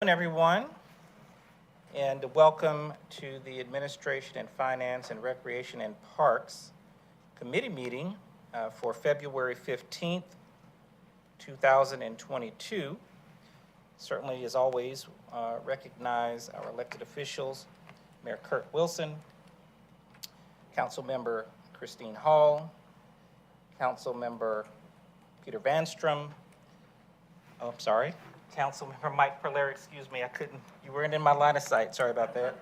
Everyone, and welcome to the Administration and Finance and Recreation and Parks Committee meeting for February 15th, 2022. Certainly, as always, recognize our elected officials, Mayor Kurt Wilson, Councilmember Christine Hall, Councilmember Peter Vanstrom, Councilmember Mike Perler, excuse me, you weren't in my line of sight, sorry about that.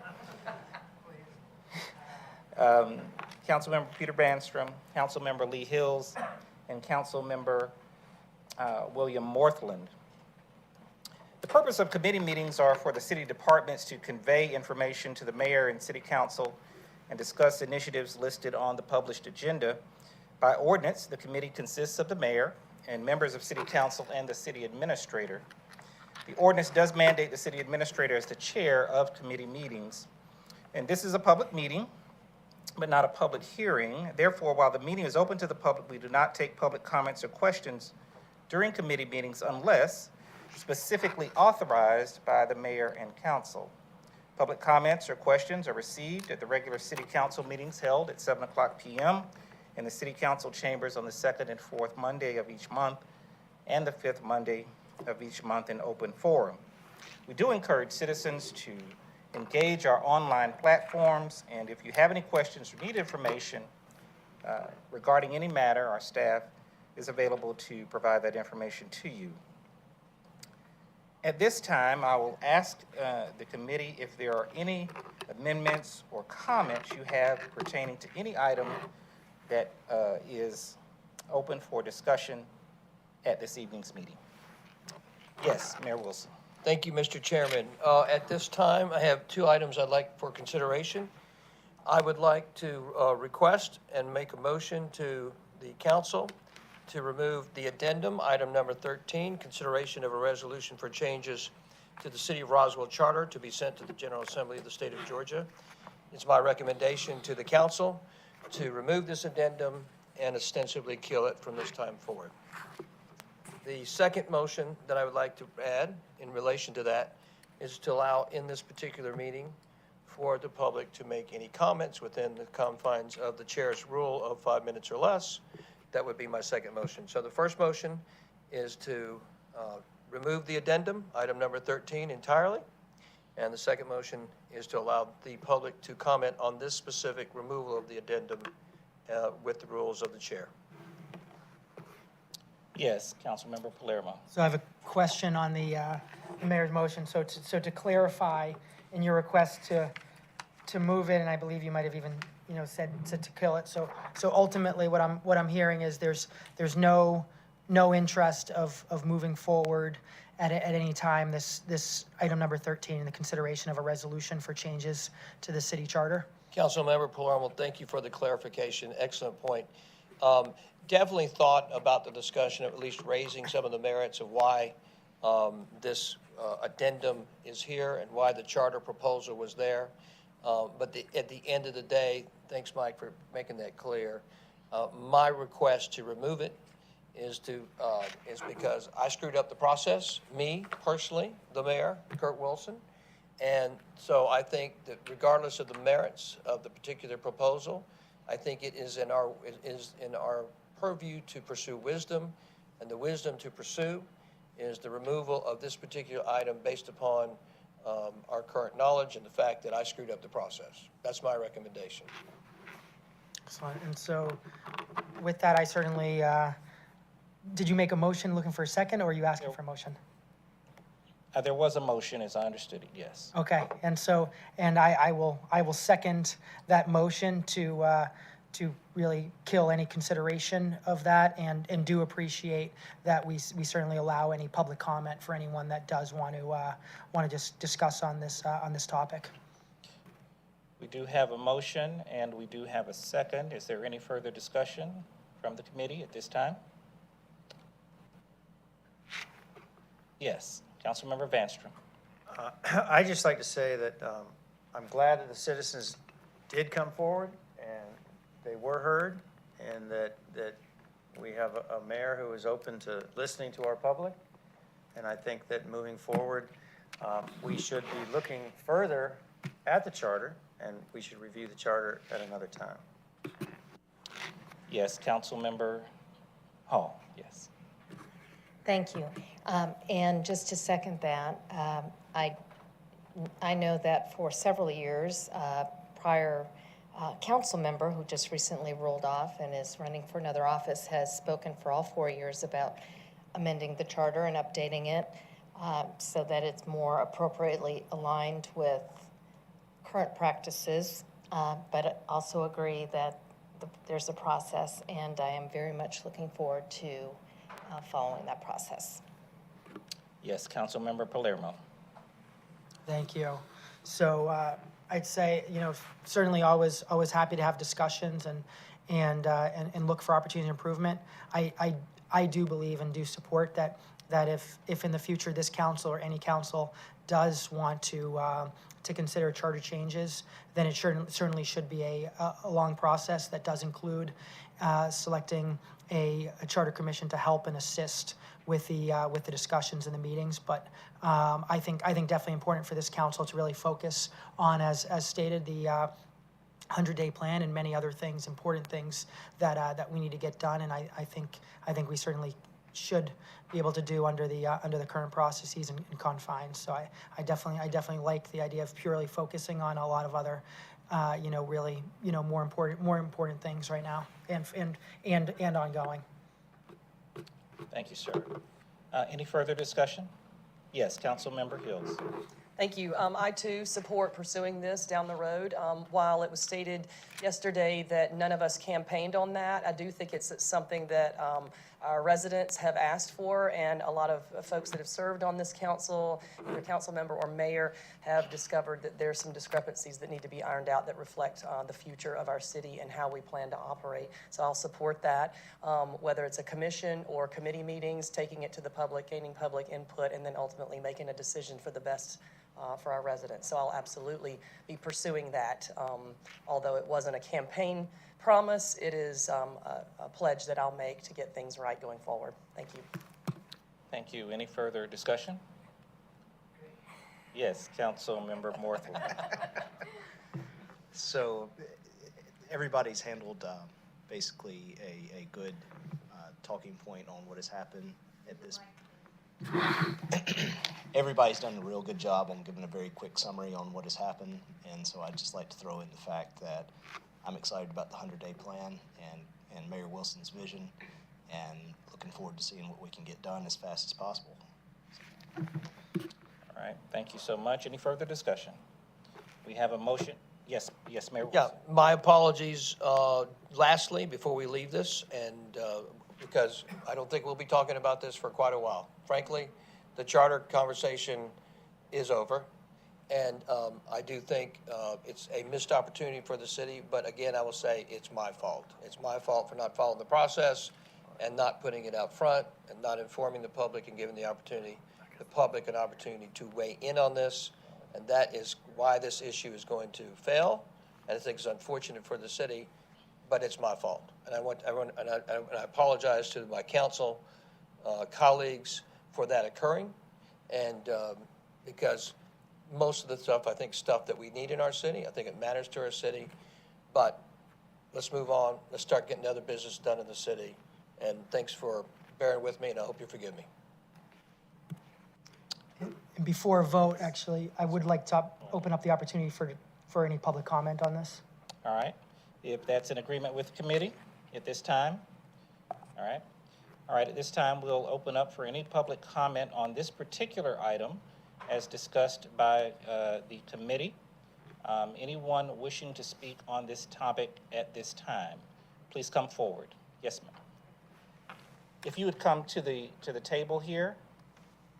Councilmember Peter Vanstrom, Councilmember Lee Hills, and Councilmember William Morthland. The purpose of committee meetings are for the city departments to convey information to the mayor and city council and discuss initiatives listed on the published agenda. By ordinance, the committee consists of the mayor and members of city council and the city administrator. The ordinance does mandate the city administrator as the chair of committee meetings. And this is a public meeting, but not a public hearing. Therefore, while the meeting is open to the public, we do not take public comments or questions during committee meetings unless specifically authorized by the mayor and council. Public comments or questions are received at the regular city council meetings held at 7:00 p.m. in the city council chambers on the second and fourth Monday of each month and the fifth Monday of each month in open forum. We do encourage citizens to engage our online platforms, and if you have any questions or need information regarding any matter, our staff is available to provide that information to you. At this time, I will ask the committee if there are any amendments or comments you have pertaining to any item that is open for discussion at this evening's meeting. Yes, Mayor Wilson. Thank you, Mr. Chairman. At this time, I have two items I'd like for consideration. I would like to request and make a motion to the council to remove the addendum, item number 13, consideration of a resolution for changes to the City of Roswell Charter to be sent to the General Assembly of the State of Georgia. It's my recommendation to the council to remove this addendum and ostensibly kill it from this time forward. The second motion that I would like to add in relation to that is to allow in this particular meeting for the public to make any comments within the confines of the chair's rule of 5 minutes or less. That would be my second motion. So the first motion is to remove the addendum, item number 13, entirely. And the second motion is to allow the public to comment on this specific removal of the addendum with the rules of the chair. Yes, Councilmember Palermo. So I have a question on the mayor's motion. So to clarify, in your request to move it, and I believe you might have even said to kill it. So ultimately, what I'm hearing is there's no interest of moving forward at any time this item number 13 in the consideration of a resolution for changes to the city charter. Councilmember Palermo, thank you for the clarification. Excellent point. Definitely thought about the discussion of at least raising some of the merits of why this addendum is here and why the charter proposal was there. But at the end of the day, thanks, Mike, for making that clear. My request to remove it is because I screwed up the process, me personally, the mayor, Kurt Wilson. And so I think that regardless of the merits of the particular proposal, I think it is in our purview to pursue wisdom, and the wisdom to pursue is the removal of this particular item based upon our current knowledge and the fact that I screwed up the process. That's my recommendation. Excellent. And so with that, I certainly, did you make a motion looking for a second, or are you asking for a motion? There was a motion, as I understood it, yes. Okay, and I will second that motion to really kill any consideration of that, and do appreciate that we certainly allow any public comment for anyone that does want to just discuss on this topic. We do have a motion and we do have a second. Is there any further discussion from the committee at this time? Yes. Councilmember Vanstrom. I'd just like to say that I'm glad that the citizens did come forward and they were heard, and that we have a mayor who is open to listening to our public. And I think that moving forward, we should be looking further at the charter, and we should review the charter at another time. Yes, Councilmember Hall, yes. Thank you. And just to second that, I know that for several years, prior council member who just recently rolled off and is running for another office has spoken for all 4 years about amending the charter and updating it so that it's more appropriately aligned with current practices, but also agree that there's a process, and I am very much looking forward to following that process. Yes, Councilmember Palermo. Thank you. So I'd say, certainly always happy to have discussions and look for opportunity improvement. I do believe and do support that if in the future this council or any council does want to consider charter changes, then it certainly should be a long process that does include selecting a charter commission to help and assist with the discussions and the meetings. But I think definitely important for this council to really focus on, as stated, the 100-day plan and many other things, important things that we need to get done. And I think we certainly should be able to do under the current processes and confines. So I definitely like the idea of purely focusing on a lot of other really more important things right now and ongoing. Thank you, sir. Any further discussion? Yes, Councilmember Hills. Thank you. I too support pursuing this down the road. While it was stated yesterday that none of us campaigned on that, I do think it's something that our residents have asked for, and a lot of folks that have served on this council, either council member or mayor, have discovered that there's some discrepancies that need to be ironed out that reflect the future of our city and how we plan to operate. So I'll support that, whether it's a commission or committee meetings, taking it to the public, gaining public input, and then ultimately making a decision for the best for our residents. So I'll absolutely be pursuing that. Although it wasn't a campaign promise, it is a pledge that I'll make to get things right going forward. Thank you. Thank you. Any further discussion? Yes, Councilmember Morthland. So everybody's handled basically a good talking point on what has happened at this. Everybody's done a real good job on giving a very quick summary on what has happened, and so I'd just like to throw in the fact that I'm excited about the 100-day plan and Mayor Wilson's vision, and looking forward to seeing what we can get done as fast as possible. All right, thank you so much. Any further discussion? We have a motion. Yes, Mayor Yeah, Wilson. my apologies, lastly, before we leave this, and because I don't think we'll be talking about this for quite a while. Frankly, the charter conversation is over, and I do think it's a missed opportunity for the city, but again, I will say it's my fault. It's my fault for not following the process and not putting it out front and not informing the public and giving the public an opportunity to weigh in on this, and that is why this issue is going to fail, and I think it's unfortunate for the city, but it's my fault. And I apologize to my council colleagues for that occurring, and because most of the stuff, I think, stuff that we need in our city. I think it matters to our city, but let's move on. Let's start getting other business done in the city, and thanks for bearing with me, and I hope you forgive me. And before a vote, actually, I would like to open up the opportunity for any public comment on this. All right, if that's in agreement with the committee at this time. All right. All right, at this time, we'll open up for any public comment on this particular item as discussed by the committee. Anyone wishing to speak on this topic at this time, please come forward. Yes, ma'am. If you would come to the table here.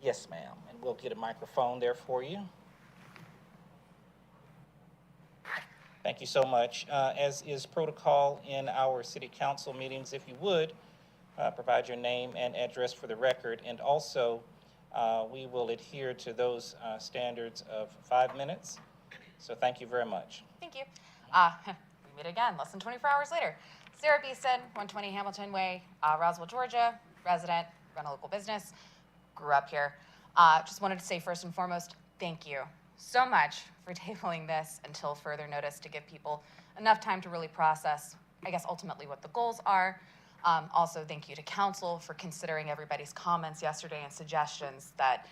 Yes, ma'am, and we'll get a microphone there for you. Thank you so much. As is protocol in our city council meetings, if you would, provide your name and address for the record, and also we will adhere to those standards of 5 minutes. So thank you very much. Thank you. We meet again less than 24 hours later. Sarah Beeson, 120 Hamilton Way, Roswell, Georgia, resident, run a local business, grew up here. Just wanted to say first and foremost, thank you so much for tabling this until further notice to give people enough time to really process, I guess, ultimately what the goals are. Also, thank you to council for considering everybody's comments yesterday and suggestions that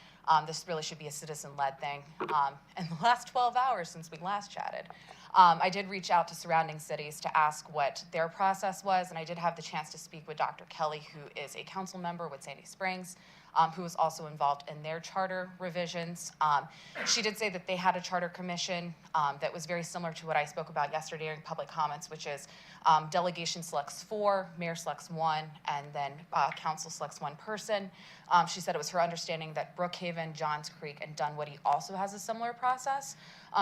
this really should be a citizen-led thing. In the last 12 hours since we last chatted, I did reach out to surrounding cities to ask what their process was, and I did have the chance to speak with Dr. Kelly, who is a council member with Sandy Springs, who was also involved in their charter revisions. She did say that they had a charter commission that was very similar to what I spoke about yesterday in public comments, which is delegation selects 4, mayor selects 1, and then council selects 1 person. She said it was her understanding that Brookhaven, Johns Creek, and Dunwoody also has a similar process.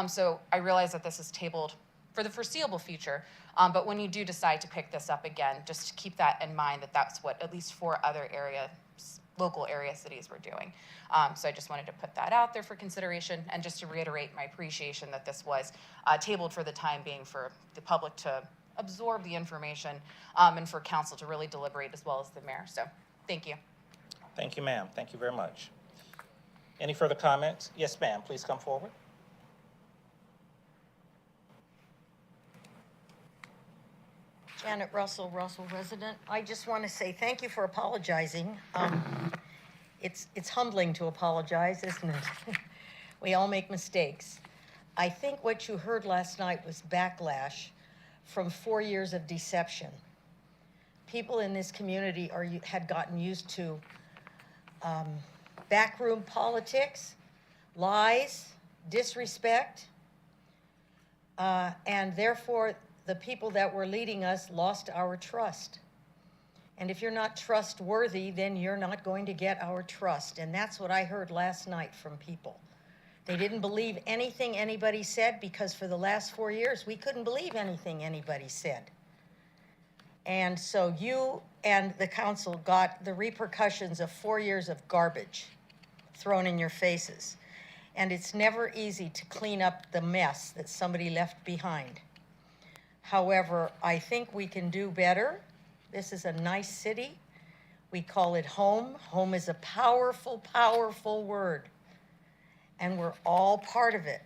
So I realize that this is tabled for the foreseeable future, but when you do decide to pick this up again, just keep that in mind that that's what at least 4 other local area cities were doing. So I just wanted to put that out there for consideration, and just to reiterate my appreciation that this was tabled for the time being for the public to absorb the information and for council to really deliberate as well as the mayor. So thank you. Thank you, ma'am. Thank you very much. Any further comments? Yes, ma'am. Please come forward. Janet Russell, Russell resident. I just want to say thank you for apologizing. It's humbling to apologize, isn't it? We all make mistakes. I think what you heard last night was backlash from 4 years of deception. People in this community had gotten used to backroom politics, lies, disrespect, and therefore the people that were leading us lost our trust. And if you're not trustworthy, then you're not going to get our trust. And that's what I heard last night from people. They didn't believe anything anybody said because for the last 4 years, we couldn't believe anything anybody said. And so you and the council got the repercussions of 4 years of garbage thrown in your faces. And it's never easy to clean up the mess that somebody left behind. However, I think we can do better. This is a nice city. We call it home. Home is a powerful, powerful word. And we're all part of it.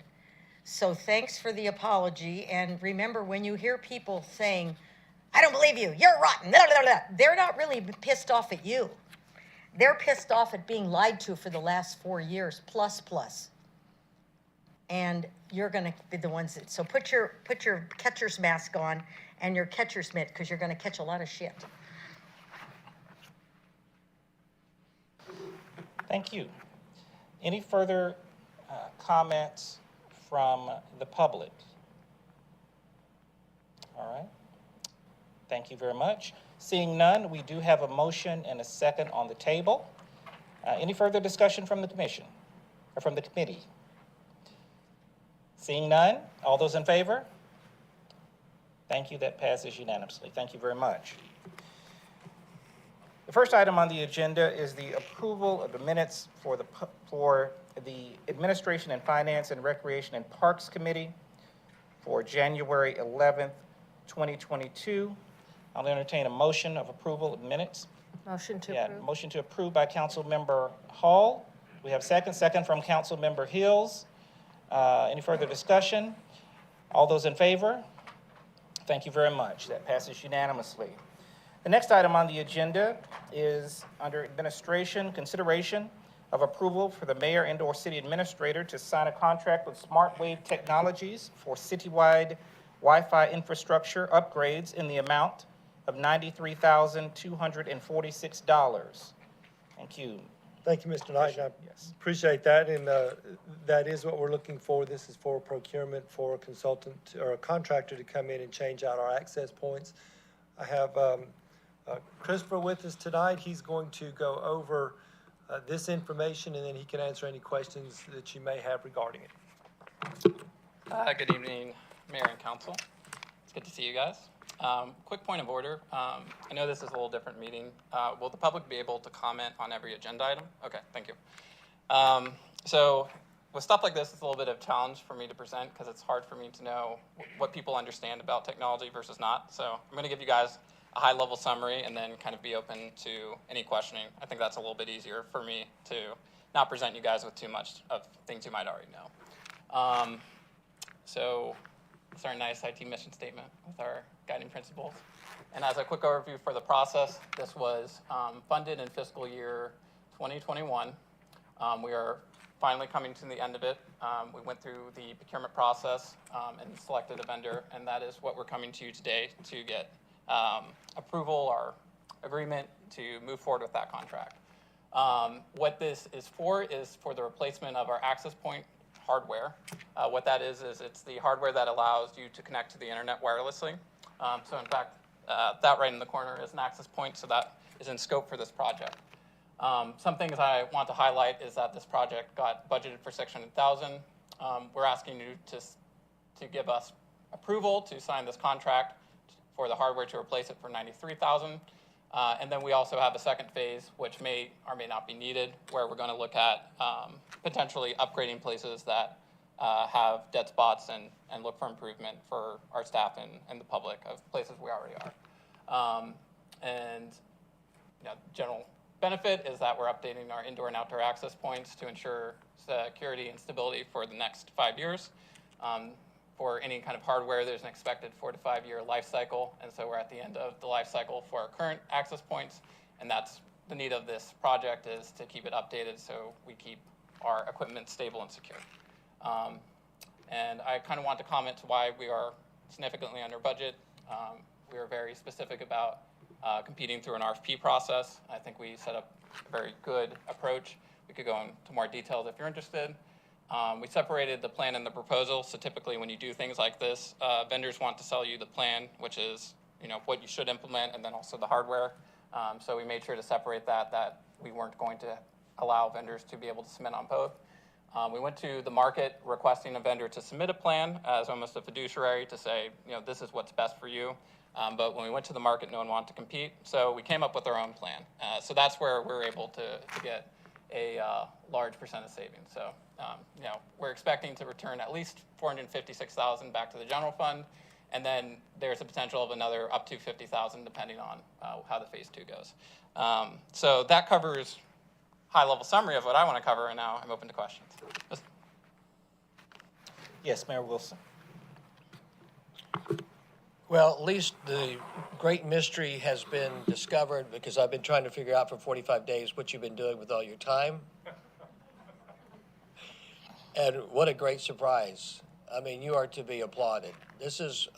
So thanks for the apology. And remember, when you hear people saying, I don't believe you, you're rotten, blah, blah, blah, they're not really pissed off at you. They're pissed off at being lied to for the last 4 years, plus. And you're going to be the ones that, so put your catcher's mask on and your catcher's mitt, because you're going to catch a lot of shit. Thank you. Any further comments from the public? All right. Thank you very much. Seeing none, we do have a motion and a second on the table. Any further discussion from the commission or from the committee? Seeing none, all those in favor? Thank you. That passes unanimously. Thank you very much. The first item on the agenda is the approval of the minutes for the Administration and Finance and Recreation and Parks Committee for January 11th, 2022. I'll entertain a motion of approval of minutes. Motion to approve. Motion to approve by Councilmember Hall. We have second from Councilmember Hills. Any further discussion? All those in favor? Thank you very much. That passes unanimously. The next item on the agenda is under administration, consideration of approval for the mayor and/or city administrator to sign a contract with SmartWave Technologies for citywide Wi-Fi infrastructure upgrades in the amount of $93,246. Thank you. Thank you, Mr. Knight. I appreciate that, and that is what we're looking for. This is for procurement for a consultant or a contractor to come in and change out our access points. I have Christopher with us tonight. He's going to go over this information, and then he can answer any questions that you may have regarding it. Good evening, Mayor and Council. It's good to see you guys. Quick point of order. I know this is a little different meeting. Will the public be able to comment on every agenda item? Okay, thank you. So with stuff like this, it's a little bit of a challenge for me to present because it's hard for me to know what people understand about technology versus not. So I'm going to give you guys a high-level summary and then kind of be open to any questioning. I think that's a little bit easier for me to not present you guys with too much of things you might already know. So it's our nice IT mission statement with our guiding principles. And as a quick overview for the process, this was funded in fiscal year 2021. We are finally coming to the end of it. We went through the procurement process and selected a vendor, and that is what we're coming to you today to get approval or agreement to move forward with that contract. What this is for the replacement of our access point hardware. What that is it's the hardware that allows you to connect to the internet wirelessly. So in fact, that right in the corner is an access point, so that is in scope for this project. Some things I want to highlight is that this project got budgeted for $600,000. We're asking you to give us approval to sign this contract for the hardware to replace it for $93,000. And then we also have a second phase, which may or may not be needed, where we're going to look at potentially upgrading places that have dead spots and look for improvement for our staff and the public of places we already are. And general benefit is that we're updating our indoor and outdoor access points to ensure security and stability for the next 5 years. For any kind of hardware, there's an expected 4 to 5 year life cycle, and so we're at the end of the life cycle for our current access points, and that's the need of this project, is to keep it updated so we keep our equipment stable and secure. And I kind of want to comment to why we are significantly under budget. We are very specific about competing through an RFP process. I think we set up a very good approach. We could go into more details if you're interested. We separated the plan and the proposal. So typically when you do things like this, vendors want to sell you the plan, which is what you should implement, and then also the hardware. So we made sure to separate that we weren't going to allow vendors to be able to submit on both. We went to the market requesting a vendor to submit a plan as almost a fiduciary to say, this is what's best for you. But when we went to the market, no one wanted to compete. So we came up with our own plan. So that's where we're able to get a large percent of savings. So, we're expecting to return at least $456,000 back to the general fund. And then there's a potential of another up to $50,000 depending on how the phase 2 goes. So that covers high-level summary of what I want to cover, and now I'm open to questions. Yes, Mayor Wilson. Well, at least the great mystery has been discovered, because I've been trying to figure out for 45 days what you've been doing with all your time. And what a great surprise. I mean, you are to be applauded. This is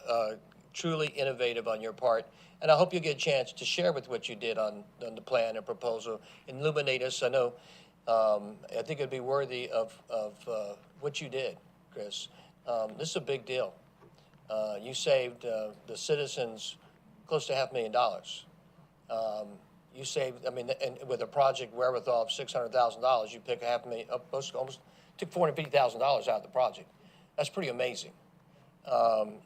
truly innovative on your part. And I hope you get a chance to share with what you did on the plan and proposal. Illuminate us. I know, I think it'd be worthy of what you did, Chris. This is a big deal. You saved the citizens close to $500,000. You saved, and with a project wherewithal of $600,000, you pick almost took $450,000 out of the project. That's pretty amazing.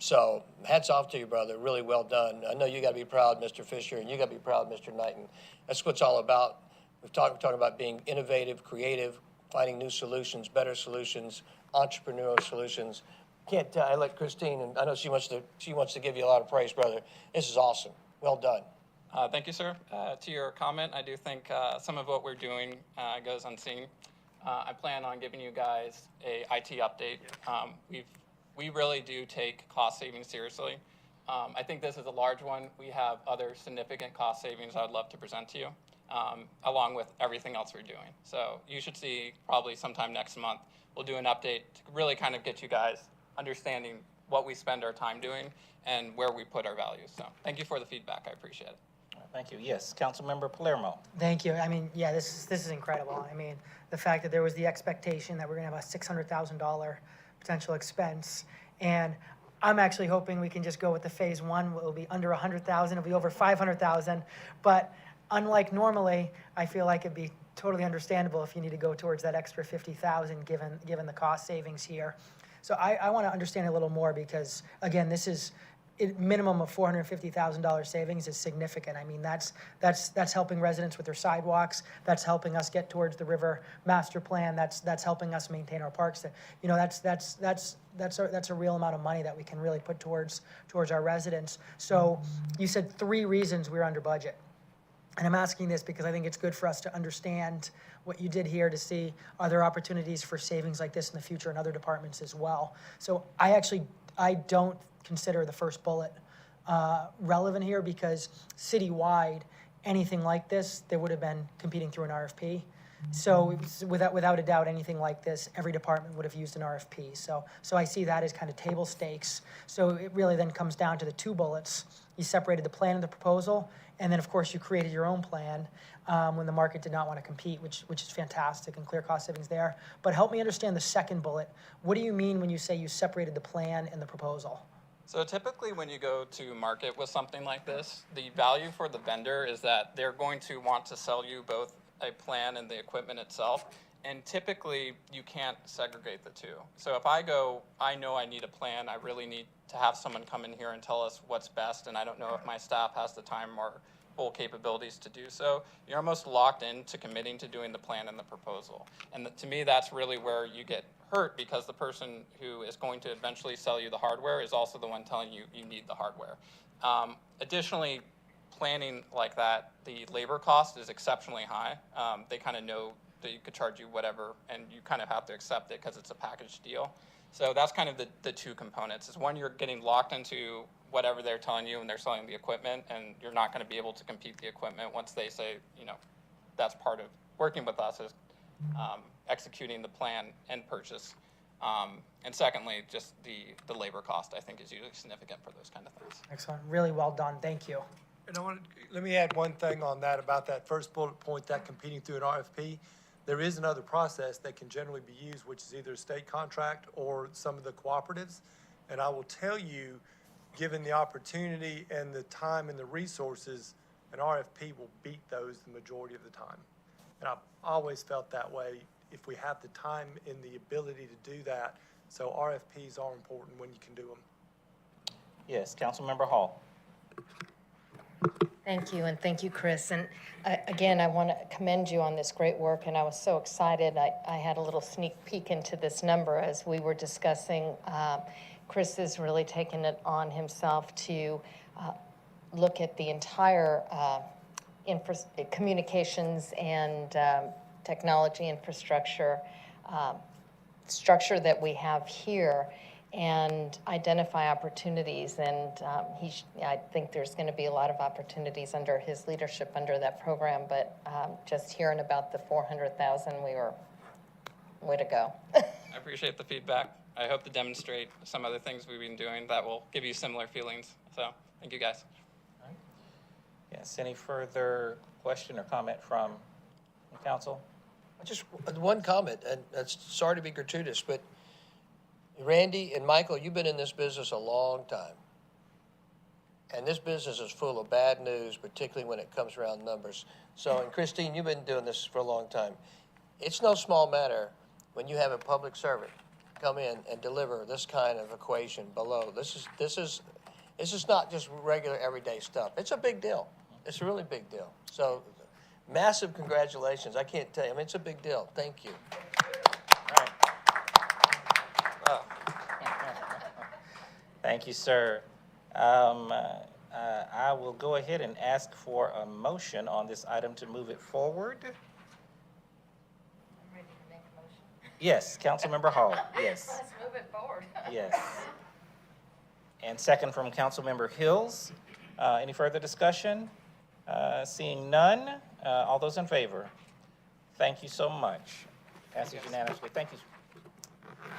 So hats off to you, brother. Really well done. I know you got to be proud, Mr. Fisher, and you got to be proud, Mr. Knighton. That's what it's all about. We're talking about being innovative, creative, finding new solutions, better solutions, entrepreneurial solutions. I let Christine, and I know she wants to give you a lot of praise, brother. This is awesome. Well done. Thank you, sir. To your comment, I do think some of what we're doing goes unseen. I plan on giving you guys a IT update. We really do take cost savings seriously. I think this is a large one. We have other significant cost savings I'd love to present to you, along with everything else we're doing. So you should see probably sometime next month, we'll do an update to really kind of get you guys understanding what we spend our time doing and where we put our values. So thank you for the feedback. I appreciate it. Thank you. Yes, Councilmember Palermo. Thank you. I mean, yeah, this is incredible. I mean, the fact that there was the expectation that we're going to have a $600,000 potential expense, and I'm actually hoping we can just go with the phase 1. It'll be under 100,000. It'll be over 500,000. But unlike normally, I feel like it'd be totally understandable if you need to go towards that extra 50,000 given the cost savings here. So I want to understand a little more, because again, this is minimum of $450,000 savings is significant. I mean, that's helping residents with their sidewalks. That's helping us get towards the river master plan. That's helping us maintain our parks. That's a real amount of money that we can really put towards our residents. So you said 3 reasons we're under budget. And I'm asking this because I think it's good for us to understand what you did here, to see are there opportunities for savings like this in the future in other departments as well. So I don't consider the first bullet relevant here, because citywide, anything like this, there would have been competing through an RFP. So without a doubt, anything like this, every department would have used an RFP. So I see that as kind of table stakes. So it really then comes down to the two bullets. You separated the plan and the proposal, and then of course you created your own plan when the market did not want to compete, which is fantastic, and clear cost savings there. But help me understand the second bullet. What do you mean when you say you separated the plan and the proposal? So typically when you go to market with something like this, the value for the vendor is that they're going to want to sell you both a plan and the equipment itself. And typically you can't segregate the two. So if I go, I know I need a plan, I really need to have someone come in here and tell us what's best, and I don't know if my staff has the time or full capabilities to do so, you're almost locked into committing to doing the plan and the proposal. And to me, that's really where you get hurt, because the person who is going to eventually sell you the hardware is also the one telling you you need the hardware. Additionally, planning like that, the labor cost is exceptionally high. They kind of know that you could charge you whatever, and you kind of have to accept it because it's a package deal. So that's kind of the two components. Is one, you're getting locked into whatever they're telling you, and they're selling the equipment, and you're not going to be able to compete the equipment once they say, you know, that's part of working with us, is executing the plan and purchase. And secondly, just the labor cost, I think, is usually significant for those kind of things. Excellent, really well done, thank you. And let me add one thing on that, about that first bullet point, that competing through an RFP. There is another process that can generally be used, which is either a state contract or some of the cooperatives. And I will tell you, given the opportunity and the time and the resources, an RFP will beat those the majority of the time. And I've always felt that way, if we have the time and the ability to do that. So RFPs are important when you can do them. Yes, Councilmember Hall. Thank you, and thank you, Chris. And again, I want to commend you on this great work, and I was so excited. I had a little sneak peek into this number as we were discussing. Chris has really taken it on himself to look at the entire communications and technology infrastructure structure that we have here, and identify opportunities. And I think there's going to be a lot of opportunities under his leadership under that program. But just hearing about the 400,000, we were way to go. I appreciate the feedback. I hope to demonstrate some other things we've been doing that will give you similar feelings. So thank you, guys. All right. Yes, any further question or comment from the council? Just one comment, and it's sorry to be gratuitous, but Randy and Michael, you've been in this business a long time. And this business is full of bad news, particularly when it comes around numbers. So, and Christine, you've been doing this for a long time. It's no small matter when you have a public servant come in and deliver this kind of equation below. This is not just regular everyday stuff. It's a big deal. It's a really big deal. So massive congratulations. I can't tell you. I mean, it's a big deal. Thank you. Thank you, sir. I will go ahead and ask for a motion on this item to move it forward. I'm ready to make a motion. Yes, Councilmember Hall, yes. Let's move it forward. Yes. And second from Councilmember Hills. Any further discussion? Seeing none, all those in favor? Thank you so much. Passes unanimously. Thank you.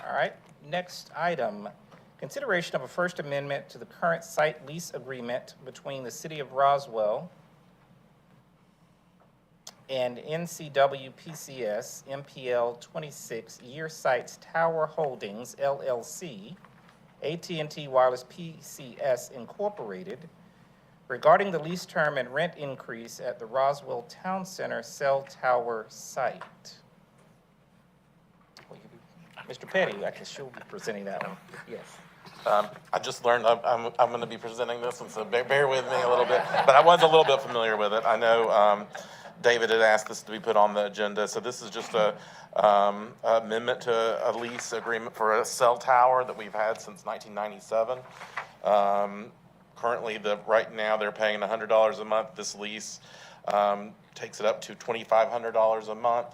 All right, next item. Consideration of a First Amendment to the current site lease agreement between the City of Roswell and NCWPCS MPL 26 Year Sites Tower Holdings LLC, AT&T Wireless PCS Incorporated, regarding the lease term and rent increase at the Roswell Town Center cell tower site. Mr. Petty, I guess you'll be presenting that one. Yes. I just learned I'm going to be presenting this, and so bear with me a little bit. But I was a little bit familiar with it. I know David had asked this to be put on the agenda. So this is just a amendment to a lease agreement for a cell tower that we've had since 1997. Currently, right now they're paying $100 a month. This lease takes it up to $2,500 a month,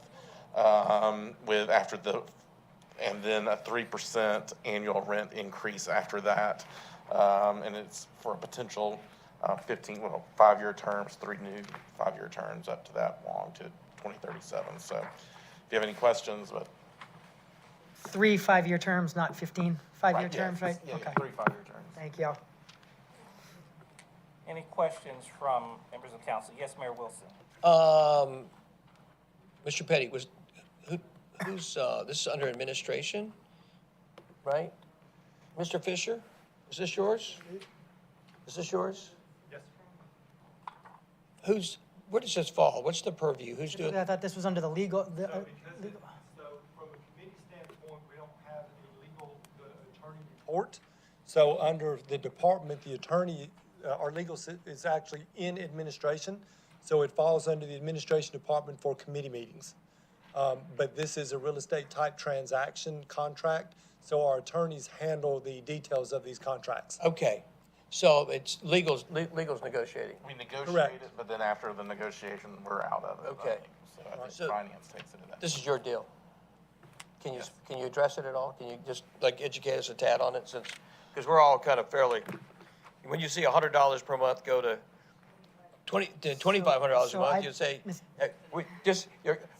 and then a 3% annual rent increase after that. And it's for a potential 5-year terms, 3 new 5-year terms up to that long to 2037. So if you have any questions, but. 3 5-year terms, not 15 5-year terms, right? Yeah, Okay. 3 5-year terms. Thank you. Any questions from members of council? Yes, Mayor Wilson. Mr. Petty, who's, this is under administration, right? Mr. Fisher, is this yours? Is this yours? Yes. Where does this fall? What's the purview? Who's doing? I thought this was under the legal, So from a committee standpoint, we don't have a legal attorney report. So under the department, the attorney, our legal is actually in administration. So it falls under the administration department for committee meetings. But this is a real estate type transaction contract. So our attorneys handle the details of these contracts. Okay, so it's legal's negotiating. We negotiate Correct. it, but then after the negotiation, we're out of it. Okay. So I think So- finance takes it to that. This is your deal. Can you address it at all? Can you just like educate us a tad on it since, because we're all kind of fairly, when you see $100 per month go to $2,500 a So month, I- you say, Miss-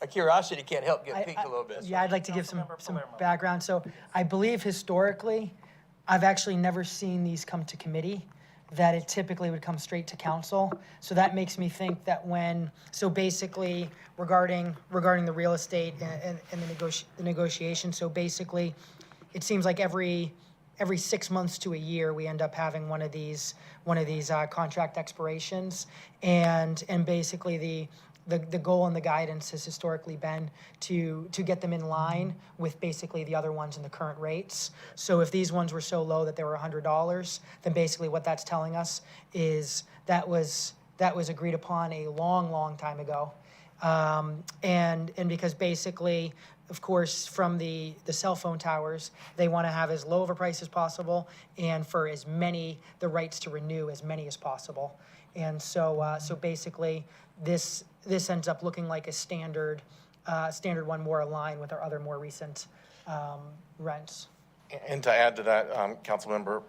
a curiosity can't help get piqued a little bit. Yeah, I'd like to give some Palermo. background. So I believe historically, I've actually never seen these come to committee, that it typically would come straight to council. So that makes me think that so basically regarding the real estate and the negotiation, so basically, it seems like every 6 months to a year, we end up having one of these contract expirations. And basically the goal and the guidance has historically been to get them in line with basically the other ones in the current rates. So if these ones were so low that they were $100, then basically what that's telling us is that was agreed upon a long time ago. And because basically, of course, from the cell phone towers, they want to have as low of a price as possible and for the rights to renew as many as possible. And so basically, this ends up looking like a standard one more aligned with our other more recent rents. And to add to that, Councilmember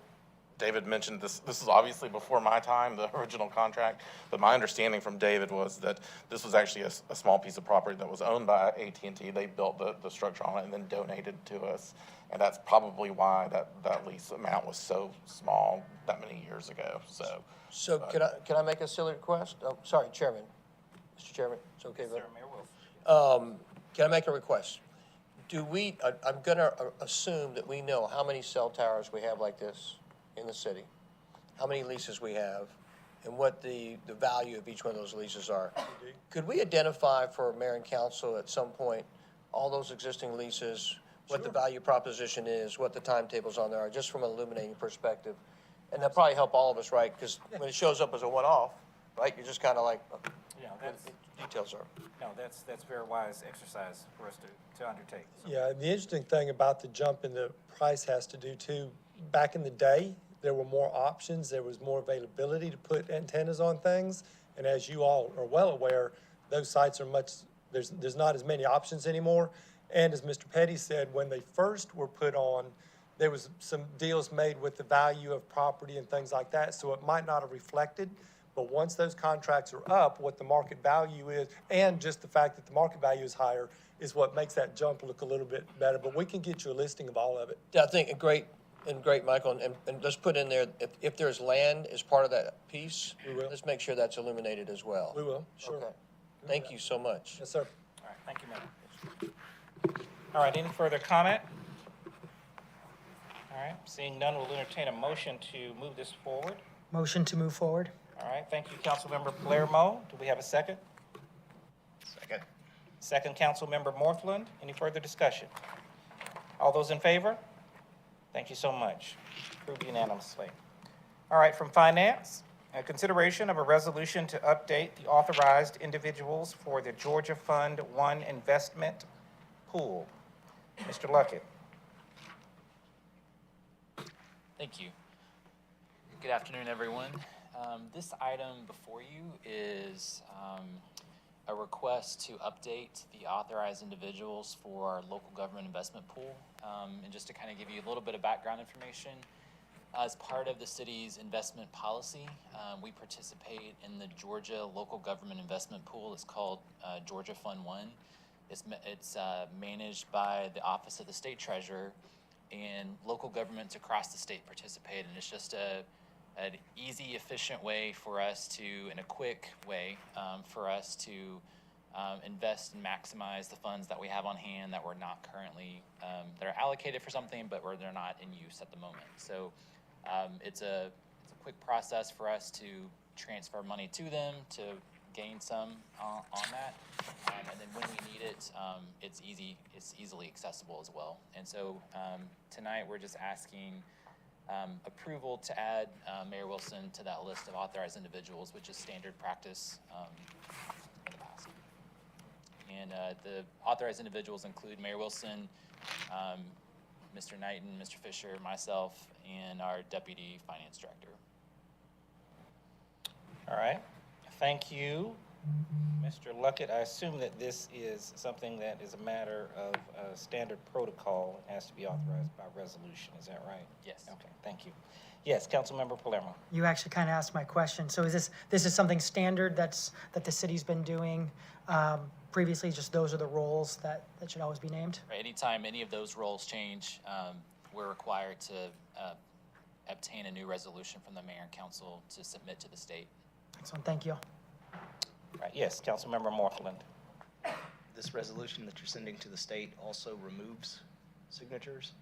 David mentioned this is obviously before my time, the original contract, but my understanding from David was that this was actually a small piece of property that was owned by AT&T. They built the structure on it and then donated to us. And that's probably why that lease amount was so small that many years ago, So can I make a silly request? Oh, sorry, Chairman. Mr. Chairman, it's okay, Sir, but, Mayor Wilson. can I make a request? I'm gonna assume that we know how many cell towers we have like this in the city, how many leases we have, and what the value of each one of those leases are. Could we identify for mayor and council at some point, all those existing leases, what the value proposition is, what the timetables on there are, just from an illuminating perspective? And that'll probably help all of us, right? Because when it shows up as a one-off, right, you're just kind of like, Yeah, what that's, the details are. no, that's very wise exercise for us to undertake. So- Yeah, the interesting thing about the jump in the price has to do too, back in the day, there were more options, there was more availability to put antennas on things. And as you all are well aware, those sites are there's not as many options anymore. And as Mr. Petty said, when they first were put on, there was some deals made with the value of property and things like that, so it might not have reflected. But once those contracts are up, what the market value is, and just the fact that the market value is higher, is what makes that jump look a little bit better. But we can get you a listing of all of it. I think great, Michael, and let's put in there, if there's land as part of that piece, We will. let's make sure that's illuminated as well. We will, sure. Okay. Thank you so much. Yes, sir. All right, thank you, Mayor. All right, any further comment? All right, seeing none, we'll entertain a motion to move this forward. Motion to move forward. All right, thank you, Councilmember Palermo. Do we have a second? Second. Second, Councilmember Morthland. Any further discussion? All those in favor? Thank you so much. Approved unanimously. All right, from Finance, a consideration of a resolution to update the authorized individuals for the Georgia Fund 1 investment pool. Mr. Luckett. Thank you. Good afternoon, everyone. This item before you is a request to update the authorized individuals for our local government investment pool. And just to kind of give you a little bit of background information, as part of the city's investment policy, we participate in the Georgia Local Government Investment Pool. It's called Georgia Fund 1. It's managed by the Office of the State Treasurer, and local governments across the state participate, and it's just an easy, efficient way for us to, in a quick way, for us to invest and maximize the funds that we have on hand that we're not currently, that are allocated for something, but where they're not in use at the moment. So it's a quick process for us to transfer money to them, to gain some on that, and then when we need it, it's easily accessible as well. And so tonight we're just asking approval to add Mayor Wilson to that list of authorized individuals, which is standard practice in the past. And the authorized individuals include Mayor Wilson, Mr. Knighton, Mr. Fisher, myself, and our Deputy Finance Director. All right, thank you, Mr. Luckett. I assume that this is something that is a matter of standard protocol and has to be authorized by resolution, is that right? Yes. Okay, thank you. Yes, Councilmember Palermo. You actually kind of asked my question. So is this is something standard that the city's been doing previously? Just those are the roles that should always be named? Right, anytime any of those roles change, we're required to obtain a new resolution from the mayor and council to submit to the state. Excellent, thank you. Right, yes, Councilmember Morthland. This resolution that you're sending to the state also removes signatures?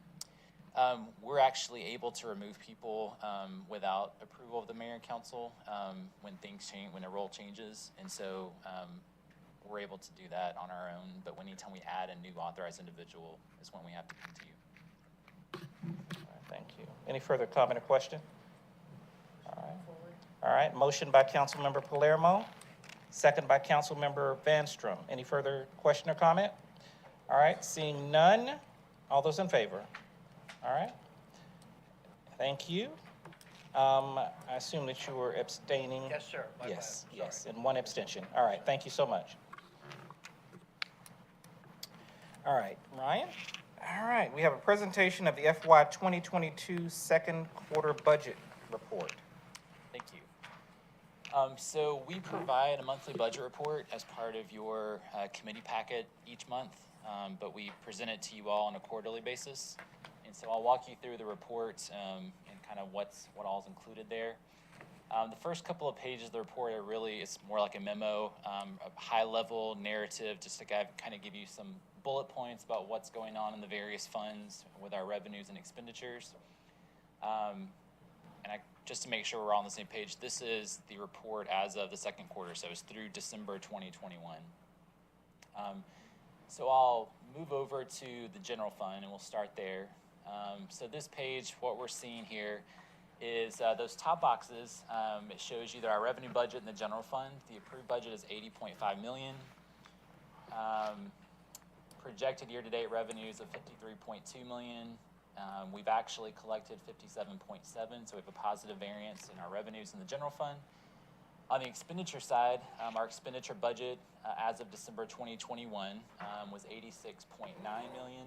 We're actually able to remove people without approval of the mayor and council when things change, when a role changes, and so we're able to do that on our own. But anytime we add a new authorized individual is when we have to come to you. All right, thank you. Any further comment or question? All right, motion by Councilmember Palermo, second by Councilmember Vanstrom. Any further question or comment? All right, seeing none, all those in favor? All right, thank you. I assume that you were abstaining? Yes, sir. My Yes, bad. yes, and one abstention. All right, thank you so much. All right, Ryan? All right, we have a presentation of the FY 2022 second quarter budget report. Thank you. So we provide a monthly budget report as part of your committee packet each month, but we present it to you all on a quarterly basis. And so I'll walk you through the report and kind of what all is included there. The first couple of pages of the report are really, it's more like a memo, a high-level narrative, just to kind of give you some bullet points about what's going on in the various funds with our revenues and expenditures. Just to make sure we're all on the same page, this is the report as of the second quarter, so it's through December 2021. So I'll move over to the general fund and we'll start there. So this page, what we're seeing here is those top boxes. It shows you that our revenue budget in the general fund, the approved budget is $80.5 million. Projected year-to-date revenues of $53.2 million. We've actually collected 57.7, so we have a positive variance in our revenues in the general fund. On the expenditure side, our expenditure budget as of December 2021 was $86.9 million.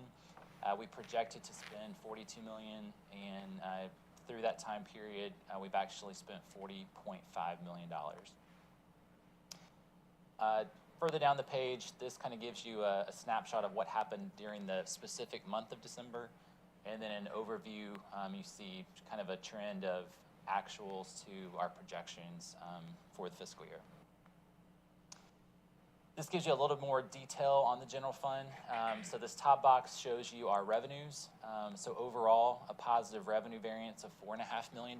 We projected to spend $42 million, and through that time period, we've actually spent $40.5 million. Further down the page, this kind of gives you a snapshot of what happened during the specific month of December. And then an overview, you see kind of a trend of actuals to our projections for the fiscal year. This gives you a little more detail on the general fund. So this top box shows you our revenues. So overall, a positive revenue variance of $4.5 million.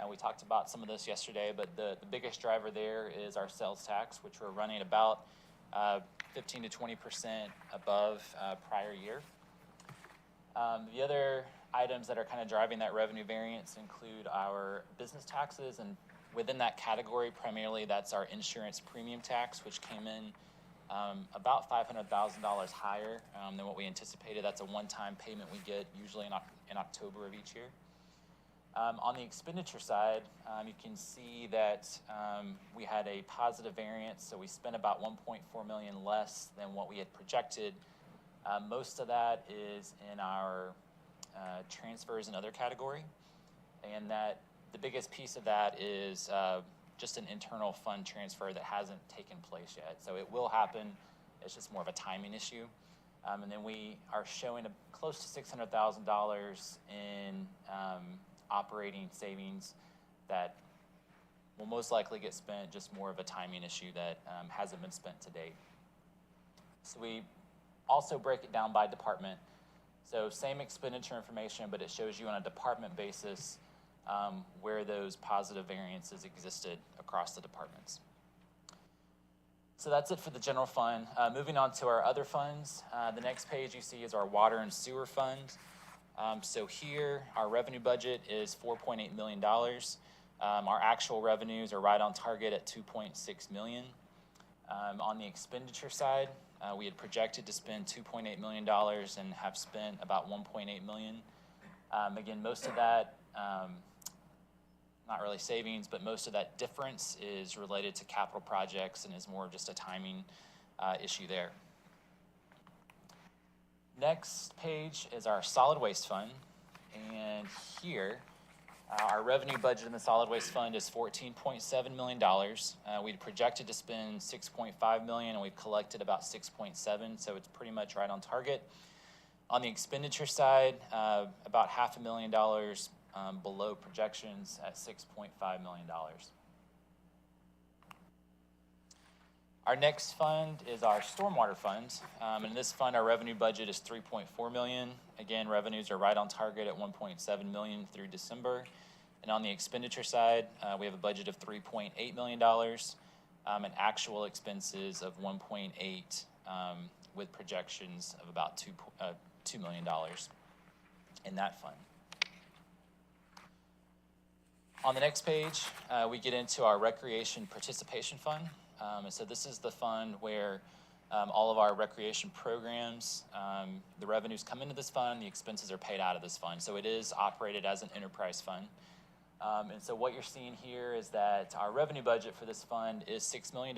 We talked about some of this yesterday, but the biggest driver there is our sales tax, which we're running about 15 to 20% above prior year. The other items that are kind of driving that revenue variance include our business taxes, and within that category, primarily that's our insurance premium tax, which came in about $500,000 higher than what we anticipated. That's a one-time payment we get usually in October of each year. On the expenditure side, you can see that we had a positive variance, so we spent about 1.4 million less than what we had projected. Most of that is in our transfers and other category, and that the biggest piece of that is just an internal fund transfer that hasn't taken place yet. So it will happen, it's just more of a timing issue. And then we are showing close to $600,000 in operating savings that will most likely get spent, just more of a timing issue that hasn't been spent to date. So we also break it down by department. So same expenditure information, but it shows you on a department basis where those positive variances existed across the departments. So that's it for the general fund. Moving on to our other funds, the next page you see is our water and sewer fund. So here, our revenue budget is $4.8 million. Our actual revenues are right on target at $2.6 million. On the expenditure side, we had projected to spend $2.8 million and have spent about $1.8 million. Again, most of that, not really savings, but most of that difference is related to capital projects and is more just a timing issue there. Next page is our solid waste fund, and here our revenue budget in the solid waste fund is $14.7 million. We'd projected to spend $6.5 million, and we've collected about $6.7, so it's pretty much right on target. On the expenditure side, about $500,000 below projections at $6.5 million. Our next fund is our Stormwater Fund. In this fund, our revenue budget is $3.4 million. Again, revenues are right on target at $1.7 million through December. And on the expenditure side, we have a budget of $3.8 million and actual expenses of $1.8 with projections of about $2 million in that fund. On the next page, we get into our Recreation Participation Fund. And so this is the fund where all of our recreation programs, the revenues come into this fund, the expenses are paid out of this fund. So it is operated as an enterprise fund. And so what you're seeing here is that our revenue budget for this fund is $6 million.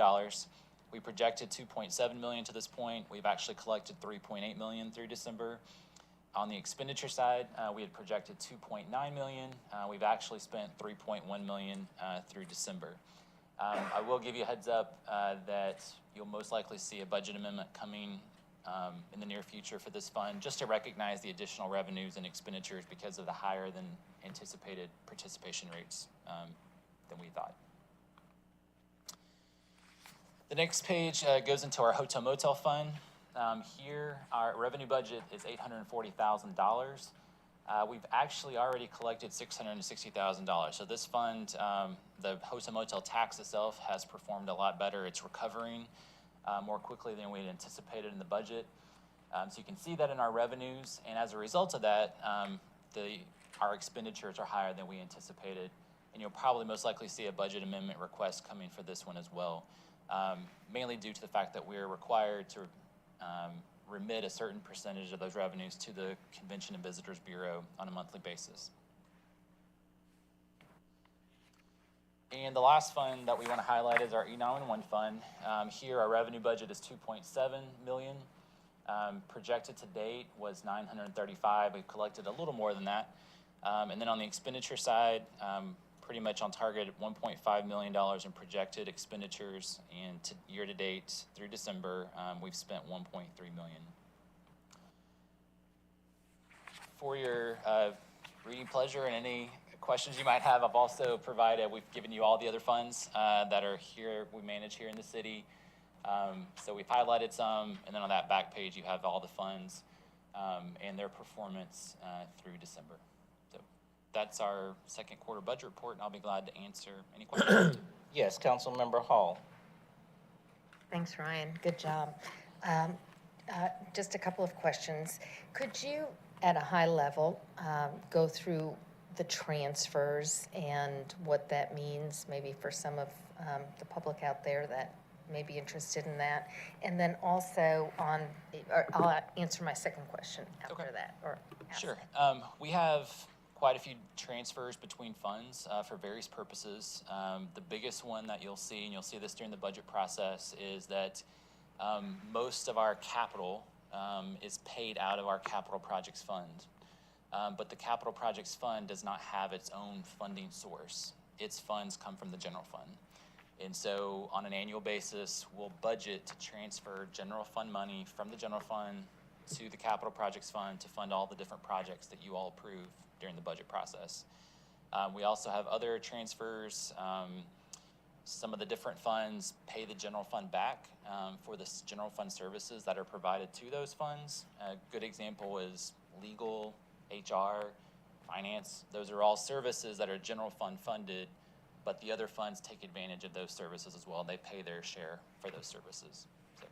We projected $2.7 million to this point. We've actually collected $3.8 million through December. On the expenditure side, we had projected $2.9 million. We've actually spent $3.1 million through December. I will give you a heads up that you'll most likely see a budget amendment coming in the near future for this fund, just to recognize the additional revenues and expenditures because of the higher than anticipated participation rates than we thought. The next page goes into our Hotel Motel Fund. Here, our revenue budget is $840,000. We've actually already collected $660,000. So this fund, the Hotel Motel tax itself has performed a lot better. It's recovering more quickly than we had anticipated in the budget. So you can see that in our revenues, and as a result of that, our expenditures are higher than we anticipated. And you'll probably most likely see a budget amendment request coming for this one as well, mainly due to the fact that we're required to remit a certain percentage of those revenues to the Convention and Visitors Bureau on a monthly basis. And the last fund that we want to highlight is our E911 Fund. Here our revenue budget is $2.7 million. Projected to date was $935,000. We've collected a little more than that. And then on the expenditure side, pretty much on target at $1.5 million in projected expenditures, and year to date through December, we've spent $1.3 million. For your reading pleasure and any questions you might have, I've also provided, we've given you all the other funds that are here, we manage here in the city. So we've highlighted some, and then on that back page you have all the funds and their performance through December. That's our second quarter budget report, and I'll be glad to answer any questions. Yes, Councilmember Hall. Thanks, Ryan. Good job. Just a couple of questions. Could you, at a high level, go through the transfers and what that means, maybe for some of the public out there that may be interested in that? And then also I'll answer my second question after that. Or Sure. We have quite a few transfers between funds for various purposes. The biggest one that you'll see, and you'll see this during the budget process, is that most of our capital is paid out of our capital projects fund. But the capital projects fund does not have its own funding source. Its funds come from the general fund. And so on an annual basis, we'll budget to transfer general fund money from the general fund to the capital projects fund to fund all the different projects that you all approve during the budget process. We also have other transfers. Some of the different funds pay the general fund back for the general fund services that are provided to those funds. A good example is legal, HR, finance. Those are all services that are general fund funded, but the other funds take advantage of those services as well. They pay their share for those services. So.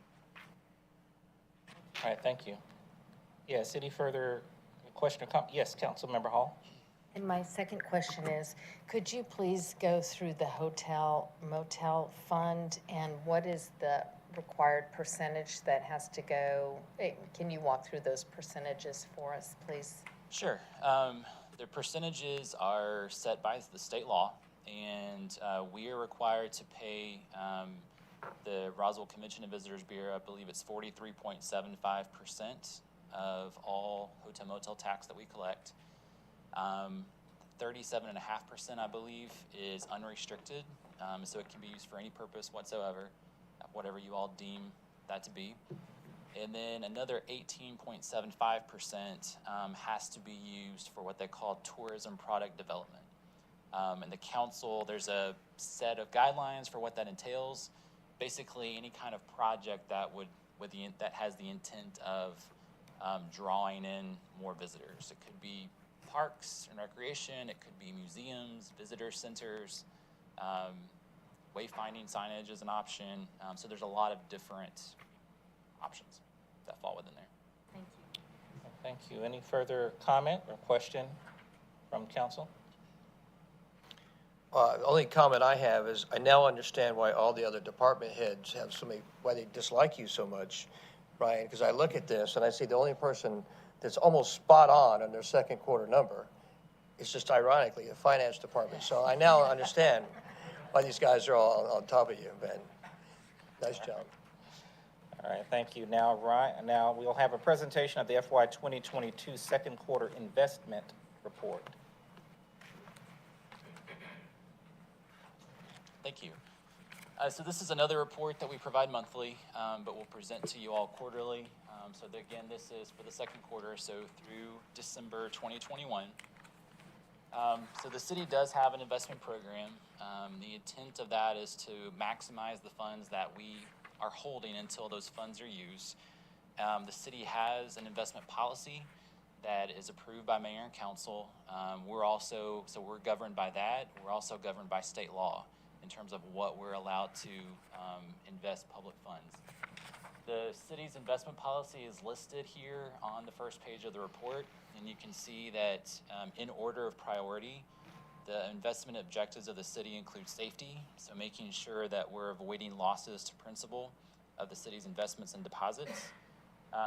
All right, thank you. Yes, any further question or comment? Yes, Councilmember Hall. And my second question is, could you please go through the hotel motel fund and what is the required percentage that has to go? Can you walk through those percentages for us, please? Sure. The percentages are set by the state law, and we are required to pay the Roswell Convention and Visitors Bureau, I believe it's 43.75% of all hotel motel tax that we collect. 37.5%, I believe, is unrestricted, so it can be used for any purpose whatsoever, whatever you all deem that to be. And then another 18.75% has to be used for what they call tourism product development. And the council, there's a set of guidelines for what that entails. Basically, any kind of project that that has the intent of drawing in more visitors. It could be parks and recreation, it could be museums, visitor centers, wayfinding signage is an option. So there's a lot of different options that fall within there. Thank you. Thank you. Any further comment or question from council? The only comment I have is I now understand why all the other department heads have why they dislike you so much, Ryan, because I look at this and I see the only person that's almost spot on their second quarter number is just ironically the finance department. So I now understand why these guys are all on top of you, Ben. Nice job. All right, thank you. Now, Ryan, now we'll have a presentation of the FY 2022 second quarter investment report. Thank you. So this is another report that we provide monthly, but we'll present to you all quarterly. So again, this is for the second quarter, so through December 2021. So the city does have an investment program. The intent of that is to maximize the funds that we are holding until those funds are used. The city has an investment policy that is approved by mayor and council. We're governed by that. We're also governed by state law in terms of what we're allowed to invest public funds. The city's investment policy is listed here on the first page of the report, and you can see that in order of priority, the investment objectives of the city include safety, so making sure that we're avoiding losses to principal of the city's investments and deposits.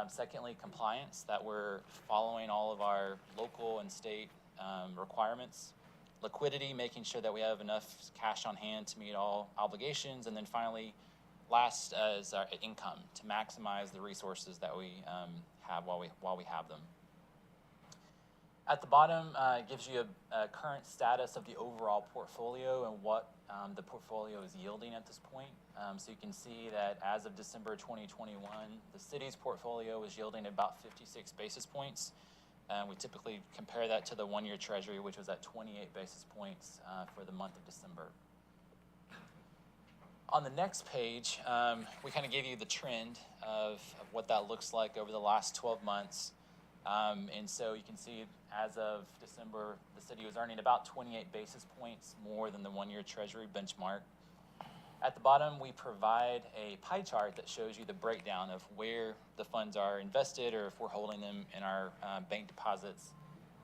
Secondly, compliance, that we're following all of our local and state requirements. Liquidity, making sure that we have enough cash on hand to meet all obligations. And then finally, last is our income, to maximize the resources that we have while we have them. At the bottom, it gives you a current status of the overall portfolio and what the portfolio is yielding at this point. So you can see that as of December 2021, the city's portfolio is yielding about 56 basis points. We typically compare that to the one-year treasury, which was at 28 basis points for the month of December. On the next page, we kind of give you the trend of what that looks like over the last 12 months. And so you can see as of December, the city was earning about 28 basis points more than the one-year treasury benchmark. At the bottom, we provide a pie chart that shows you the breakdown of where the funds are invested or if we're holding them in our bank deposits.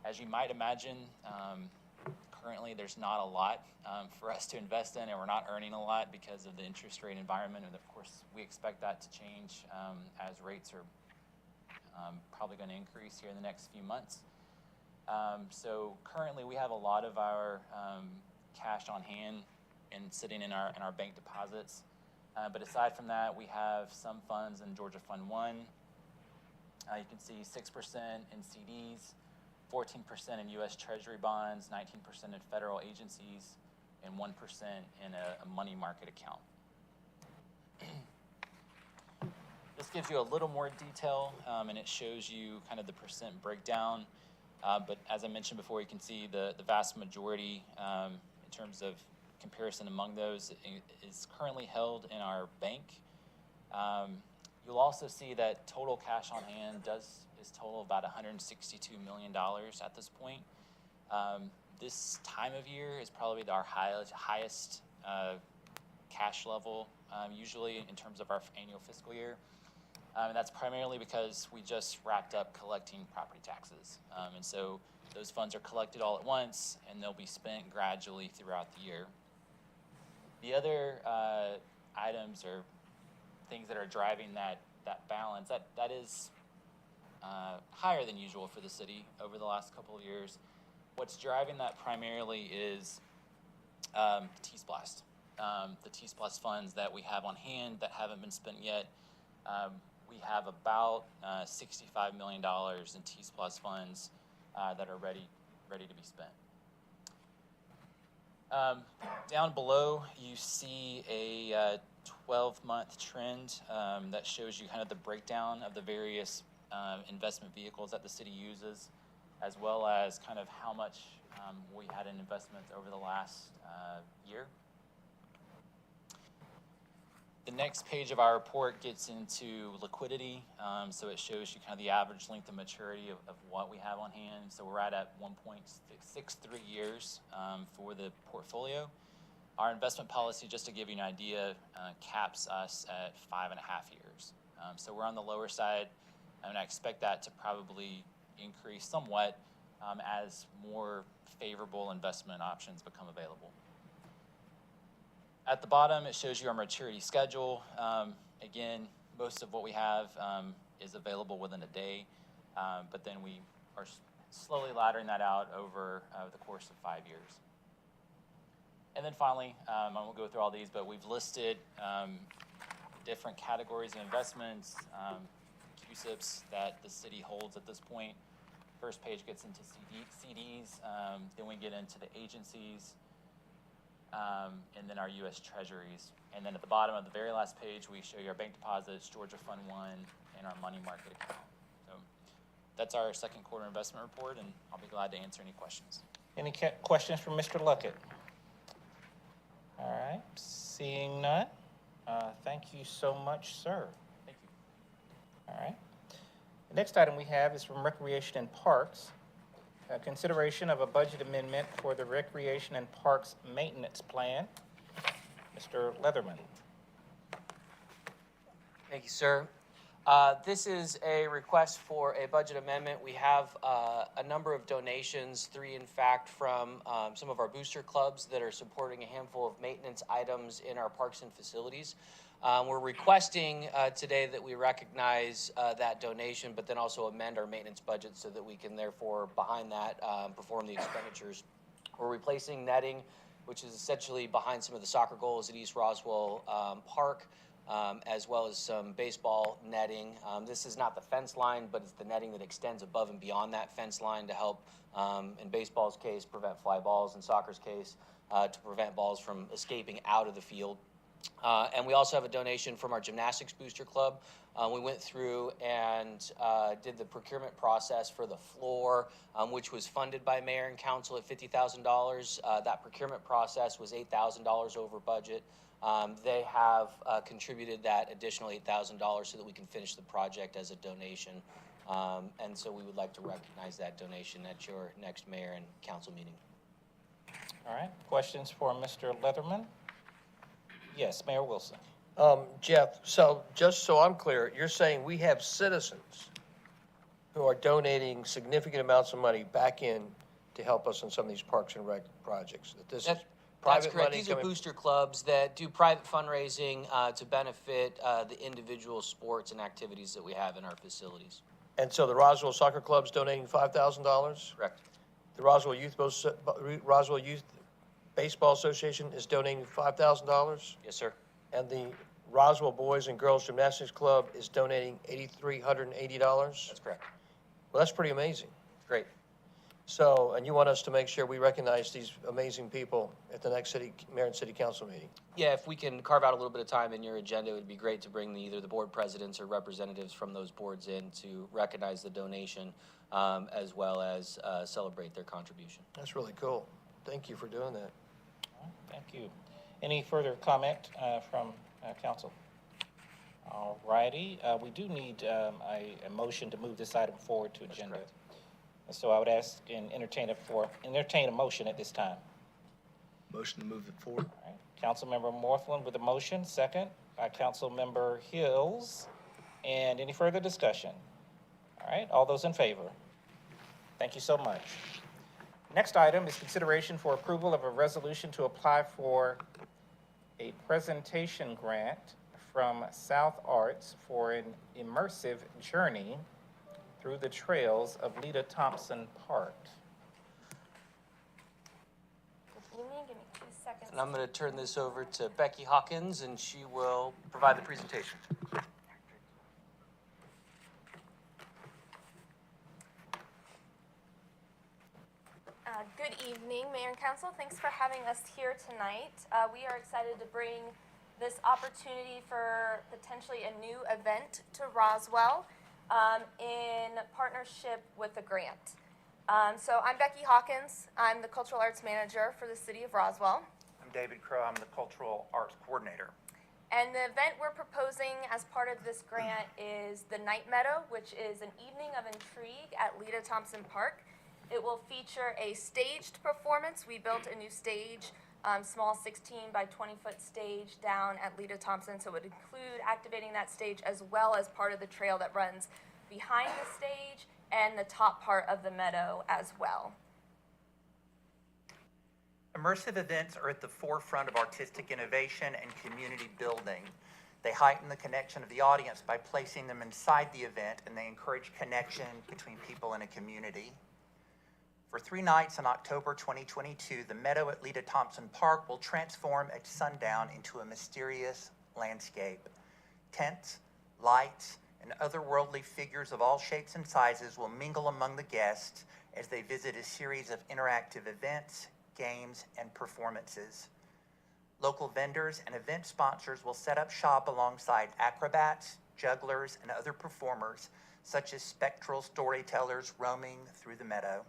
As you might imagine, currently there's not a lot for us to invest in, and we're not earning a lot because of the interest rate environment. And of course, we expect that to change as rates are probably going to increase here in the next few months. So currently, we have a lot of our cash on hand and sitting in our bank deposits. But aside from that, we have some funds in Georgia Fund 1. You can see 6% in CDs, 14% in U.S. Treasury bonds, 19% in federal agencies, and 1% in a money market account. This gives you a little more detail, and it shows you kind of the percent breakdown. But as I mentioned before, you can see the vast majority in terms of comparison among those is currently held in our bank. You'll also see that total cash on hand is total about $162 million at this point. This time of year is probably our highest cash level, usually in terms of our annual fiscal year. And that's primarily because we just wrapped up collecting property taxes. And so those funds are collected all at once, and they'll be spent gradually throughout the year. The other items or things that are driving that balance, that is higher than usual for the city over the last couple of years. What's driving that primarily is T-Splost. The T-Splost funds that we have on hand that haven't been spent yet. We have about $65 million in T-Splost funds that are ready to be spent. Down below, you see a 12-month trend that shows you kind of the breakdown of the various investment vehicles that the city uses, as well as kind of how much we had in investments over the last year. The next page of our report gets into liquidity, so it shows you kind of the average length of maturity of what we have on hand. So we're at 1.63 years for the portfolio. Our investment policy, just to give you an idea, caps us at 5.5 years. So we're on the lower side, and I expect that to probably increase somewhat as more favorable investment options become available. At the bottom, it shows you our maturity schedule. Again, most of what we have is available within a day, but then we are slowly laddering that out over the course of 5 years. And then finally, I won't go through all these, but we've listed different categories of investments, QSIPs that the city holds at this point. First page gets into CDs, then we get into the agencies, and then our U.S. Treasuries. And then at the bottom of the very last page, we show you our bank deposits, Georgia Fund 1, and our money market account. So that's our second quarter investment report, and I'll be glad to answer any questions. Any questions from Mr. Luckett? All right, seeing none. Thank you so much, sir. Thank you. All right. The next item we have is from Recreation and Parks. Consideration of a budget amendment for the Recreation and Parks Maintenance Plan. Mr. Leatherman. Thank you, sir. This is a request for a budget amendment. We have a number of donations, 3 in fact, from some of our booster clubs that are supporting a handful of maintenance items in our parks and facilities. We're requesting today that we recognize that donation, but then also amend our maintenance budget so that we can therefore, behind that, perform the expenditures. We're replacing netting, which is essentially behind some of the soccer goals at East Roswell Park, as well as some baseball netting. This is not the fence line, but it's the netting that extends above and beyond that fence line to help, in baseball's case, prevent fly balls, in soccer's case, to prevent balls from escaping out of the field. And we also have a donation from our gymnastics booster club. We went through and did the procurement process for the floor, which was funded by mayor and council at $50,000. That procurement process was $8,000 over budget. They have contributed that additional $8,000 so that we can finish the project as a donation. And so we would like to recognize that donation at your next mayor and council meeting. All right, questions for Mr. Leatherman? Yes, Mayor Wilson. Jeff, so just so I'm clear, you're saying we have citizens who are donating significant amounts of money back in to help us in some of these parks and rec projects? That's private correct. money These are coming- booster clubs that do private fundraising to benefit the individual sports and activities that we have in our facilities. And so the Roswell Soccer Club's donating $5,000? Correct. The Roswell Youth Baseball Association is donating $5,000. Yes, sir. And the Roswell Boys and Girls Gymnastics Club is donating $8,380. That's correct. Well, that's pretty amazing. Great. So, and you want us to make sure we recognize these amazing people at the next mayor and city council meeting? Yeah, if we can carve out a little bit of time in your agenda, it would be great to bring either the board presidents or representatives from those boards in to recognize the donation, as well as celebrate their contribution. That's really cool. Thank you for doing that. Thank you. Any further comment from council? All righty. We do need a motion to move this item forward to agenda. correct. So I would ask and entertain a motion at this time. Motion to move it forward. All right. Councilmember Morthland with a motion, second by Councilmember Hills. And any further discussion? All right, all those in favor? Thank you so much. Next item is consideration for approval of a resolution to apply for a presentation grant from South Arts for an immersive journey through the trails of Leta Thompson Park. Good evening, give me 2 seconds. And I'm going to turn this over to Becky Hawkins, and she will provide the presentation. Good evening, Mayor and Council. Thanks for having us here tonight. We are excited to bring this opportunity for potentially a new event to Roswell in partnership with a grant. So I'm Becky Hawkins. I'm the Cultural Arts Manager for the City of Roswell. I'm David Crow. I'm the Cultural Arts Coordinator. And the event we're proposing as part of this grant is the Night Meadow, which is an evening of intrigue at Leta Thompson Park. It will feature a staged performance. We built a new stage, small 16 by 20 foot stage down at Leta Thompson. So it would include activating that stage as well as part of the trail that runs behind the stage and the top part of the meadow as well. Immersive events are at the forefront of artistic innovation and community building. They heighten the connection of the audience by placing them inside the event, and they encourage connection between people in a community. For 3 nights in October 2022, the meadow at Leta Thompson Park will transform at sundown into a mysterious landscape. Tents, lights, and otherworldly figures of all shapes and sizes will mingle among the guests as they visit a series of interactive events, games, and performances. Local vendors and event sponsors will set up shop alongside acrobats, jugglers, and other performers, such as spectral storytellers roaming through the meadow.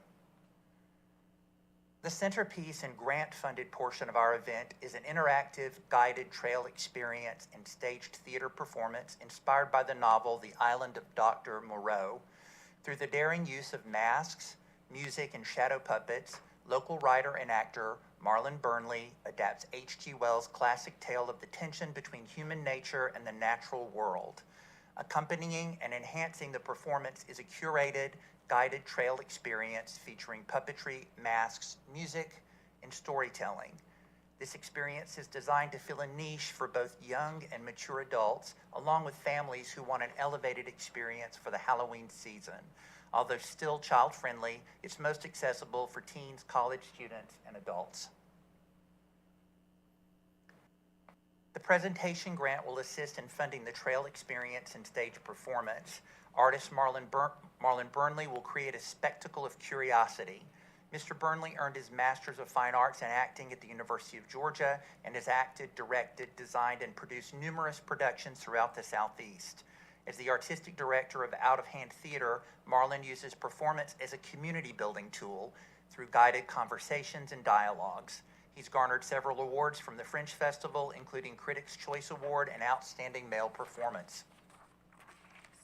The centerpiece and grant-funded portion of our event is an interactive guided trail experience and staged theater performance inspired by the novel The Island of Dr. Moreau. Through the daring use of masks, music, and shadow puppets, local writer and actor Marlon Burnley adapts H.G. Wells' classic tale of the tension between human nature and the natural world. Accompanying and enhancing the performance is a curated, guided trail experience featuring puppetry, masks, music, and storytelling. This experience is designed to fill a niche for both young and mature adults, along with families who want an elevated experience for the Halloween season. Although still child-friendly, it's most accessible for teens, college students, and adults. The presentation grant will assist in funding the trail experience and stage performance. Artist Marlon Burnley will create a spectacle of curiosity. Mr. Burnley earned his Master's of Fine Arts in Acting at the University of Georgia and has acted, directed, designed, and produced numerous productions throughout the Southeast. As the artistic director of Out of Hand Theater, Marlon uses performance as a community building tool through guided conversations and dialogues. He's garnered several awards from the Fringe Festival, including Critics' Choice Award and Outstanding Male Performance.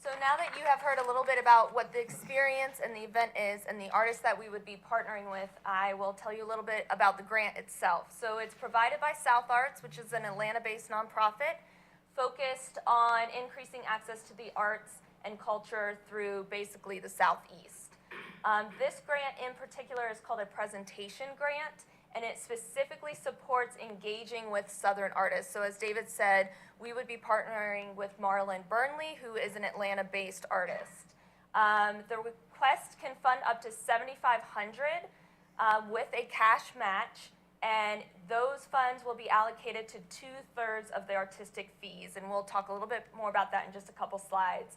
So now that you have heard a little bit about what the experience and the event is and the artists that we would be partnering with, I will tell you a little bit about the grant itself. So it's provided by South Arts, which is an Atlanta-based nonprofit focused on increasing access to the arts and culture through basically the Southeast. This grant in particular is called a presentation grant, and it specifically supports engaging with Southern artists. So as David said, we would be partnering with Marlon Burnley, who is an Atlanta-based artist. The request can fund up to $7,500 with a cash match, and those funds will be allocated to 2/3 of the artistic fees, and we'll talk a little bit more about that in just a couple slides.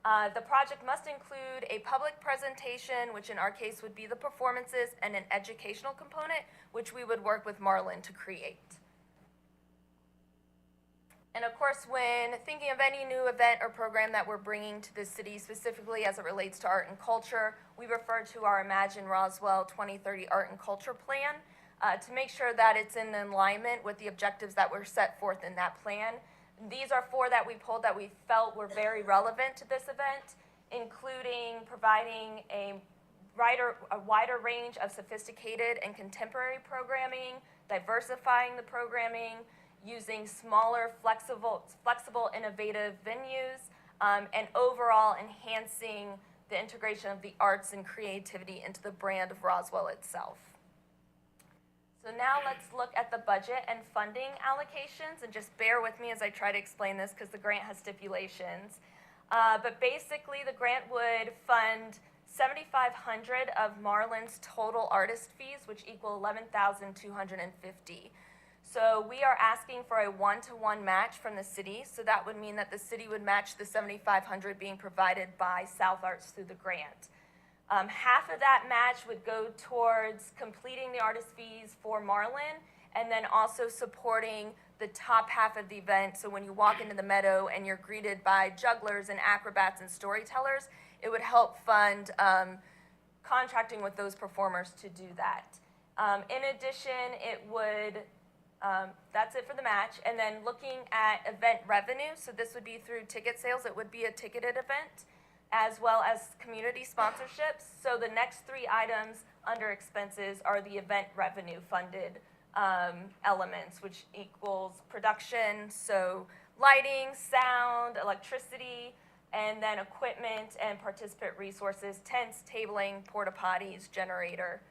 The project must include a public presentation, which in our case would be the performances, and an educational component, which we would work with Marlin to create. And of course, when thinking of any new event or program that we're bringing to the city, specifically as it relates to art and culture, we refer to our Imagine Roswell 2030 Art and Culture Plan to make sure that it's in alignment with the objectives that were set forth in that plan. These are 4 that we pulled that we felt were very relevant to this event, including providing a wider range of sophisticated and contemporary programming, diversifying the programming, using smaller, flexible, innovative venues, and overall enhancing the integration of the arts and creativity into the brand of Roswell itself. So now let's look at the budget and funding allocations, and just bear with me as I try to explain this because the grant has stipulations. But basically the grant would fund $7,500 of Marlin's total artist fees, which equal $11,250. So we are asking for a 1-to-1 match from the city. So that would mean that the city would match the $7,500 being provided by South Arts through the grant. Half of that match would go towards completing the artist fees for Marlin, and then also supporting the top half of the event. So when you walk into the meadow and you're greeted by jugglers and acrobats and storytellers, it would help fund contracting with those performers to do that. In addition, it would that's it for the match. And then looking at event revenue, so this would be through ticket sales. It would be a ticketed event, as well as community sponsorships. So the next 3 items under expenses are the event revenue funded elements, which equals production, so lighting, sound, electricity, and then equipment and participant resources, tents, tabling, porta potties, generator.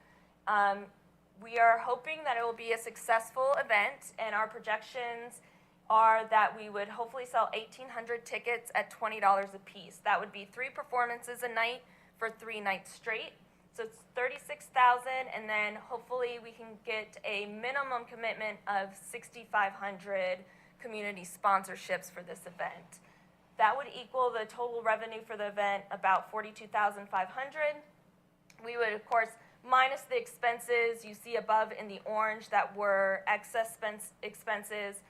We are hoping that it will be a successful event, and our projections are that we would hopefully sell 1,800 tickets at $20 a piece. That would be 3 performances a night for 3 nights straight. So it's $36,000, and then hopefully we can get a minimum commitment of 6,500 community sponsorships for this event. That would equal the total revenue for the event about $42,500. We would, of course, minus the expenses you see above in the orange that were excess expenses.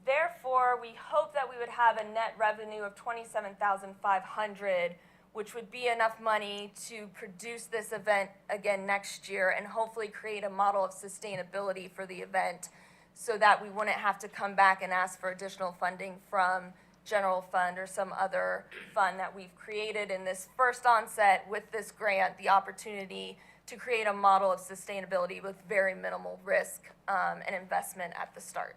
Therefore, we hope that we would have a net revenue of $27,500, which would be enough money to produce this event again next year and hopefully create a model of sustainability for the event so that we wouldn't have to come back and ask for additional funding from general fund or some other fund that we've created in this first onset with this grant, the opportunity to create a model of sustainability with very minimal risk and investment at the start.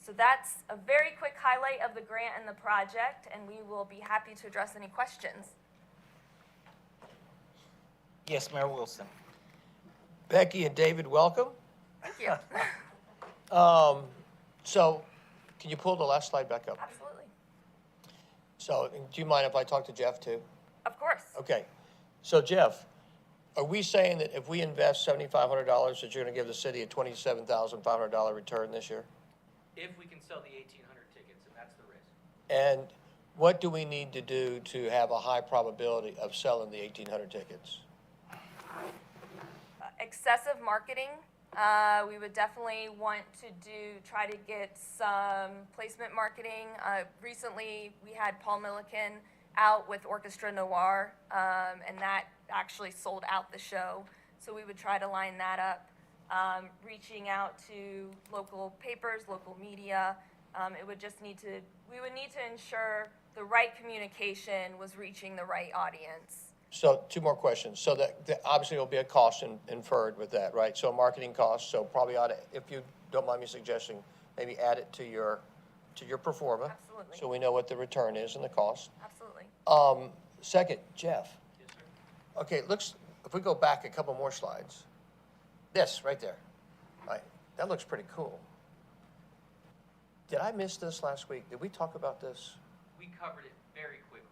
So that's a very quick highlight of the grant and the project, and we will be happy to address any questions. Yes, Mayor Wilson. Becky and David, welcome. Thank you. So can you pull the last slide back up? Absolutely. So do you mind if I talk to Jeff too? Of course. Okay. So Jeff, are we saying that if we invest $7,500 that you're going to give the city a $27,500 return this year? If we can sell the 1,800 tickets, and that's the risk. And what do we need to do to have a high probability of selling the 1,800 tickets? Excessive marketing. We would definitely want to try to get some placement marketing. Recently, we had Paul Milliken out with Orchestra Noir, and that actually sold out the show. So we would try to line that up. Reaching out to local papers, local media. We would need to ensure the right communication was reaching the right audience. So 2 more questions. So that obviously there'll be a cost inferred with that, right? So marketing costs, so probably ought to, if you don't mind me suggesting, maybe add it to your pro forma. Absolutely. So we know what the return is and the cost. Absolutely. Second, Jeff. Yes, sir. Okay, if we go back a couple more slides. This, right there. Right, that looks pretty cool. Did I miss this last week? Did we talk about this? We covered it very quickly.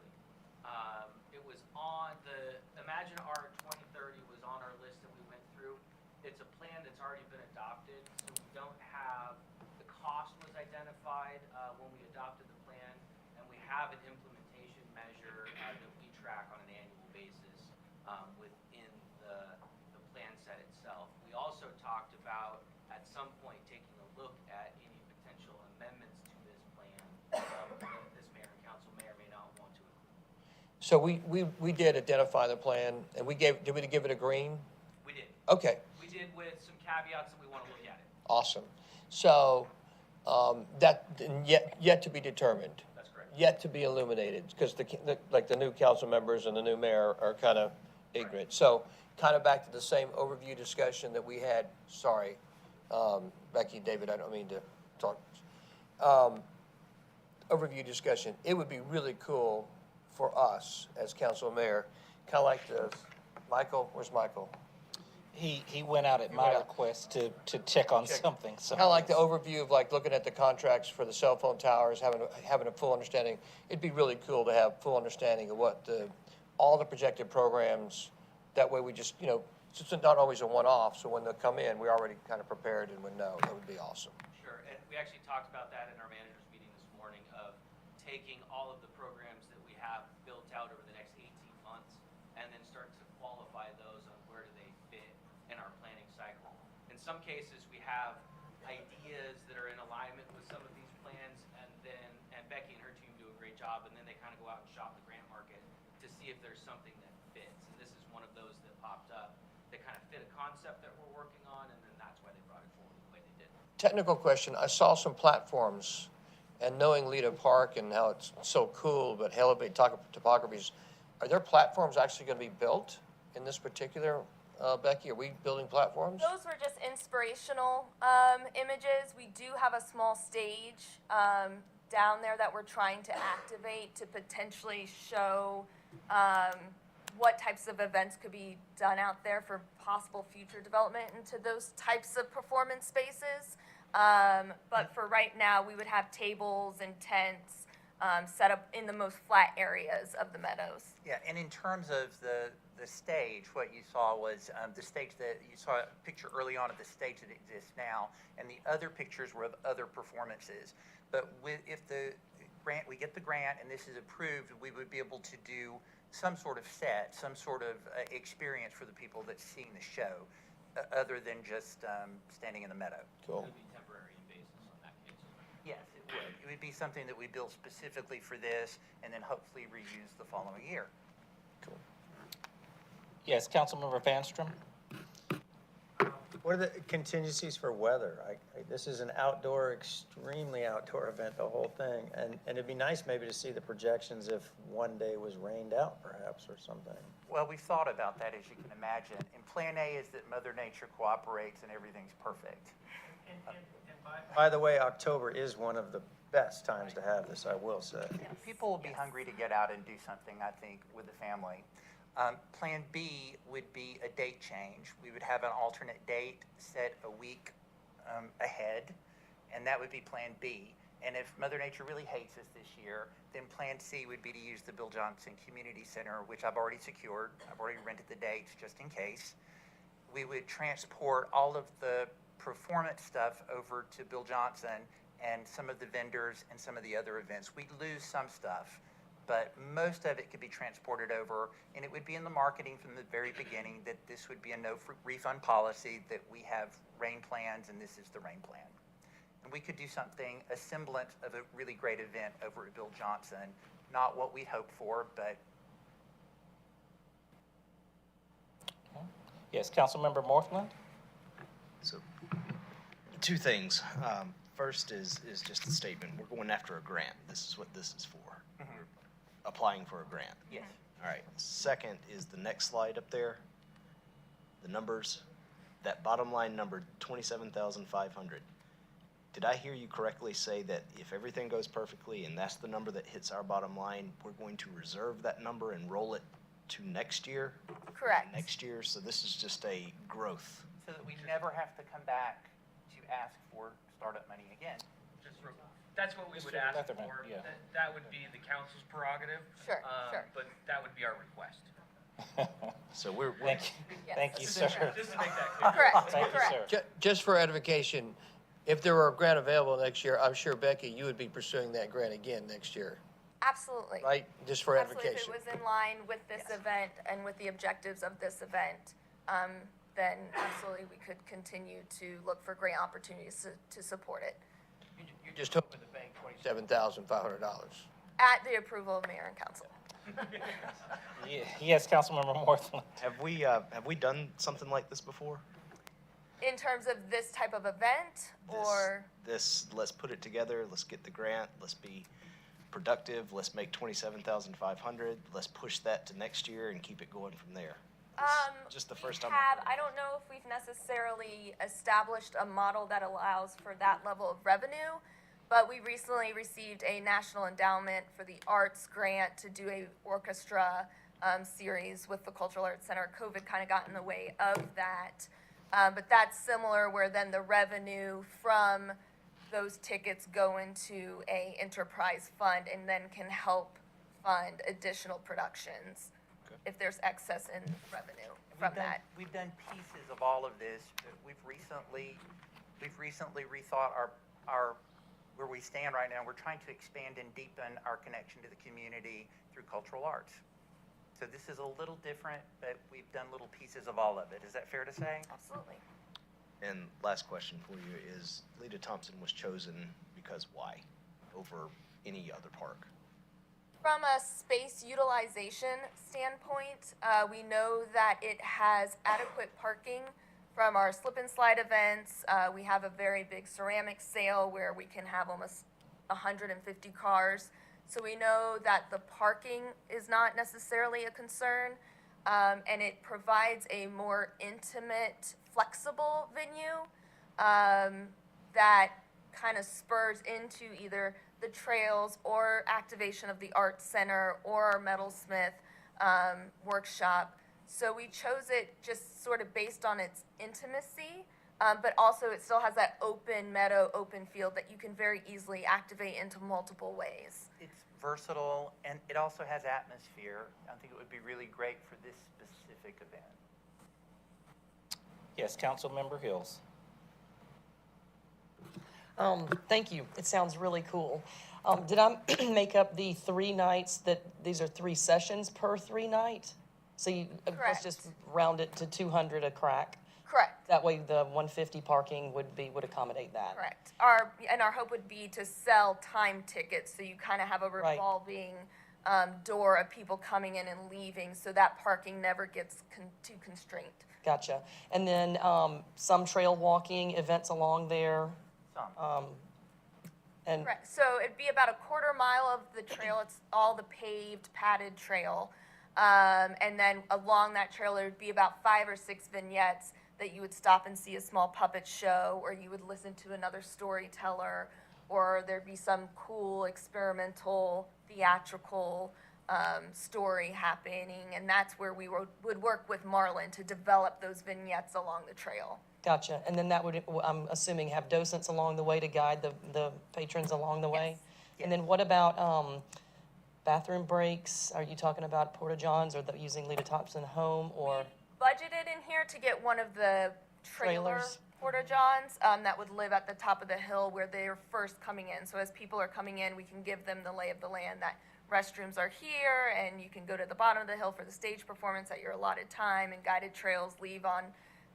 It was on the Imagine Art 2030 was on our list that we went through. it's a plan that's already been adopted, so we don't have, the cost was identified when we adopted the plan, and we have an implementation measure that we track on an annual basis within the plan set itself. We also talked about, at some point, taking a look at any potential amendments to this plan that this mayor and council may or may not want to include. So we did identify the plan, and did we give it a green? We did. Okay, We did with some caveats that we want to look at it. awesome. So, that, yet to be determined. That's correct. Yet to be illuminated, because like the new council members and the new mayor are kind of ignorant. So, kind of back to the same overview discussion that we had, sorry, Becky, David, I don't mean to talk. Overview discussion, it would be really cool for us as council and mayor, kind of like the, Michael, where's Michael? He went out at my request to check on something, so. Kind of like the overview of like looking at the contracts for the cell phone towers, having a full understanding. It'd be really cool to have full understanding of what all the projected programs. That way we just, it's not always a one-off, so when they come in, we're already kind of prepared and would know. That would be awesome. Sure, and we actually talked about that in our managers meeting this morning of taking all of the programs that we have built out over the next 18 months and then start to qualify those on where do they fit in our planning cycle. In some cases, we have ideas that are in alignment with some of these plans, and Becky and her team do a great job, and then they kind of go out and shop the grant market to see if there's something that fits. And this is one of those that popped up that kind of fit a concept that we're working on, and then that's why they brought it forward the way they did. Technical question, I saw some platforms, and knowing Leta Park and how it's so cool, but elevated topographies, are there platforms actually going to be built in this particular, Becky? Are we building platforms? Those were just inspirational images. We do have a small stage down there that we're trying to activate to potentially show what types of events could be done out there for possible future development into those types of performance spaces. But for right now, we would have tables and tents set up in the most flat areas of the meadows. Yeah, and in terms of the stage, what you saw was the stage that you saw a picture early on of the stage that exists now, and the other pictures were of other performances. But if we get the grant and this is approved, we would be able to do some sort of set, some sort of experience for the people that's seeing the show, other than just standing in the meadow. Cool. It would be temporary in basis on that case. Yes, it would. It would be something that we build specifically for this and then hopefully reuse the following year. Cool. Yes, Councilmember Vanstrom? What are the contingencies for weather? This is an outdoor, extremely outdoor event, the whole thing. And it'd be nice maybe to see the projections if one day was rained out perhaps or something. Well, we've thought about that, as you can imagine. And plan A is that Mother Nature cooperates and everything's perfect. By the way, October is one of the best times to have this, I will say. People will be hungry to get out and do something, I think, with the family. Plan B would be a date change. We would have an alternate date set a week ahead, and that would be Plan B. And if Mother Nature really hates us this year, then Plan C would be to use the Bill Johnson Community Center, which I've already secured. I've already rented the dates just in case. We would transport all of the performance stuff over to Bill Johnson and some of the vendors and some of the other events. We'd lose some stuff, but most of it could be transported over, and it would be in the marketing from the very beginning that this would be a no refund policy, that we have rain plans and this is the rain plan. And we could do something, a semblance of a really great event over at Bill Johnson, not what we hoped for, but. Yes, Councilmember Morthland? So, two things. First is just a statement. We're going after a grant. This is what this is for. We're applying for a grant. Yes. All right. Second is the next slide up there. The numbers, that bottom line number, 27,500. Did I hear you correctly say that if everything goes perfectly and that's the number that hits our bottom line, we're going to reserve that number and roll it to next year? Correct. Next year, so this is just a growth. So that we never have to come back to ask for startup money again. That's what we would ask Letterman, for. yeah. That would be the council's prerogative. Sure, sure. But that would be our request. So we're Thank you, thank you, sir. Correct, Thank you, correct. sir. Just for edification, if there were a grant available next year, I'm sure, Becky, you would be pursuing that grant again next year, Absolutely. right? Just for Absolutely, if edification. it was in line with this event and with the objectives of this event, then absolutely we could continue to look for grant opportunities to support it You're just hoping to bank $27,500. at the approval of mayor and council. Yes, Councilmember Morthland. have we done something like this before? In terms of this type of event, or? This let's put it together. Let's get the grant. Let's be productive. Let's make 27,500. Let's push that to next year and keep it going from there. Just the first time. I don't know if we've necessarily established a model that allows for that level of revenue, but we recently received a National Endowment for the Arts grant to do a orchestra series with the Cultural Arts Center. COVID kind of got in the way of that. But that's similar, where then the revenue from those tickets go into a enterprise fund and then can help fund additional productions if there's excess in revenue from that. We've done pieces of all of this, but we've recently rethought our where we stand right now. We're trying to expand and deepen our connection to the community through cultural arts. So this is a little different, but we've done little pieces of all of it. Is that fair to say? Absolutely. And last question for you is, Leta Thompson was chosen because why over any other park? From a space utilization standpoint, we know that it has adequate parking. From our slip and slide events, we have a very big ceramic sale where we can have almost 150 cars. So we know that the parking is not necessarily a concern, and it provides a more intimate, flexible venue that kind of spurs into either the trails or activation of the Arts Center or our metalsmith workshop. So we chose it just sort of based on its intimacy, but also it still has that open meadow, open field that you can very easily activate into multiple ways. It's versatile, and it also has atmosphere. I think it would be really great for this specific event. Yes, Councilmember Hills. Thank you. It sounds really cool. Did I make up the 3 nights that these are 3 sessions per 3 night? So you, let's Correct. just round it to 200 a crack. Correct. That way the 150 parking would accommodate that. Correct. Our hope would be to sell time tickets, so you kind of have a Right. revolving door of people coming in and leaving, so that parking never gets too constrained. Gotcha. And then some trail walking events along there. And Correct. So it'd be about a quarter mile of the trail. It's all the paved, padded trail. And then along that trail, there'd be about 5 or 6 vignettes that you would stop and see a small puppet show, or you would listen to another storyteller, or there'd be some cool experimental theatrical story happening. And that's where we would work with Marlin to develop those vignettes along the trail. gotcha. And then that would, I'm assuming, have docents along the way to guide the patrons along the way? And then what about bathroom breaks? Are you talking about porta-johns, or using Leta Thompson home, or? Budgeted in here to get one of the trailer Trailers. porta-johns that would live at the top of the hill where they're first coming in. So as people are coming in, we can give them the lay of the land, that restrooms are here, and you can go to the bottom of the hill for the stage performance at your allotted time, and guided trails leave on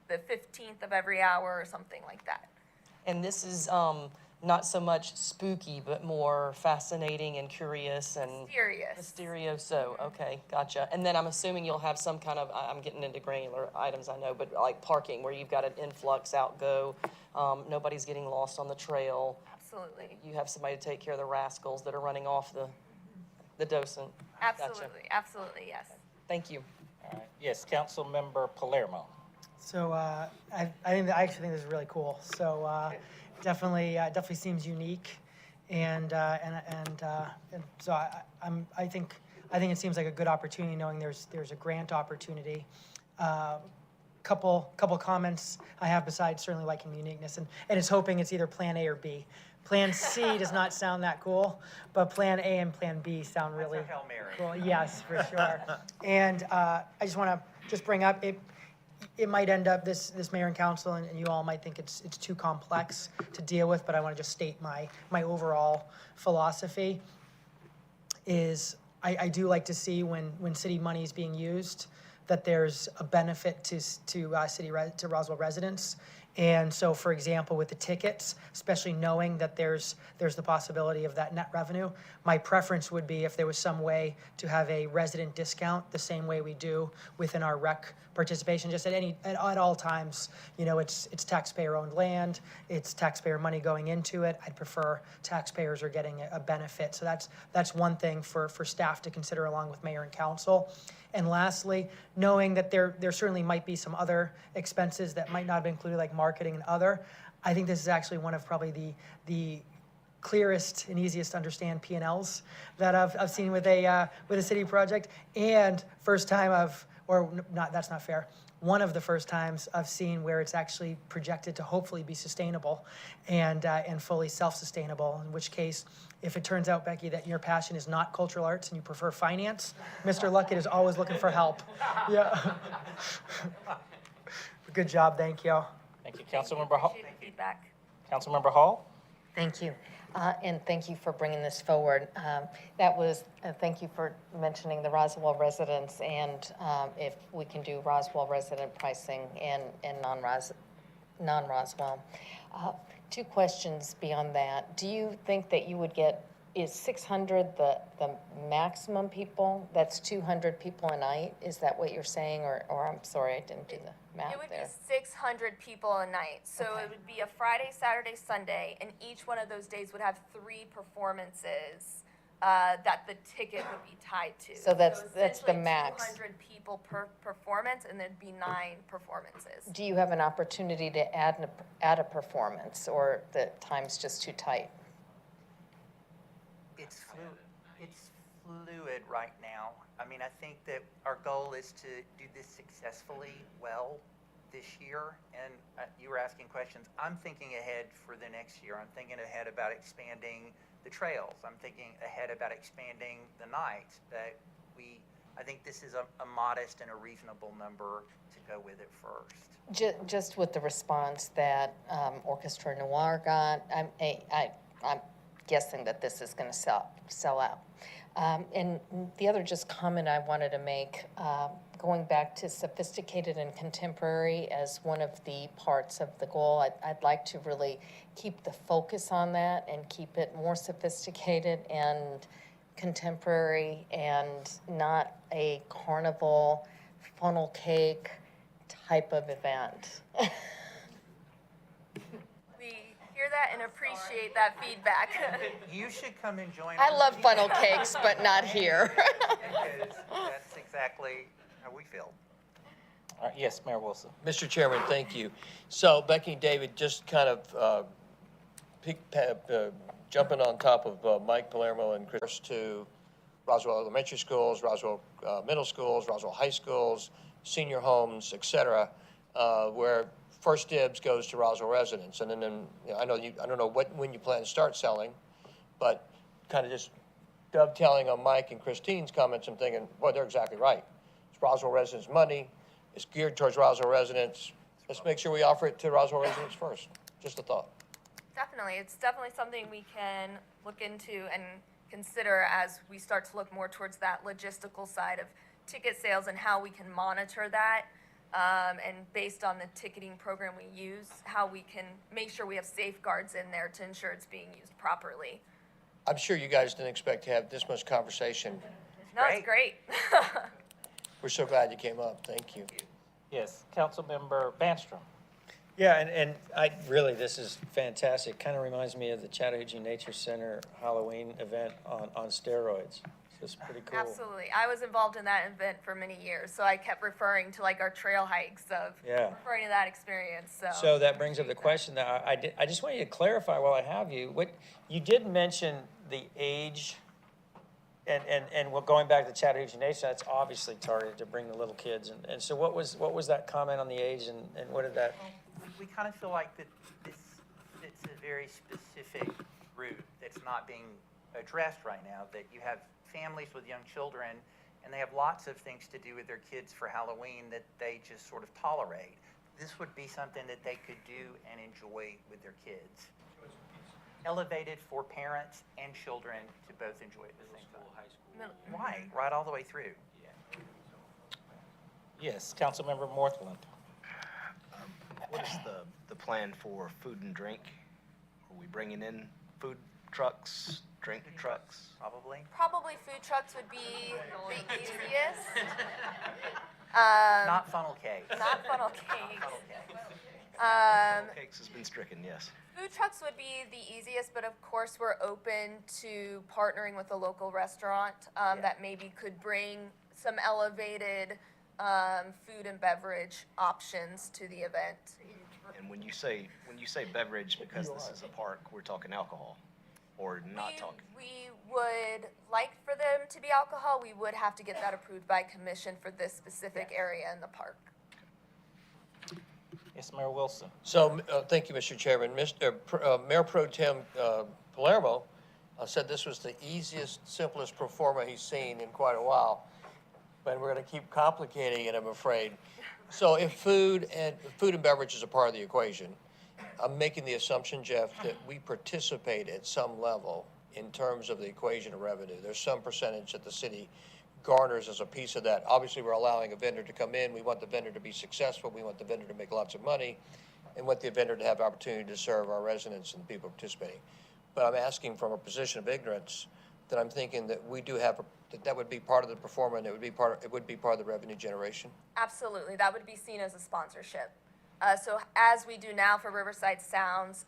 the 15th of every hour or something like that. And this is not so much spooky, but more fascinating and curious and Mysterious. mysterioso. Okay, gotcha. And then I'm assuming you'll have some kind of, I'm getting into granular items, I know, but like parking, where you've got an influx, outgo, nobody's getting lost on the trail. Absolutely. You have somebody to take care of the rascals that are running off the docent. Gotcha. Absolutely. Absolutely, yes. Thank you. All right. Yes, Councilmember Palermo. So I actually think this is really cool. So definitely seems unique, and so I think it seems like a good opportunity, knowing there's a grant opportunity. Couple comments I have besides certainly liking the uniqueness, and it's hoping it's either Plan A or B. Plan C does not sound that cool, but Plan A and Plan B sound really Hail Mary. cool. Yes, for sure. And I just want to just bring up, it might end up, this mayor and council, and you all might think it's too complex to deal with, but I want to just state my overall philosophy is I do like to see when city money is being used, that there's a benefit to Roswell residents. And so, for example, with the tickets, especially knowing that there's the possibility of that net revenue, my preference would be if there was some way to have a resident discount the same way we do within our rec participation, just at all times. You know, it's taxpayer-owned land, it's taxpayer money going into it. I'd prefer taxpayers are getting a benefit. So that's one thing for staff to consider along with mayor and council. And lastly, knowing that there certainly might be some other expenses that might not be included, like marketing and other, I think this is actually one of probably the clearest and easiest to understand P&Ls that I've seen with a city project, and first time that's not fair. One of the first times I've seen where it's actually projected to hopefully be sustainable and fully self-sustainable, in which case, if it turns out, Becky, that your passion is not cultural arts and you prefer finance, Mr. Luckett is always looking for help. Yeah. Good job, thank you. Thank you, Councilmember Hall. Appreciate the feedback. Councilmember Hall? Thank you. And thank you for bringing this forward. Thank you for mentioning the Roswell residents, and if we can do Roswell resident pricing and non-Roswell. Two questions beyond that. Do you think that you would get, is 600 the maximum people? That's 200 people a night? Is that what you're saying? Or I'm sorry, I didn't do the math It would there. be 600 people a night. So Okay. it would be a Friday, Saturday, Sunday, and each one of those days would have 3 performances that the ticket would be tied to. So that's the essentially max. 200 people per performance, and there'd be 9 performances. Do you have an opportunity to add a performance, or the time's just too tight? It's fluid right now. I mean, I think that our goal is to do this successfully well this year. And you were asking questions. I'm thinking ahead for the next year. I'm thinking ahead about expanding the trails. I'm thinking ahead about expanding the nights. I think this is a modest and a reasonable number to go with it first. Just with the response that Orchestra Noir got, I'm guessing that this is going to sell out. And the other just comment I wanted to make, going back to sophisticated and contemporary as one of the parts of the goal, I'd like to really keep the focus on that and keep it more sophisticated and contemporary and not a carnival funnel cake type of event. We hear that and appreciate that feedback. You should come and join us. I love funnel cakes, but not here. Because that's exactly how we feel. All right, yes, Mayor Wilson. Mr. Chairman, thank you. So Becky and David, just kind of jumping on top of Mike Palermo and Chris to Roswell Elementary Schools, Roswell Middle Schools, Roswell High Schools, senior homes, et cetera, where first dibs goes to Roswell residents. And then you know, I don't know when you plan to start selling, but kind of just dovetailing on Mike and Christine's comments, I'm thinking, well, they're exactly right. It's Roswell residents' money. It's geared towards Roswell residents. Let's make sure we offer it to Roswell residents first. Just a thought. Definitely. It's definitely something we can look into and consider as we start to look more towards that logistical side of ticket sales and how we can monitor that. And based on the ticketing program we use, how we can make sure we have safeguards in there to ensure it's being used properly. I'm sure you guys didn't expect to have this much conversation. No, it's great. We're so glad you came up. Thank you. Yes, Councilmember Banstrom. Yeah, and I really, this is fantastic. Kind of reminds me of the Chattahoochee Nature Center Halloween event on steroids. So it's pretty cool. Absolutely. I was involved in that event for many years, so I kept referring to like our trail hikes of referring to that experience. So that brings up the question that I just want you to clarify while I have you. What you did mention the age, and we're going back to Chattahoochee Nation. That's obviously targeted to bring the little kids. And so what was that comment on the age, and what did that? We kind of feel like that this fits a very specific group that's not being addressed right now, that you have families with young children and they have lots of things to do with their kids for Halloween that they just sort of tolerate. This would be something that they could do and enjoy with their kids. Elevated for parents and children to both enjoy at the same time. Right all the way through. Yes, Councilmember Morthland. What is the plan for food and drink? Are we bringing in food trucks, drink trucks? Probably. Probably food trucks would be the easiest. Not funnel cakes. Not funnel cakes. Cakes has been stricken, yes. Food trucks would be the easiest, but of course, we're open to partnering with a local restaurant that maybe could bring some elevated food and beverage options to the event. And when you say beverage, because this is a park, we're talking alcohol, or not talking? We would like for them to be alcohol. We would have to get that approved by commission for this specific area in the park. Yes, Mayor Wilson. So, thank you, Mr. Chairman. Mayor Pro Tem Palermo said this was the easiest, simplest pro forma he's seen in quite a while. But we're going to keep complicating it, I'm afraid. So if food and beverage is a part of the equation, I'm making the assumption, Jeff, that we participate at some level in terms of the equation of revenue. There's some percentage that the city garners as a piece of that. Obviously, we're allowing a vendor to come in. We want the vendor to be successful. We want the vendor to make lots of money, and want the vendor to have opportunity to serve our residents and people participating. But I'm asking from a position of ignorance that I'm thinking that we do have that would be part of the performance. It would be part of the revenue generation. Absolutely, that would be seen as a sponsorship. So as we do now for Riverside Sounds,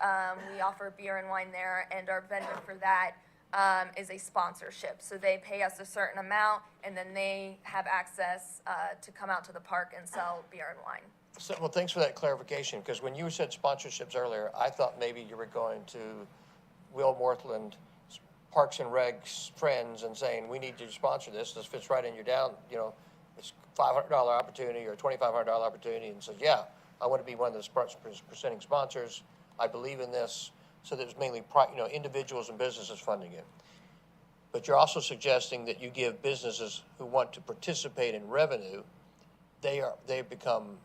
we offer beer and wine there, and our vendor for that is a sponsorship. So they pay us a certain amount, and then they have access to come out to the park and sell beer and wine. So, well, thanks for that clarification, because when you said sponsorships earlier, I thought maybe you were going to Will Morthland, Parks and Recs friends, and saying, we need you to sponsor this. This fits right in your it's $500 opportunity or $2,500 opportunity, and says, yeah, I want to be one of the presenting sponsors. I believe in this. So there's mainly, individuals and businesses funding it. But you're also suggesting that you give businesses who want to participate in revenue, they become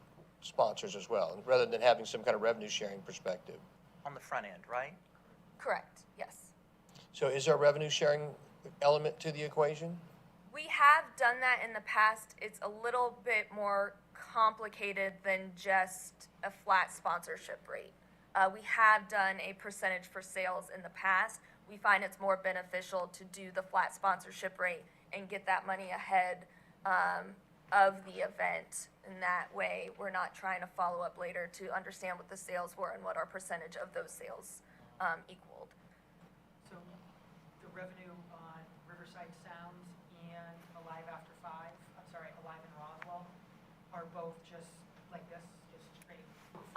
sponsors as well, rather than having some kind of revenue sharing perspective. On the front end, right? Correct, yes. So is there a revenue sharing element to the equation? We have done that in the past. It's a little bit more complicated than just a flat sponsorship rate. We have done a percentage for sales in the past. We find it's more beneficial to do the flat sponsorship rate and get that money ahead of the event. In that way, we're not trying to follow up later to understand what the sales were and what our percentage of those sales equaled. So the revenue on Riverside Sounds and Alive in Roswell are both just like this, just straight?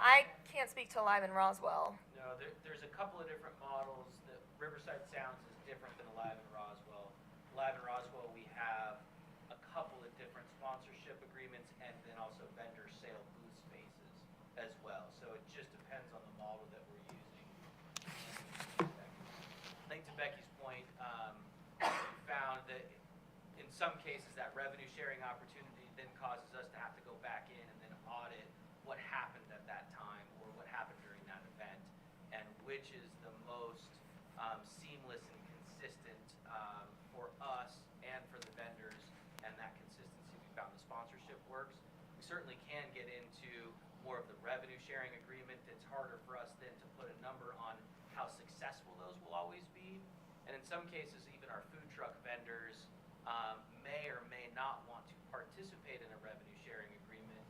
I can't speak to Alive in Roswell. No, there's a couple of different models. The Riverside Sounds is different than Alive in Roswell. Alive in Roswell, we have a couple of different sponsorship agreements and then also vendor sale booth spaces as well. So it just depends on the model that we're using. I think to Becky's point, we found that in some cases that revenue sharing opportunity then causes us to have to go back in and then audit what happened at that time or what happened during that event and which is the most seamless and consistent for us and for the vendors, and that consistency we found the sponsorship works. We certainly can get into more of the revenue sharing agreement. It's harder for us then to put a number on how successful those will always be. And in some cases, even our food truck vendors may or may not want to participate in a revenue sharing agreement.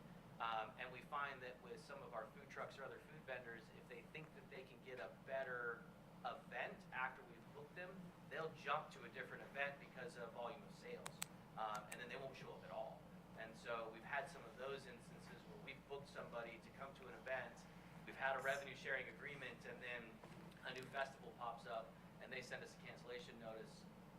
And we find that with some of our food trucks or other food vendors, if they think that they can get a better event after we've booked them, they'll jump to a different event because of volume of sales. And then they won't show up at all. And so we've had some of those instances where we've booked somebody to come to an event, we've had a revenue sharing agreement, and then a new festival pops up, and they send us a cancellation notice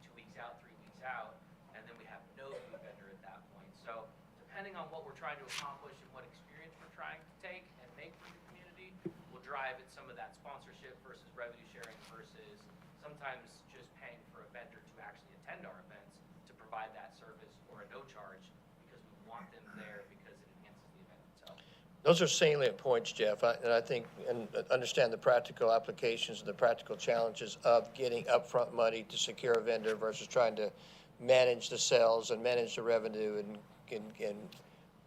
2 weeks out, 3 weeks out, and then we have no food vendor at that point. So depending on what we're trying to accomplish and what experience we're trying to take and make for the community, will drive at some of that sponsorship versus revenue sharing versus sometimes just paying for a vendor to actually attend our events to provide provide that service or a no charge because we want them there because it enhances the event itself. Those are salient points, Jeff, and I think, and understand the practical applications and the practical challenges of getting upfront money to secure a vendor versus trying to manage the sales and manage the revenue and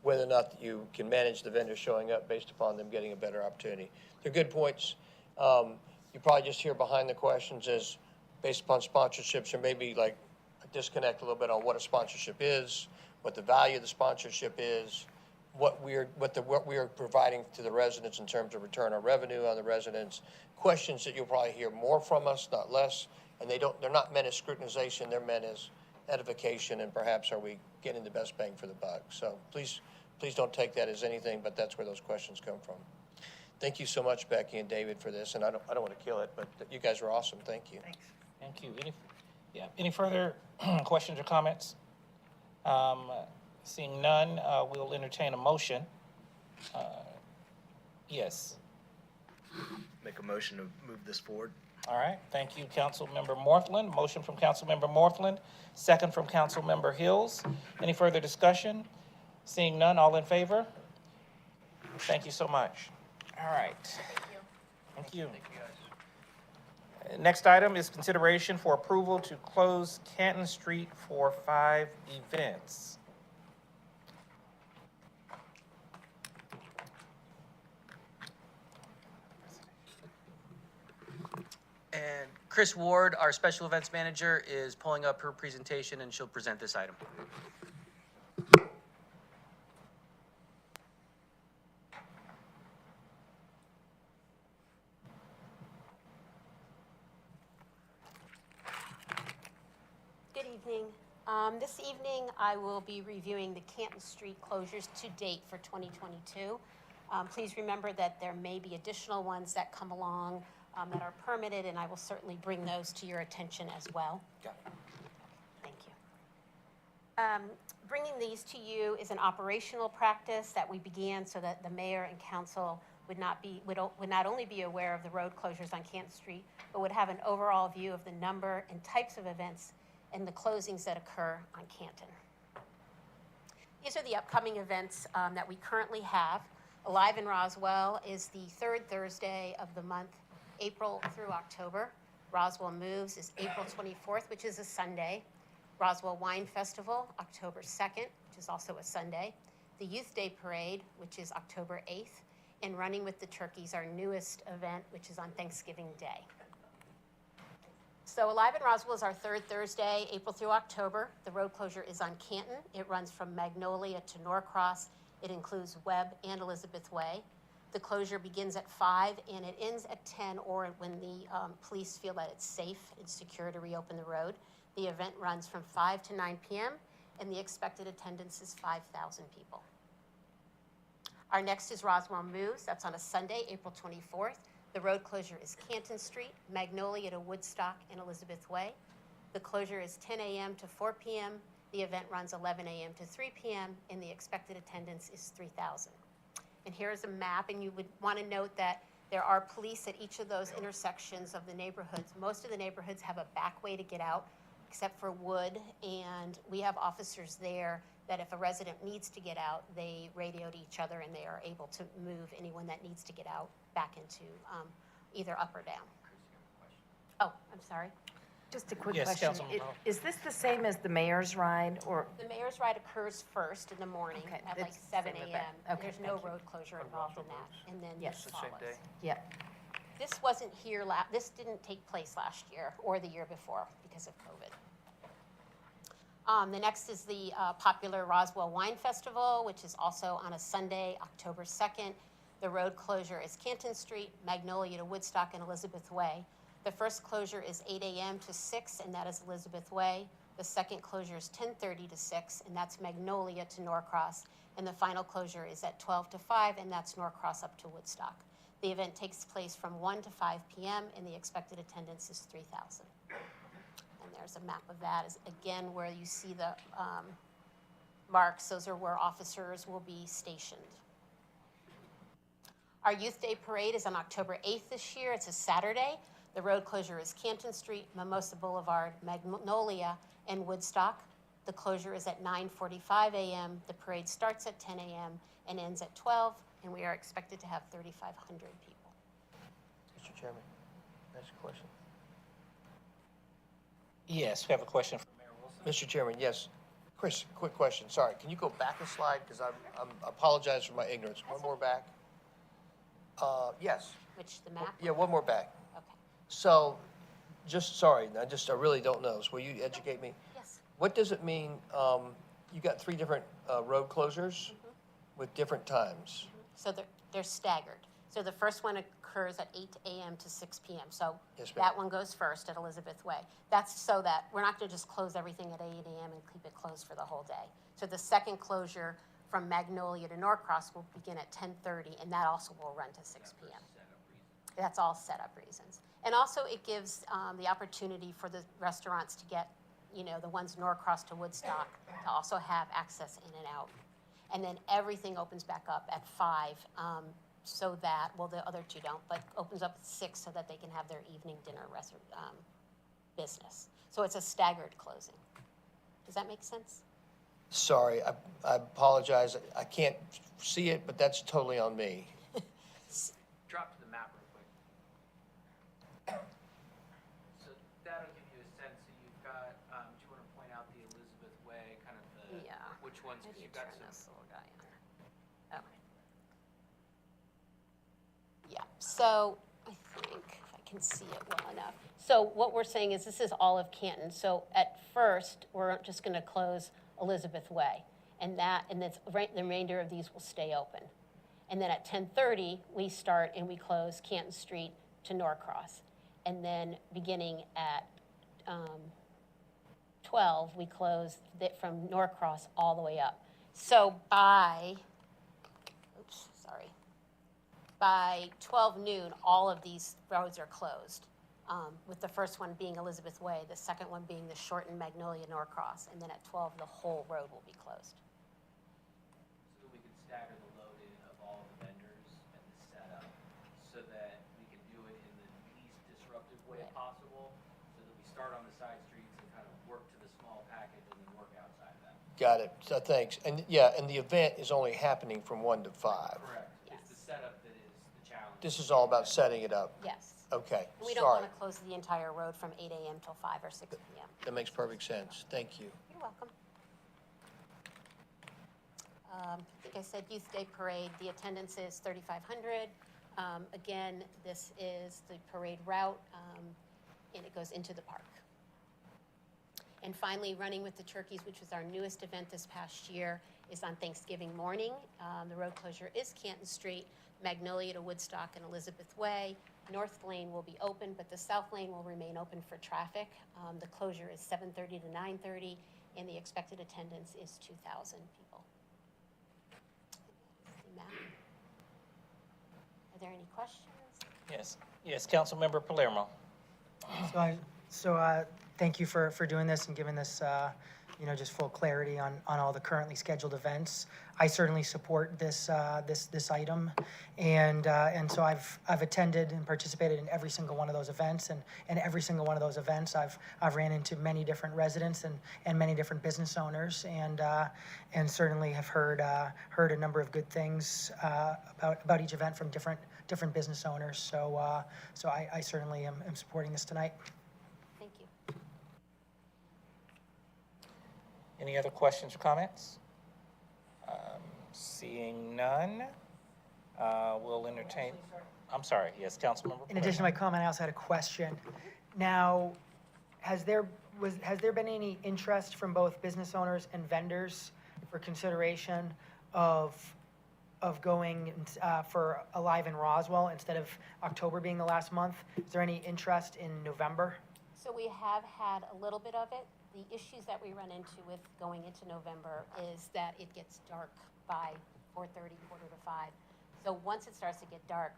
whether or not you can manage the vendor showing up based upon them getting a better opportunity. They're good points. You probably just hear behind the questions is based upon sponsorships, or maybe like a disconnect a little bit on what a sponsorship is, what the value of the sponsorship is, what we are providing to the residents in terms of return on revenue on the residents. Questions that you'll probably hear more from us, not less. And they're not meant as scrutinization, they're meant as edification, and perhaps are we getting the best bang for the buck. So please don't take that as anything, but that's where those questions come from. Thank you so much, Becky and David, for this, and I don't want to kill it, but you guys are awesome. Thank you. Thanks. Thank you. Any further questions or comments? Seeing none, we'll entertain a motion. Yes. Make a motion to move this forward. All right. Thank you, Councilmember Morthland. Motion from Councilmember Morthland, second from Councilmember Hills. Any further discussion? Seeing none, all in favor? Thank you so much. All right. Thank you. Thank you, guys. Next item is consideration for approval to close Canton Street for 5 events. And Chris Ward, our special events manager, is pulling up her presentation and she'll present this item. Good evening. This evening, I will be reviewing the Canton Street closures to date for 2022. Please remember that there may be additional ones that come along that are permitted, and I will certainly bring those to your attention as well. Thank you. Bringing these to you is an operational practice that we began so that the mayor and council would not only be aware of the road closures on Canton Street, but would have an overall view of the number and types of events and the closings that occur on Canton. These are the upcoming events that we currently have. Alive in Roswell is the third Thursday of the month, April through October. Roswell Moves is April 24th, which is a Sunday. Roswell Wine Festival, October 2nd, which is also a Sunday. The Youth Day Parade, which is October 8th. And Running with the Turkeys, our newest event, which is on Thanksgiving Day. So Alive in Roswell is our third Thursday, April through October. The road closure is on Canton. It runs from Magnolia to Norcross. It includes Webb and Elizabeth Way. The closure begins at 5 and it ends at 10, or when the police feel that it's safe and secure to reopen the road. The event runs from 5 to 9 p.m. and the expected attendance is 5,000 people. Our next is Roswell Moves. That's on a Sunday, April 24th. The road closure is Canton Street, Magnolia to Woodstock and Elizabeth Way. The closure is 10 a.m. to 4 p.m. The event runs 11 a.m. to 3 p.m. and the expected attendance is 3,000. And here's a map, and you would want to note that there are police at each of those intersections of the neighborhoods. Most of the neighborhoods have a back way to get out, except for Wood, and we have officers there that if a resident needs to get out, they radio to each other and they are able to move anyone that needs to get out back into either up or down. Oh, I'm sorry. Just a quick Yes, question. Councilman Hall. Is this the same as the mayor's ride, or? The mayor's ride occurs first in the morning Okay, at like it's 7 same a.m. event. Okay, There's no thank you. road closure involved in that, and then Yes. this The same follows. Yeah. This wasn't here, this didn't take place last year or the year before because of COVID. The next is the popular Roswell Wine Festival, which is also on a Sunday, October 2nd. The road closure is Canton Street, Magnolia to Woodstock and Elizabeth Way. The first closure is 8 a.m. to 6, and that is Elizabeth Way. The second closure is 10:30 to 6, and that's Magnolia to Norcross. And the final closure is at 12 to 5, and that's Norcross up to Woodstock. The event takes place from 1 to 5 p.m., and the expected attendance is 3,000. And there's a map of that, is again where you see the marks. Those are where officers will be stationed. Our Youth Day Parade is on October 8th this year. It's a Saturday. The road closure is Canton Street, Mimosa Boulevard, Magnolia, and Woodstock. The closure is at 9:45 a.m. The parade starts at 10 a.m. and ends at 12, and we are expected to have 3,500 people. Mr. Chairman, next question. Yes, we have a question from Mayor Wilson. Mr. Chairman, yes. Chris, quick question. Sorry, can you go back a slide? Because I apologize for my ignorance. One more back. Yes. Which, the map? Yeah, one more back. Okay. So, I really don't know. So will you educate me? Yes. What does it mean, you got 3 different road closures with different times? So they're staggered. So the first one occurs at 8 a.m. to 6 p.m. So Yes, ma'am. that one goes first at Elizabeth Way. That's so that we're not going to just close everything at 8 a.m. and keep it closed for the whole day. So the second closure from Magnolia to Norcross will begin at 10:30, and that also will run to 6 p.m. That's all setup reasons. And also it gives the opportunity for the restaurants to get, the ones Norcross to Woodstock to also have access in and out. And then everything opens back up at 5, so that, well, the other 2 don't, but opens up at 6 so that they can have their evening dinner business. So it's a staggered closing. Does that make sense? Sorry, I apologize. I can't see it, but that's totally on me. Drop to the map real quick. So that'll give you a sense. So you've got, do you want to point out the Elizabeth Way, kind of which ones? How do you You've got turn some. this little guy on? Okay. Yeah, so I think if I can see it well enough. So what we're saying is this is all of Canton. So at first, we're just going to close Elizabeth Way, and the remainder of these will stay open. And then at 10:30, we start and we close Canton Street to Norcross. And then beginning at 12, we close from Norcross all the way up. So by 12 noon, all of these roads are closed, with the first one being Elizabeth Way, the second one being the shortened Magnolia Norcross, and then at 12, the whole road will be closed. So we could stagger the load in of all the vendors and the setup so that we can do it in the least disruptive way possible, so that we start on the side streets and kind of work to the small package and then work outside that. Got it. So thanks. And yeah, and the event is only happening from 1 to 5. Correct. It's the setup that is the challenge. This is all about setting it up. Yes. Okay, And we don't sorry. want to close the entire road from 8 a.m. till 5 or 6 p.m. That makes perfect sense. Thank you. You're welcome. I think I said Youth Day Parade. The attendance is 3,500. Again, this is the parade route, and it goes into the park. And finally, Running with the Turkeys, which was our newest event this past year, is on Thanksgiving morning. The road closure is Canton Street, Magnolia to Woodstock and Elizabeth Way. North Lane will be open, but the South Lane will remain open for traffic. The closure is 7:30 to 9:30, and the expected attendance is 2,000 people. Are there any questions? Yes, Councilmember Palermo. So thank you for doing this and giving this, just full clarity on all the currently scheduled events. I certainly support this item, and so I've attended and participated in every single one of those events, and every single one of those events I've ran into many different residents and many different business owners, and certainly have heard a number of good things about each event from different business owners. So I certainly am supporting this tonight. Thank you. Any other questions or comments? Seeing none, we'll entertain. I'm sorry, yes, Councilmember. In addition to my comment, I also had a question. Now, has there been any interest from both business owners and vendors for consideration of going for Alive in Roswell instead of October being the last month? Is there any interest in November? So we have had a little bit of it. The issues that we run into with going into November is that it gets dark by 4:30, 4:45. So once it starts to get dark,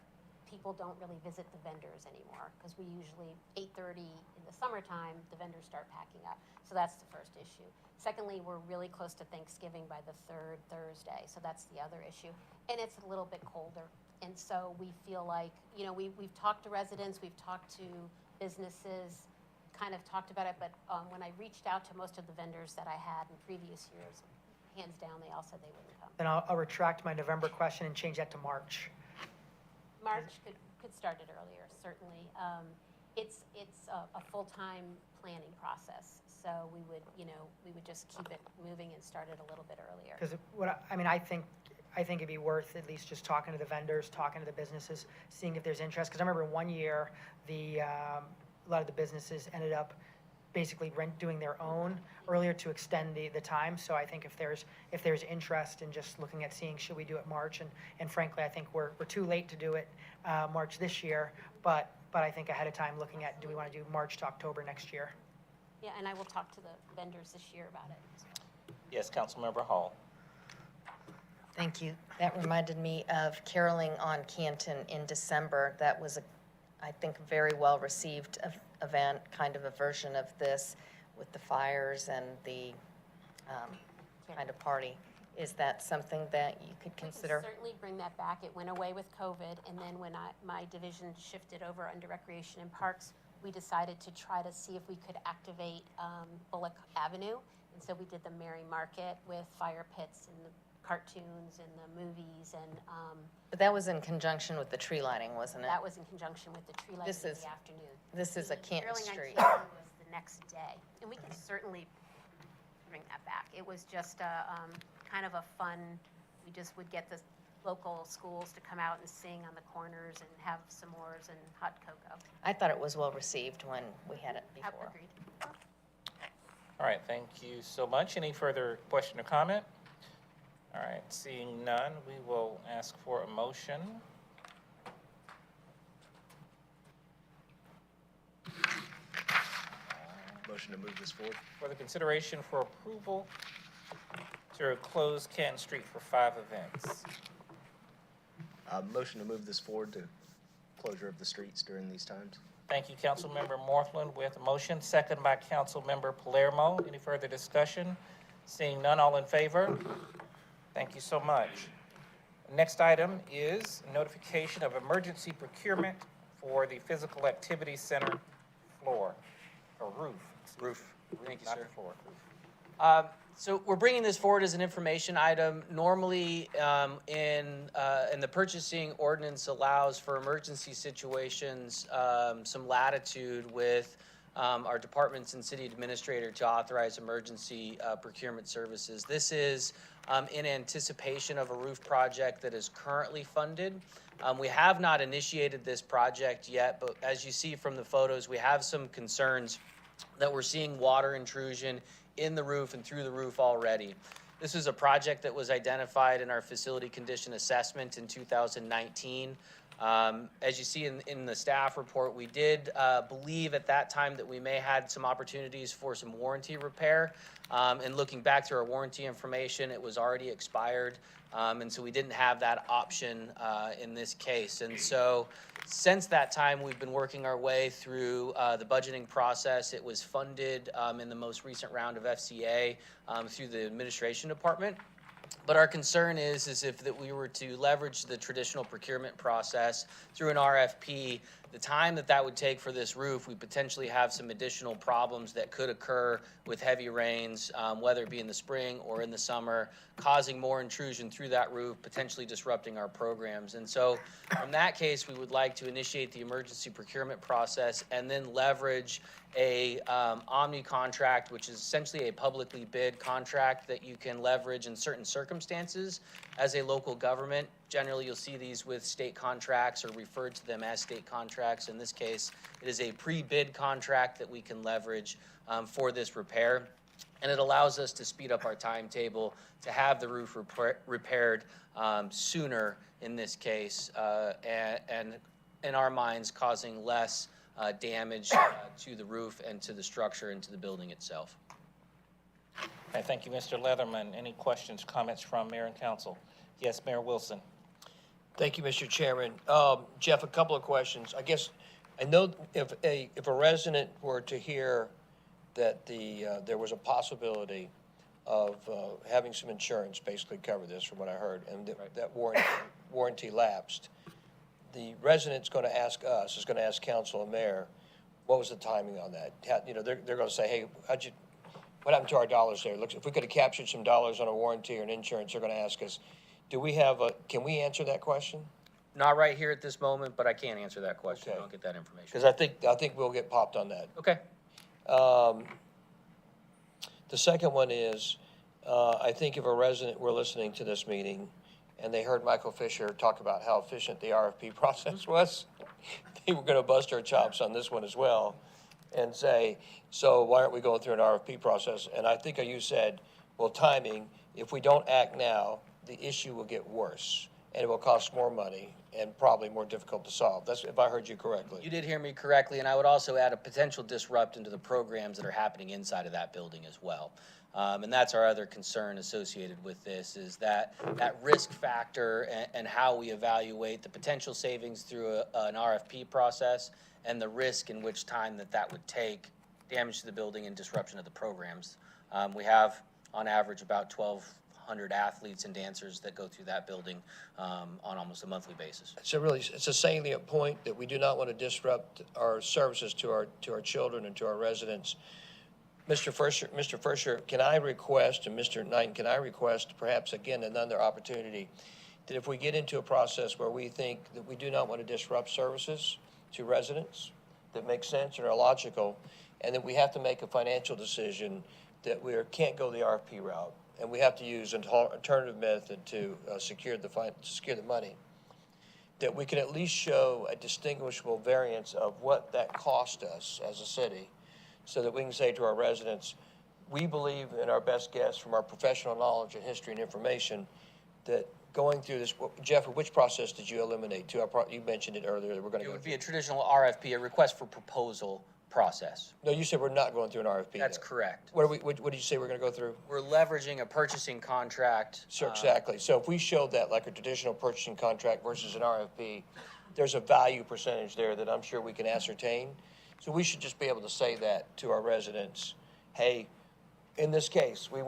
people don't really visit the vendors anymore, because we usually, 8:30 in the summertime, the vendors start packing up. So that's the first issue. Secondly, we're really close to Thanksgiving by the 3rd Thursday, so that's the other issue. And it's a little bit colder. And so we feel like, we've talked to residents, we've talked to businesses, kind of talked about it, but when I reached out to most of the vendors that I had in previous years, hands down, they all said they wouldn't come. Then I'll retract my November question and change that to March. March could start it earlier, certainly. It's a full-time planning process, so we would just keep it moving and start it a little bit earlier. Because I think it'd be worth at least just talking to the vendors, talking to the businesses, seeing if there's interest. Because I remember one year, a lot of the businesses ended up basically doing their own earlier to extend the time. So I think if there's interest in just looking at seeing should we do it March, and frankly, I think we're too late to do it March this year, but I think ahead of time looking at do we want to do March to October next year. Yeah, and I will talk to the vendors this year about it as well. Yes, Councilmember Hall. Thank you. That reminded me of caroling on Canton in December. That was I think, very well-received event, kind of a version of this with the fires and the kind of party. Is that something that you could consider? We can certainly bring that back. It went away with COVID, and then when my division shifted over under Recreation and Parks, we decided to try to see if we could activate Bullock Avenue. And so we did the Merry Market with fire pits and the cartoons and the movies and But that was in conjunction with the tree lighting, wasn't it? that was in conjunction with the tree lighting in the afternoon. This is a Canton Caroling on Street. Canton was the next day, and we can certainly bring that back. It was just a kind of a fun, we just would get the local schools to come out and sing on the corners and have s'mores and hot cocoa. I thought it was well-received when we had it before. Agreed. All right, thank you so much. Any further question or comment? All right, seeing none, we will ask for a motion. Motion to move this forward. For the consideration for approval to close Canton Street for 5 events. Motion to move this forward to closure of the streets during these times. Thank you, Councilmember Morthland with a motion, second by Councilmember Palermo. Any further discussion? Seeing none, all in favor? Thank you so much. Next item is notification of emergency procurement for the Physical Activity Center floor, or roof. Roof. Thank you, Not sir. the floor. So we're bringing this forward as an information item. Normally, in the purchasing ordinance allows for emergency situations some latitude with our departments and city administrator to authorize emergency procurement services. This is in anticipation of a roof project that is currently funded. We have not initiated this project yet, but as you see from the photos, we have some concerns that we're seeing water intrusion in the roof and through the roof already. This is a project that was identified in our facility condition assessment in 2019. As you see in the staff report, we did believe at that time that we may had some opportunities for some warranty repair. And looking back through our warranty information, it was already expired. And so we didn't have that option in this case. And so since that time, we've been working our way through the budgeting process. It was funded in the most recent round of FCA through the administration department. But our concern is if that we were to leverage the traditional procurement process through an RFP, the time that would take for this roof, we potentially have some additional problems that could occur with heavy rains, whether it be in the spring or in the summer, causing more intrusion through that roof, potentially disrupting our programs. And so from that case, we would like to initiate the emergency procurement process and then leverage a omni contract, which is essentially a publicly bid contract that you can leverage in certain circumstances as a local government. Generally, you'll see these with state contracts or referred to them as state contracts. In this case, it is a pre-bid contract that we can leverage for this repair. And it allows us to speed up our timetable to have the roof repaired sooner in this case, and in our minds, causing less damage to the roof and to the structure and to the building itself. Okay, thank you, Mr. Leatherman. Any questions, comments from Mayor and Council? Yes, Mayor Wilson. Thank you, Mr. Chairman. Jeff, a couple of questions. I guess, I know if a resident were to hear that there was a possibility of having some insurance basically cover this, from what I heard, and that warranty lapsed, the resident's going to ask us, is going to ask council and mayor, what was the timing on that? They're gonna say, hey, what happened to our dollars there? Looks, if we could have captured some dollars on a warranty or an insurance, they're gonna ask us, can we answer that question? Not right here at this moment, but I can't answer that question. Okay. I'll get that information. Because I think we'll get popped on that. Okay. The second one is, I think if a resident were listening to this meeting and they heard Michael Fisher talk about how efficient the RFP process was, they were gonna bust our chops on this one as well and say, so why aren't we going through an RFP process? And I think you said, well, timing, if we don't act now, the issue will get worse and it will cost more money and probably more difficult to solve. That's if I heard you correctly. You did hear me correctly, and I would also add a potential disrupt into the programs that are happening inside of that building as well. And that's our other concern associated with this, is that risk factor and how we evaluate the potential savings through an RFP process and the risk in which time that would take, damage to the building and disruption of the programs. We have, on average, about 1,200 athletes and dancers that go through that building on almost a monthly basis. It's a salient point that we do not want to disrupt our services to our children and to our residents. Mr. Fisher, can I request, and Mr. Knight, can I request perhaps again another opportunity that if we get into a process where we think that we do not want to disrupt services to residents that make sense and are logical, and that we have to make a financial decision that we can't go the RFP route, and we have to use an alternative method to secure the money, that we can at least show a distinguishable variance of what that cost us as a city, so that we can say to our residents, we believe in our best guess from our professional knowledge and history and information that going through this, Jeff, which process did you eliminate? You mentioned it earlier that we're going to go through. It would be a traditional RFP, a request for proposal process. No, you said we're not going through an RFP. That's correct. What did you say we're going to go through? We're leveraging a purchasing contract. Sure, exactly. So if we showed that like a traditional purchasing contract versus an RFP, there's a value percentage there that I'm sure we can ascertain. So we should just be able to say that to our residents. Hey, in this case, we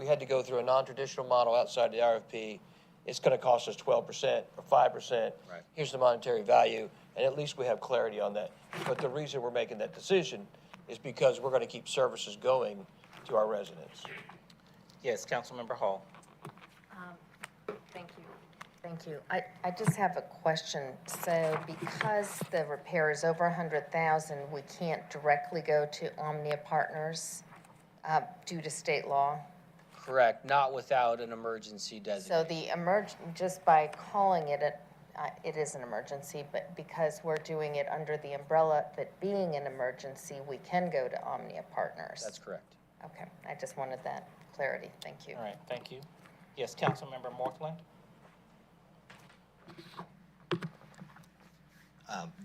had to go through a non-traditional model outside the RFP. It's going to cost us 12% or 5%. Right. Here's the monetary value, and at least we have clarity on that. But the reason we're making that decision is because we're going to keep services going to our residents. Yes, Councilmember Hall. Thank you. Thank you. I just have a question. So because the repair is over 100,000, we can't directly go to Omnia Partners due to state law? Correct, not without an emergency So designation. the just by calling it it is an emergency, but because we're doing it under the umbrella that being an emergency, we can go to Omnia Partners. That's correct. Okay, I just wanted that clarity. Thank you. All right, thank you. Yes, Councilmember Morthland.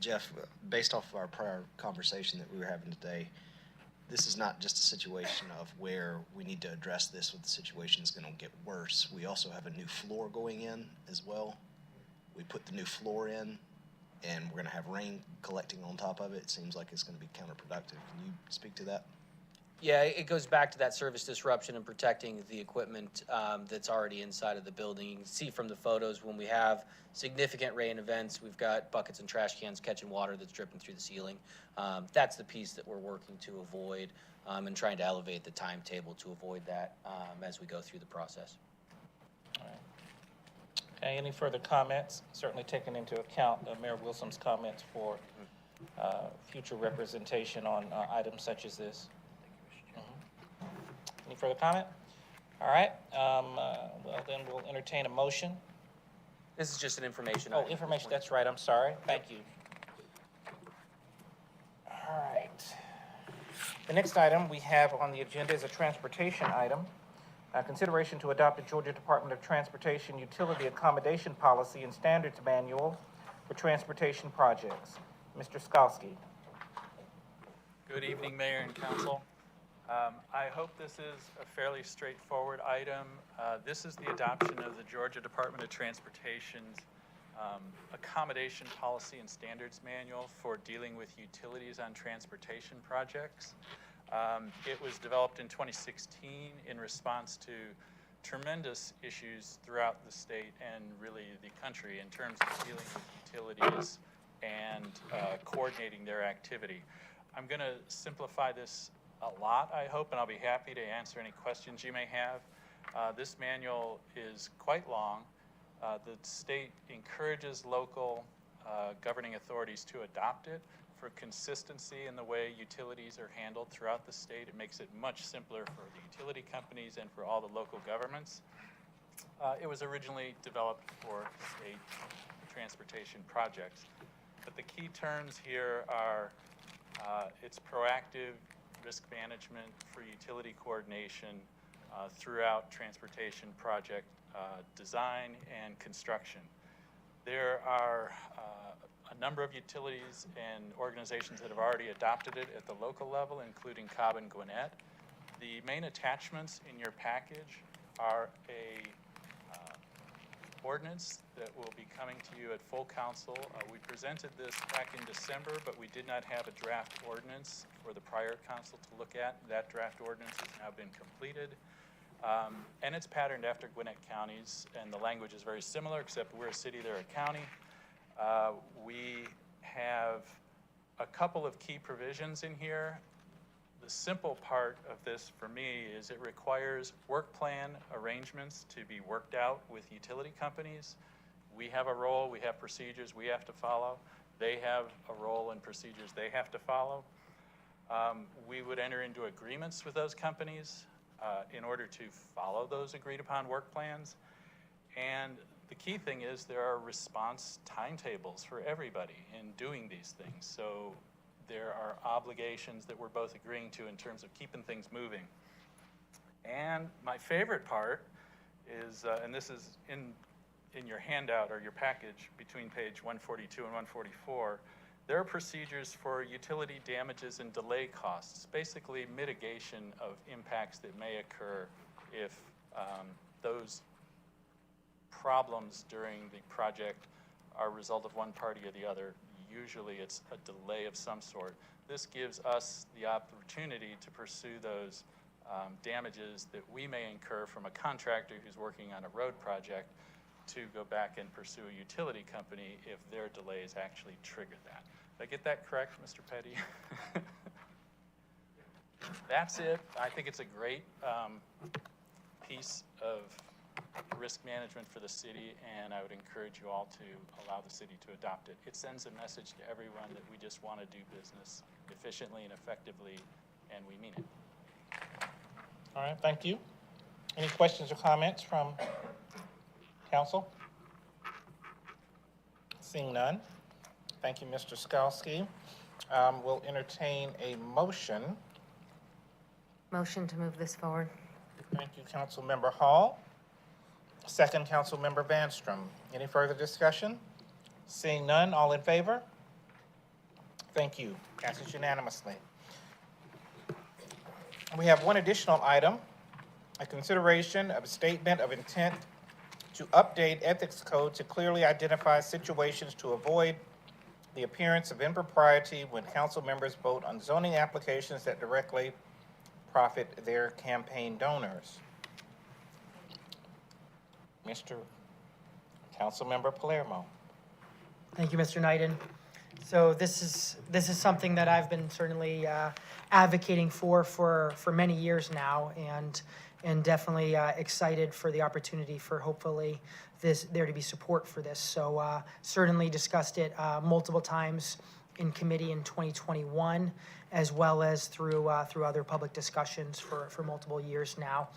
Jeff, based off of our prior conversation that we were having today, this is not just a situation of where we need to address this with the situation is going to get worse. We also have a new floor going in as well. We put the new floor in, and we're going to have rain collecting on top of it. It seems like it's going to be counterproductive. Can you speak to that? Yeah, it goes back to that service disruption and protecting the equipment that's already inside of the building. You can see from the photos when we have significant rain events, we've got buckets and trash cans catching water that's dripping through the ceiling. That's the piece that we're working to avoid and trying to elevate the timetable to avoid that as we go through the process. All right. Okay, any further comments? Certainly taking into account Mayor Wilson's comments for future representation on items such as this. Any further comment? All right, well then we'll entertain a motion. This is just an information Oh, item. information, that's right, I'm sorry, thank you. All right. The next item we have on the agenda is a transportation item. Consideration to adopt a Georgia Department of Transportation Utility Accommodation Policy and Standards Manual for transportation projects. Mr. Skalski. Good evening, Mayor and Council. I hope this is a fairly straightforward item. This is the adoption of the Georgia Department of Transportation's Accommodation Policy and Standards Manual for dealing with utilities on transportation projects. It was developed in 2016 in response to tremendous issues throughout the state and really the country in terms of dealing with utilities and coordinating their activity. I'm going to simplify this a lot, I hope, and I'll be happy to answer any questions you may have. This manual is quite long. The state encourages local governing authorities to adopt it for consistency in the way utilities are handled throughout the state. It makes it much simpler for the utility companies and for all the local governments. It was originally developed for state transportation projects. But the key terms here are it's proactive risk management for utility coordination throughout transportation project design and construction. There are a number of utilities and organizations that have already adopted it at the local level, including Cobb and Gwinnett. The main attachments in your package are a ordinance that will be coming to you at full council. We presented this back in December, but we did not have a draft ordinance for the prior council to look at. That draft ordinance has now been completed. And it's patterned after Gwinnett counties, and the language is very similar, except we're a city, they're a county. We have a couple of key provisions in here. The simple part of this for me is it requires work plan arrangements to be worked out with utility companies. We have a role, we have procedures we have to follow. They have a role and procedures they have to follow. We would enter into agreements with those companies in order to follow those agreed upon work plans. And the key thing is there are response timetables for everybody in doing these things. So there are obligations that we're both agreeing to in terms of keeping things moving. And my favorite part is, and this is in your handout or your package between page 142 and 144, there are procedures for utility damages and delay costs, basically mitigation of impacts that may occur if those problems during the project are a result of one party or the other. Usually it's a delay of some sort. This gives us the opportunity to pursue those damages that we may incur from a contractor who's working on a road project to go back and pursue a utility company if their delays actually trigger that. Did I get that correct, Mr. Petty? That's it. I think it's a great piece of risk management for the city, and I would encourage you all to allow the city to adopt it. It sends a message to everyone that we just want to do business efficiently and effectively, and we mean it. All right, thank you. Any questions or comments from council? Seeing none. Thank you, Mr. Skalski. We'll entertain a motion. Motion to move this forward. Thank you, Councilmember Hall. Second, Councilmember Vanstrom. Any further discussion? Seeing none, all in favor? Thank you. Passes unanimously. We have one additional item, a consideration of a statement of intent to update ethics code to clearly identify situations to avoid the appearance of impropriety when council members vote on zoning applications that directly profit their campaign donors. Mr. Councilmember Palermo. Thank you, Mr. Knighton. So this is something that I've been certainly advocating for many years now, and definitely excited for the opportunity for hopefully there to be support for this. So certainly discussed it multiple times in committee in 2021, as well as through other public discussions for multiple years now.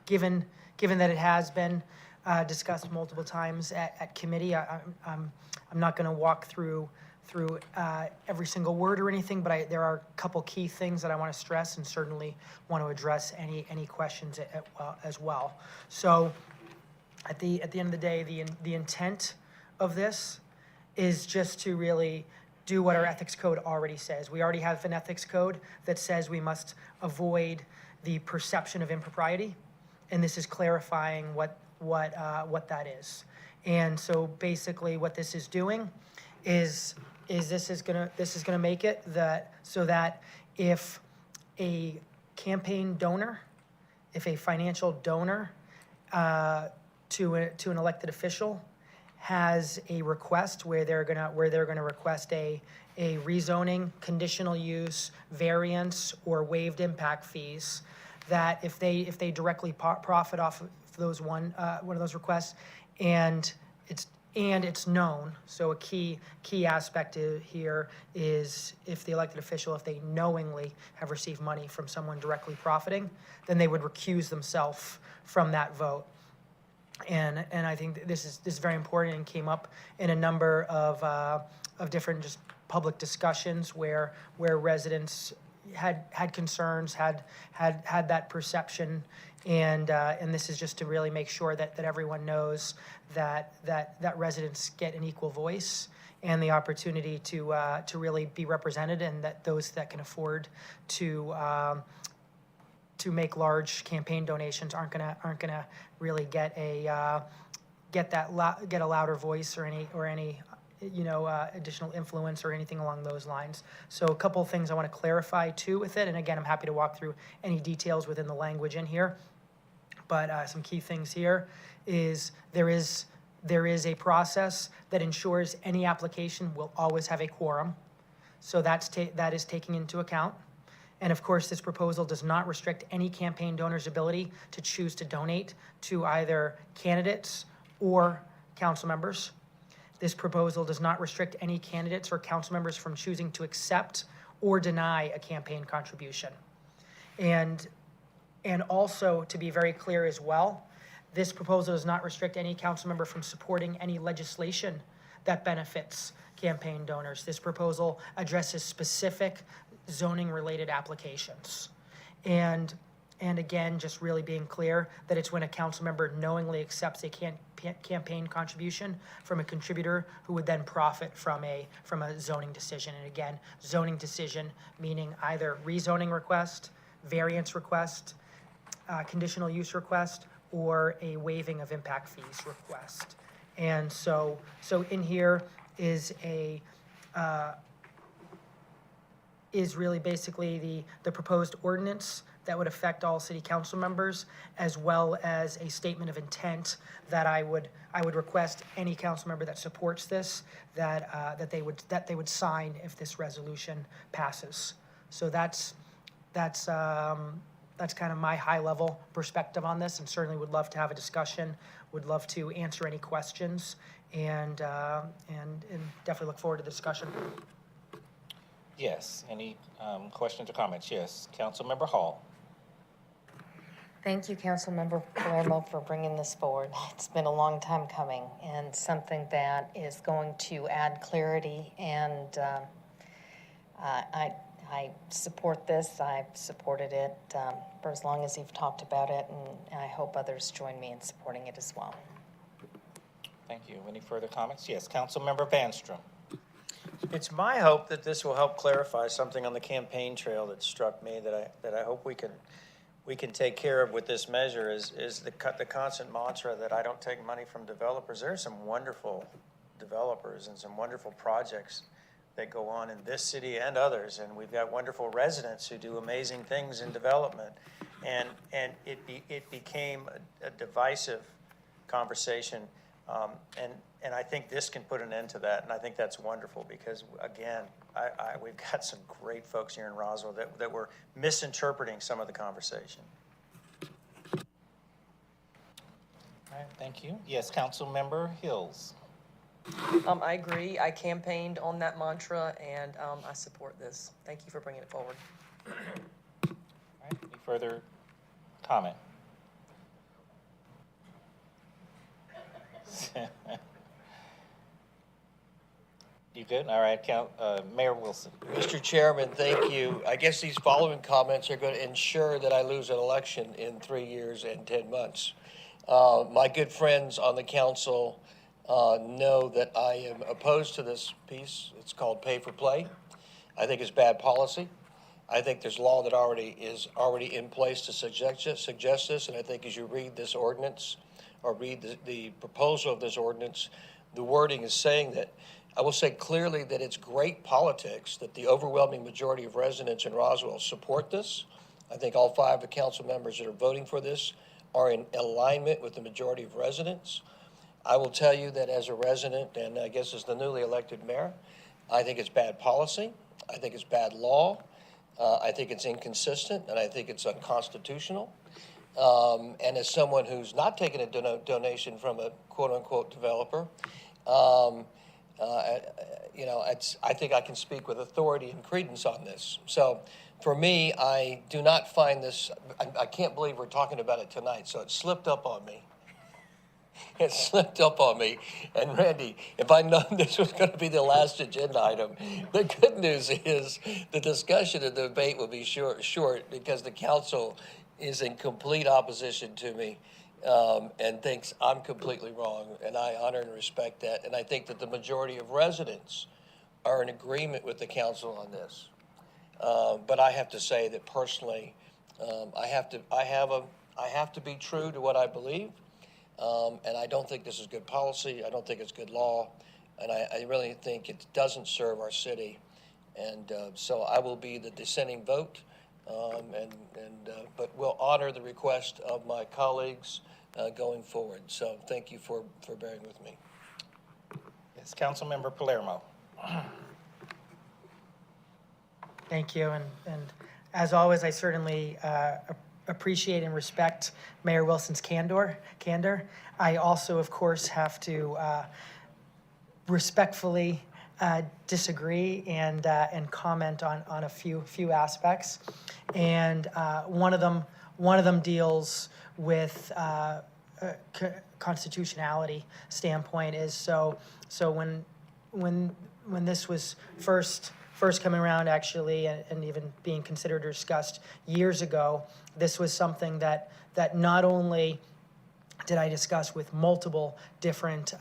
Given that it has been discussed multiple times at committee, I'm not going to walk through every single word or anything, but there are a couple key things that I want to stress, and certainly want to address any questions as well. So at the end of the day, the intent of this is just to really do what our ethics code already says. We already have an ethics code that says we must avoid the perception of impropriety, and this is clarifying what that is. And so basically what this is doing is this is gonna make it so that if a campaign donor, if a financial donor to an elected official has a request where they're gonna request a rezoning, conditional use, variance, or waived impact fees, that if they directly profit off of those one of those requests, and it's known. So a key aspect here is if the elected official, if they knowingly have received money from someone directly profiting, then they would recuse themselves from that vote. And I think this is very important and came up in a number of different just public discussions where residents had concerns, had that perception, and this is just to really make sure that everyone knows that residents get an equal voice and the opportunity to really be represented, and that those that can afford to make large campaign donations aren't gonna really get a louder voice or any additional influence or anything along those lines. So a couple of things I want to clarify too with it, and again, I'm happy to walk through any details within the language in here. But some key things here is there is a process that ensures any application will always have a quorum. So that is taking into account. And of course, this proposal does not restrict any campaign donor's ability to choose to donate to either candidates or council members. This proposal does not restrict any candidates or council members from choosing to accept or deny a campaign contribution. And also, to be very clear as well, this proposal does not restrict any council member from supporting any legislation that benefits campaign donors. This proposal addresses specific zoning-related applications. And again, just really being clear that it's when a council member knowingly accepts a campaign contribution from a contributor who would then profit from a zoning decision. And again, zoning decision meaning either rezoning request, variance request, conditional use request, or a waiving of impact fees request. And so in here is is really basically the proposed ordinance that would affect all city council members, as well as a statement of intent that I would request any council member that supports this that they would sign if this resolution passes. So that's kind of my high level perspective on this, and certainly would love to have a discussion, would love to answer any questions, and definitely look forward to the discussion. Yes, any questions or comments? Yes, Councilmember Hall. Thank you, Councilmember Palermo, for bringing this forward. It's been a long time coming, and something that is going to add clarity, and I support this. I've supported it for as long as you've talked about it, and I hope others join me in supporting it as well. Thank you. Any further comments? Yes, Councilmember Vanstrom. It's my hope that this will help clarify something on the campaign trail that struck me that I hope we can take care of with this measure is the constant mantra that I don't take money from developers. There are some wonderful developers and some wonderful projects that go on in this city and others, and we've got wonderful residents who do amazing things in development, and it became a divisive conversation, and I think this can put an end to that, and I think that's wonderful because again, we've got some great folks here in Roswell that were misinterpreting some of the conversation. All right, thank you. Yes, Councilmember Hills. I agree. I campaigned on that mantra, and I support this. Thank you for bringing it forward. All right, any further comment? You good? All right, Mayor Wilson. Mr. Chairman, thank you. I guess these following comments are going to ensure that I lose an election in 3 years and 10 months. My good friends on the council know that I am opposed to this piece. It's called pay for play. I think it's bad policy. I think there's law that is already in place to suggest this, and I think as you read this ordinance or read the proposal of this ordinance, the wording is saying that. I will say clearly that it's great politics that the overwhelming majority of residents in Roswell support this. I think all 5 of the council members that are voting for this are in alignment with the majority of residents. I will tell you that as a resident, and I guess as the newly elected mayor, I think it's bad policy. I think it's bad law. I think it's inconsistent, and I think it's unconstitutional. And as someone who's not taken a donation from a quote-unquote developer, I think I can speak with authority and credence on this. So for me, I do not find this, I can't believe we're talking about it tonight, so it slipped up on me. It slipped up on me. And Randy, if I'd known this was going to be the last agenda item, the good news is the discussion and the debate will be short because the council is in complete opposition to me and thinks I'm completely wrong. And I honor and respect that. And I think that the majority of residents are in agreement with the council on this. But I have to say that personally, I have to be true to what I believe. And I don't think this is good policy. I don't think it's good law. And I really think it doesn't serve our city. And so I will be the dissenting vote. But we'll honor the request of my colleagues going forward. So thank you for bearing with me. Yes, Councilmember Palermo. Thank you, and as always, I certainly appreciate and respect Mayor Wilson's candor. I also, of course, have to respectfully disagree and comment on a few aspects, and one of them deals with constitutionality standpoint. Is so when this was first coming around, actually, and even being considered or discussed years ago, this was something that not only did I discuss with multiple different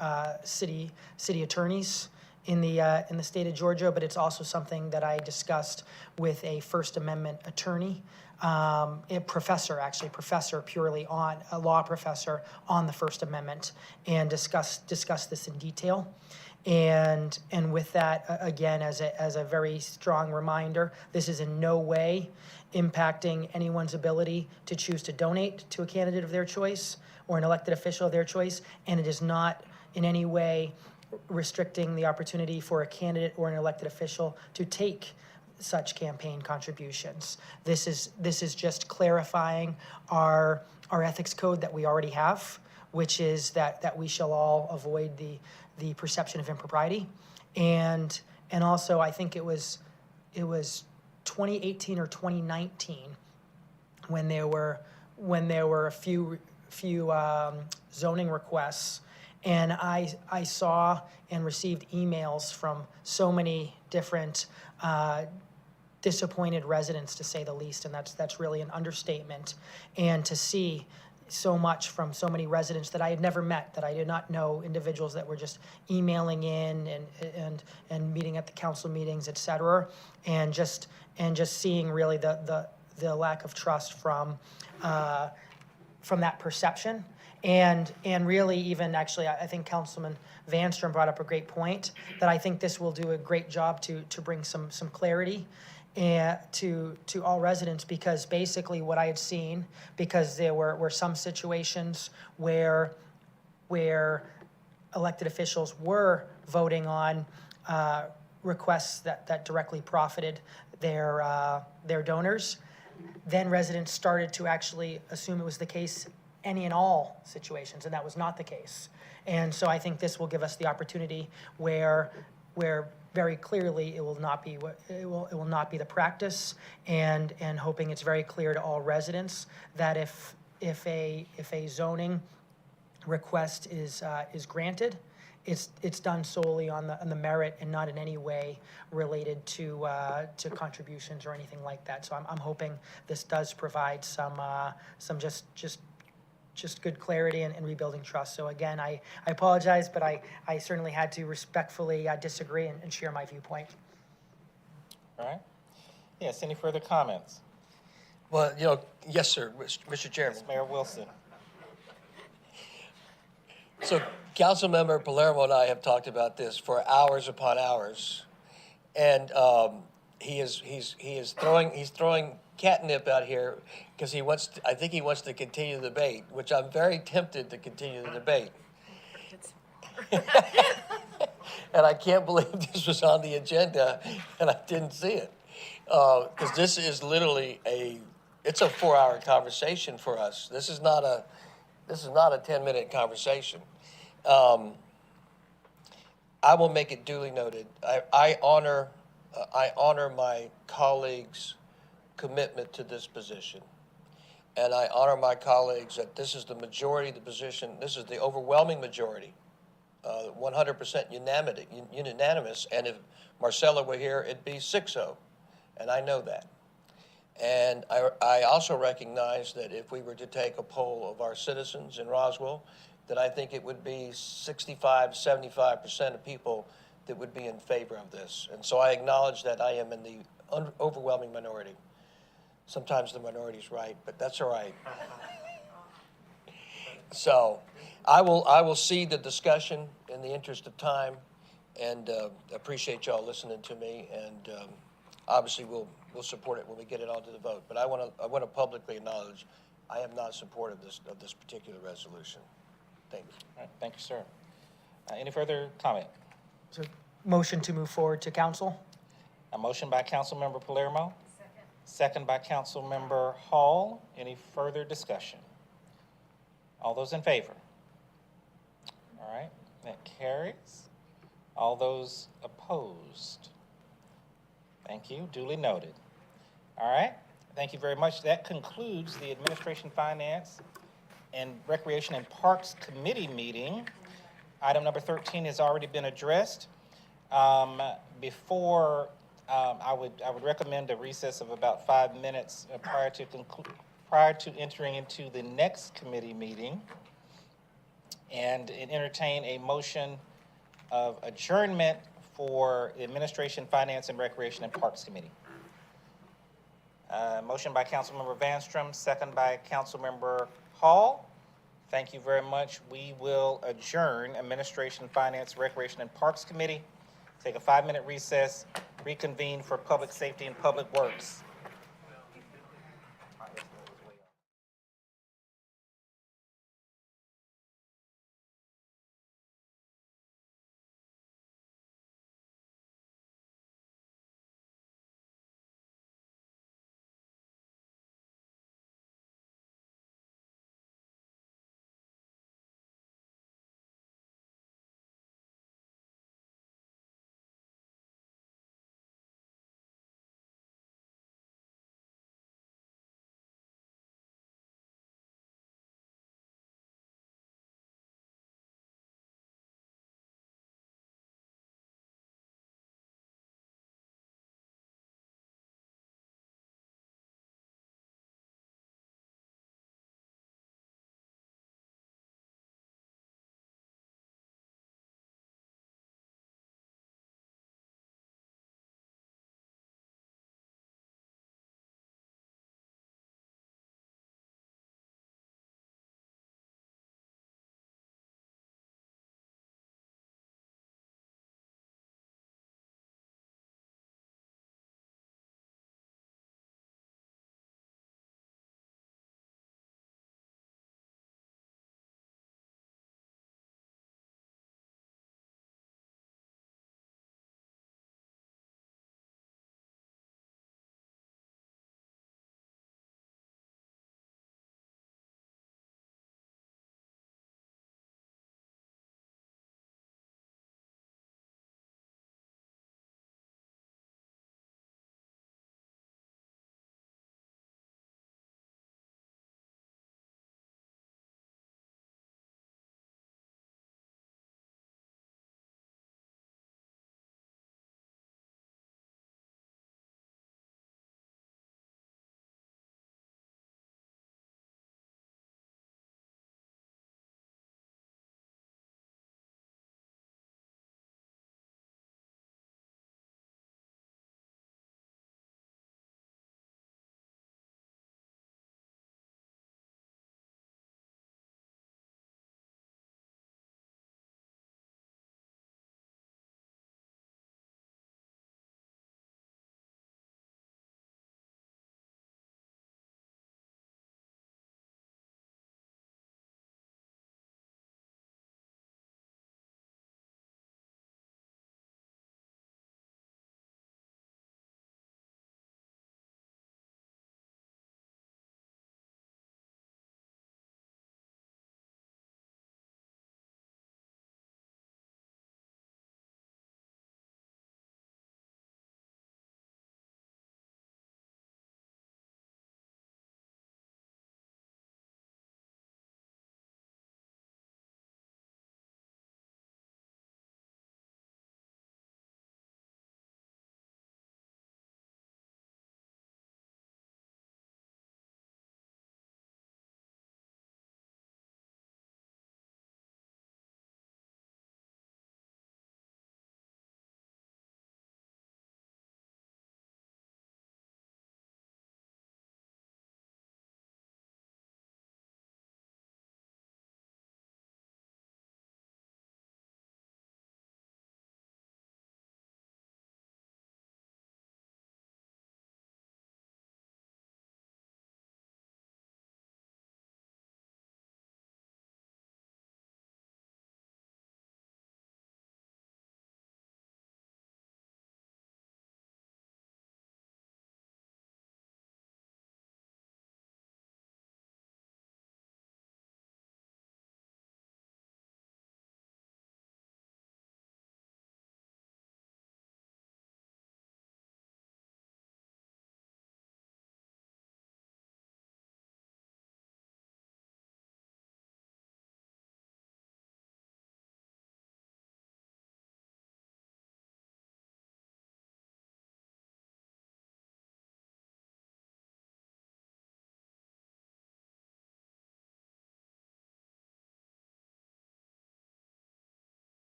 city attorneys in the state of Georgia, but it's also something that I discussed with a First Amendment attorney, a professor purely on a law professor on the First Amendment, and discussed this in detail. And with that, again, as a very strong reminder, this is in no way impacting anyone's ability to choose to donate to a candidate of their choice or an elected official of their choice, and it is not in any way restricting the opportunity for a candidate or an elected official to take such campaign contributions. This is just clarifying our ethics code that we already have, which is that we shall all avoid the perception of impropriety, and also I think it was 2018 or 2019 when there were a few zoning requests, and I saw and received emails from so many different disappointed residents, to say the least, and that's really an understatement. And to see so much from so many residents that I had never met, that I did not know, individuals that were just emailing in and meeting at the council meetings, et cetera, and just seeing really the lack of trust from that perception. And really, even actually, I think Councilman Vanstrom brought up a great point, that I think this will do a great job to bring some clarity to all residents, because basically what I had seen, because there were some situations where elected officials were voting on requests that directly profited their donors, then residents started to actually assume it was the case any and all situations, and that was not the case. And so I think this will give us the opportunity where very clearly it will not be the practice, and hoping it's very clear to all residents that if a zoning request is granted, it's done solely on the merit and not in any way related to contributions or anything like that. So I'm hoping this does provide some just good clarity and rebuilding trust. So again, I apologize, but I certainly had to respectfully disagree and share my viewpoint. All right. Yes, any further comments? Well, yes, sir, Mr. Chairman. Yes, Mayor Wilson. So Councilmember Palermo and I have talked about this for hours upon hours, and he's throwing catnip out here because I think he wants to continue the debate, which I'm very tempted to continue the debate. And I can't believe this was on the agenda and I didn't see it. Because this is literally it's a 4-hour conversation for us. This is not a 10-minute conversation. I will make it duly noted. I honor my colleagues' commitment to this position. And I honor my colleagues that this is the majority of the position, this is the overwhelming majority, 100% unanimous, and if Marcella were here, it'd be 6-0, and I know that. And I also recognize that if we were to take a poll of our citizens in Roswell, that I think it would be 65-75% of people that would be in favor of this. And so I acknowledge that I am in the overwhelming minority. Sometimes the minority's right, but that's all right. So I will cede the discussion in the interest of time, and appreciate y'all listening to me, and obviously we'll support it when we get it onto the vote. But I want to publicly acknowledge I am not supportive of this particular resolution. Thank you. All right, thank you, sir. Any further comment? So motion to move forward to council? A motion by Councilmember Palermo. Second by Councilmember Hall. Any further discussion? All those in favor? All right, that carries. All those opposed? Thank you, duly noted. All right, thank you very much. That concludes the Administration, Finance, and Recreation and Parks Committee meeting. Item number 13 has already been addressed. I would recommend a recess of about 5 minutes prior to entering into the next committee meeting, and entertain a motion of adjournment for the Administration, Finance, and Recreation and Parks Committee. Motion by Councilmember Vanstrom, second by Councilmember Hall. Thank you very much. We will adjourn Administration, Finance, Recreation, and Parks Committee. Take a 5-minute recess, reconvene for Public Safety and Public Works.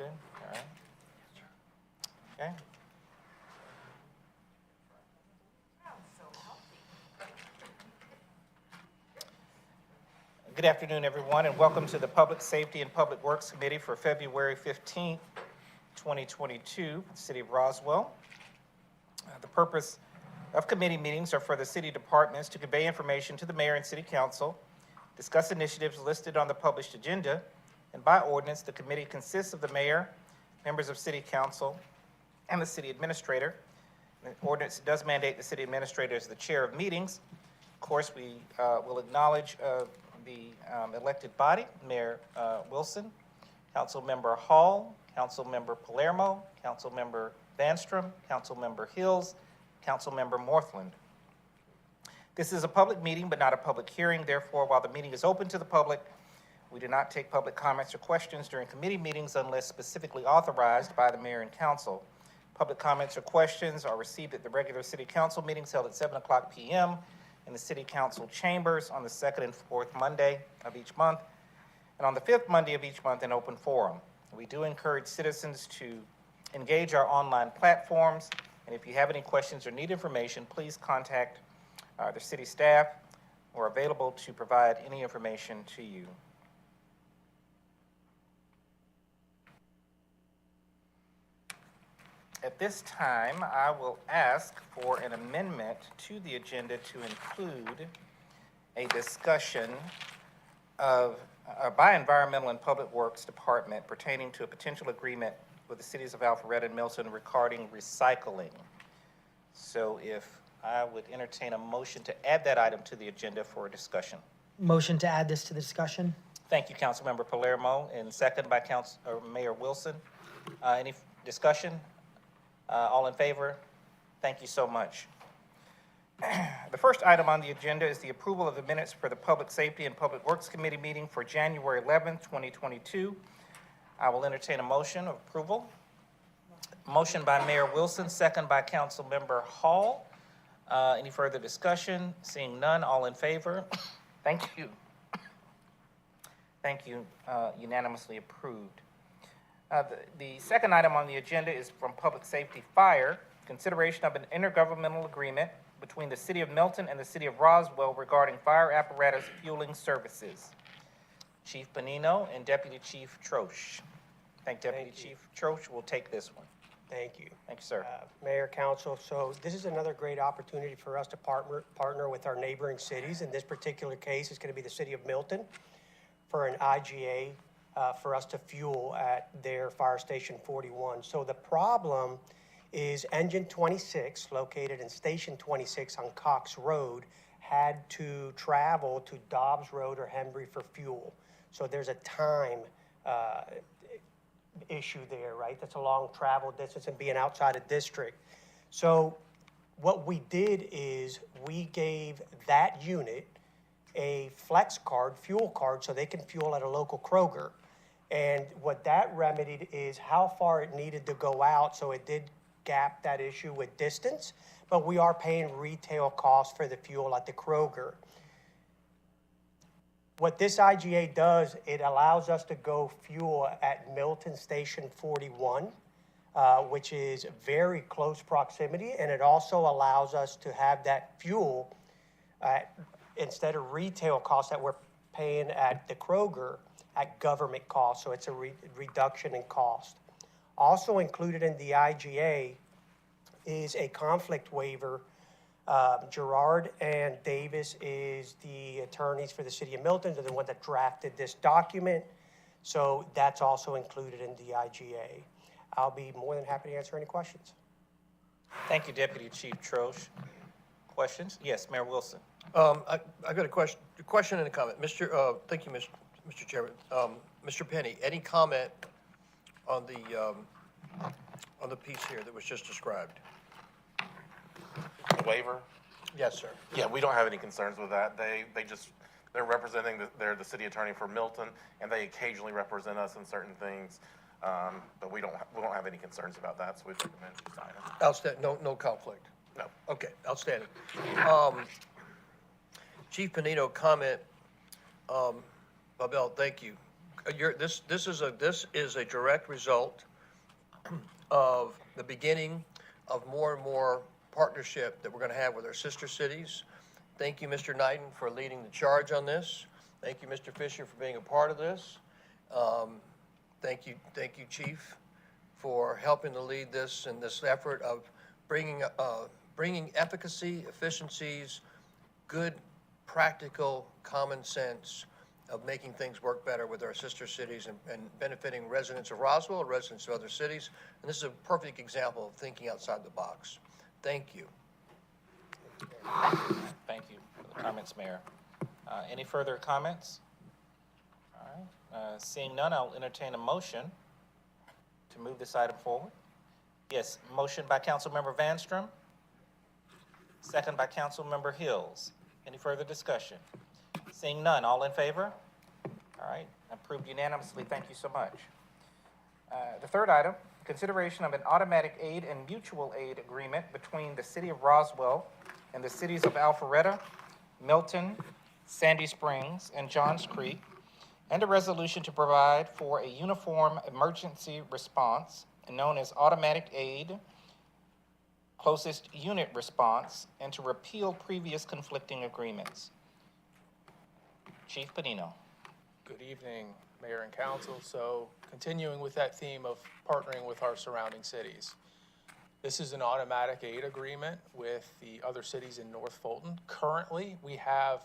good? All right. Okay. Good afternoon, everyone, and welcome to the Public Safety and Public Works Committee for February 15th, 2022, City of Roswell. The purpose of committee meetings are for the city departments to convey information to the mayor and city council, discuss initiatives listed on the published agenda, and by ordinance, the committee consists of the mayor, members of city council, and the city administrator. The ordinance does mandate the city administrator as the chair of meetings. Of course, we will acknowledge the elected body, Mayor Wilson, Councilmember Hall, Councilmember Palermo, Councilmember Vanstrom, Councilmember Hills, Councilmember Morthland. This is a public meeting, but not a public hearing. Therefore, while the meeting is open to the public, we do not take public comments or questions during committee meetings unless specifically authorized by the mayor and council. Public comments or questions are received at the regular city council meetings held at 7:00 p.m. in the city council chambers on the second and fourth Monday of each month, and on the fifth Monday of each month in open forum. We do encourage citizens to engage our online platforms, and if you have any questions or need information, please contact the city staff. We're available to provide any information to you. At this time, I will ask for an amendment to the agenda to include a discussion of by Environmental and Public Works Department pertaining to a potential agreement with the cities of Alpharetta and Milton regarding recycling. So if I would entertain a motion to add that item to the agenda for a discussion. Motion to add this to the discussion? Thank you, Councilmember Palermo, and second by Mayor Wilson. Any discussion? All in favor? Thank you so much. The first item on the agenda is the approval of the minutes for the Public Safety and Public Works Committee meeting for January 11th, 2022. I will entertain a motion of approval. Motion by Mayor Wilson, second by Councilmember Hall. Any further discussion? Seeing none, all in favor? Thank you. Thank you. Unanimously approved. The second item on the agenda is from Public Safety Fire, consideration of an intergovernmental agreement between the City of Milton and the City of Roswell regarding fire apparatus fueling services. Chief Bonino and Deputy Chief Troche. I think Deputy Chief Troche will take this one. Thank you. Thank you, sir. Mayor, Council, so this is another great opportunity for us to partner with our neighboring cities. In this particular case, it's going to be the City of Milton for an IGA for us to fuel at their Fire Station 41. So the problem is Engine 26, located in Station 26 on Cox Road, had to travel to Dobbs Road or Hembry for fuel. So there's a time issue there, right? That's a long travel distance and being outside a district. So what we did is we gave that unit a flex card, fuel card, so they can fuel at a local Kroger. And what that remedied is how far it needed to go out, so it did gap that issue with distance, but we are paying retail costs for the fuel at the Kroger. What this IGA does, it allows us to go fuel at Milton Station 41, which is very close proximity, and it also allows us to have that fuel instead of retail costs that we're paying at the Kroger at government cost, so it's a reduction in cost. Also included in the IGA is a conflict waiver. Gerard and Davis is the attorneys for the City of Milton. They're the one that drafted this document, so that's also included in the IGA. I'll be more than happy to answer any questions. Thank you, Deputy Chief Troche. Questions? Yes, Mayor Wilson. I got a question and a comment. Thank you, Mr. Chairman. Mr. Penny, any comment on the piece here that was just described? The waiver? Yes, sir. Yeah, we don't have any concerns with that. They're representing, they're the city attorney for Milton, and they occasionally represent us in certain things. But we don't have any concerns about that, so we recommend you sign it. Outstanding. No conflict. No. Okay, outstanding. Chief Bonino, comment. Babel, thank you. this is a direct result of the beginning of more and more partnership that we're going to have with our sister cities. Thank you, Mr. Knighton, for leading the charge on this. Thank you, Mr. Fisher, for being a part of this. Thank you, Chief, for helping to lead this in this effort of bringing efficacy, efficiencies, good, practical, common sense of making things work better with our sister cities and benefiting residents of Roswell, residents of other cities. And this is a perfect example of thinking outside the box. Thank you. Thank you for the comments, Mayor. Any further comments? All right. Seeing none, I'll entertain a motion to move this item forward. Yes, motion by Councilmember Vanstrom, second by Councilmember Hills. Any further discussion? Seeing none, all in favor? All right, approved unanimously. Thank you so much. The third item, consideration of an automatic aid and mutual aid agreement between the City of Roswell and the cities of Alpharetta, Milton, Sandy Springs, and Johns Creek, and a resolution to provide for a uniform emergency response known as automatic aid, closest unit response, and to repeal previous conflicting agreements. Chief Panino. Good evening, Mayor and Council. So continuing with that theme of partnering with our surrounding cities. This is an automatic aid agreement with the other cities in North Fulton. Currently, we have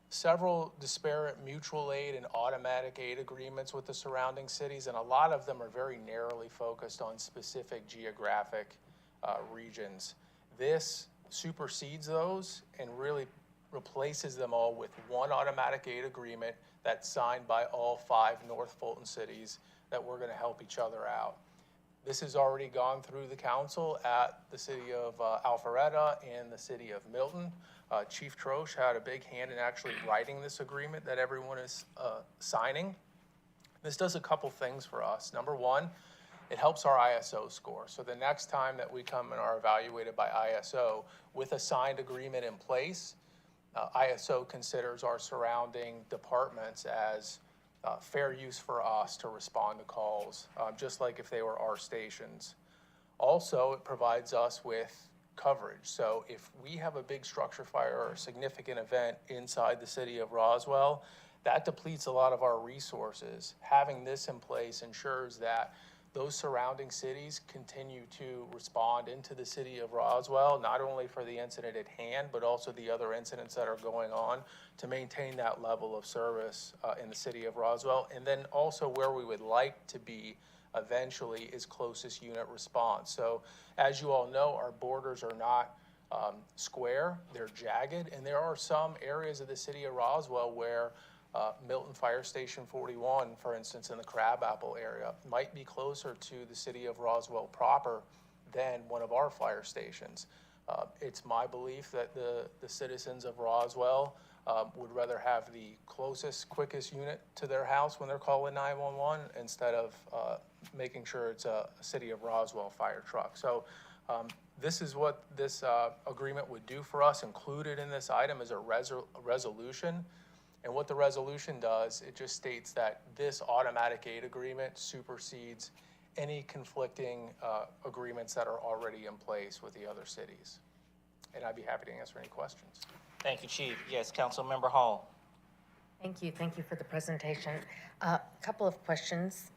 several disparate mutual aid and automatic aid agreements with the surrounding cities, and a lot of them are very narrowly focused on specific geographic regions. This supersedes those and really replaces them all with one automatic aid agreement that's signed by all 5 North Fulton cities that we're going to help each other out. This has already gone through the council at the city of Alpharetta and the city of Milton. Chief Troche had a big hand in actually writing this agreement that everyone is signing. This does a couple things for us. Number one, it helps our ISO score. So the next time that we come and are evaluated by ISO with a signed agreement in place, ISO considers our surrounding departments as fair use for us to respond to calls, just like if they were our stations. Also, it provides us with coverage. So if we have a big structure fire or a significant event inside the city of Roswell, that depletes a lot of our resources. Having this in place ensures that those surrounding cities continue to respond into the city of Roswell, not only for the incident at hand, but also the other incidents that are going on to maintain that level of service in the city of Roswell. And then also where we would like to be eventually is closest unit response. So as you all know, our borders are not square, they're jagged, and there are some areas of the city of Roswell where Milton Fire Station 41, for instance, in the Crabapple area, might be closer to the city of Roswell proper than one of our fire stations. It's my belief that the citizens of Roswell would rather have the closest, quickest unit to their house when they're calling 911 instead of making sure it's a city of Roswell fire truck. So this is what this agreement would do for us. Included in this item is a resolution. And what the resolution does, it just states that this automatic aid agreement supersedes any conflicting agreements that are already in place with the other cities. And I'd be happy to answer any questions. Thank you, Chief. Yes, Councilmember Hall. Thank you for the presentation. A couple of questions.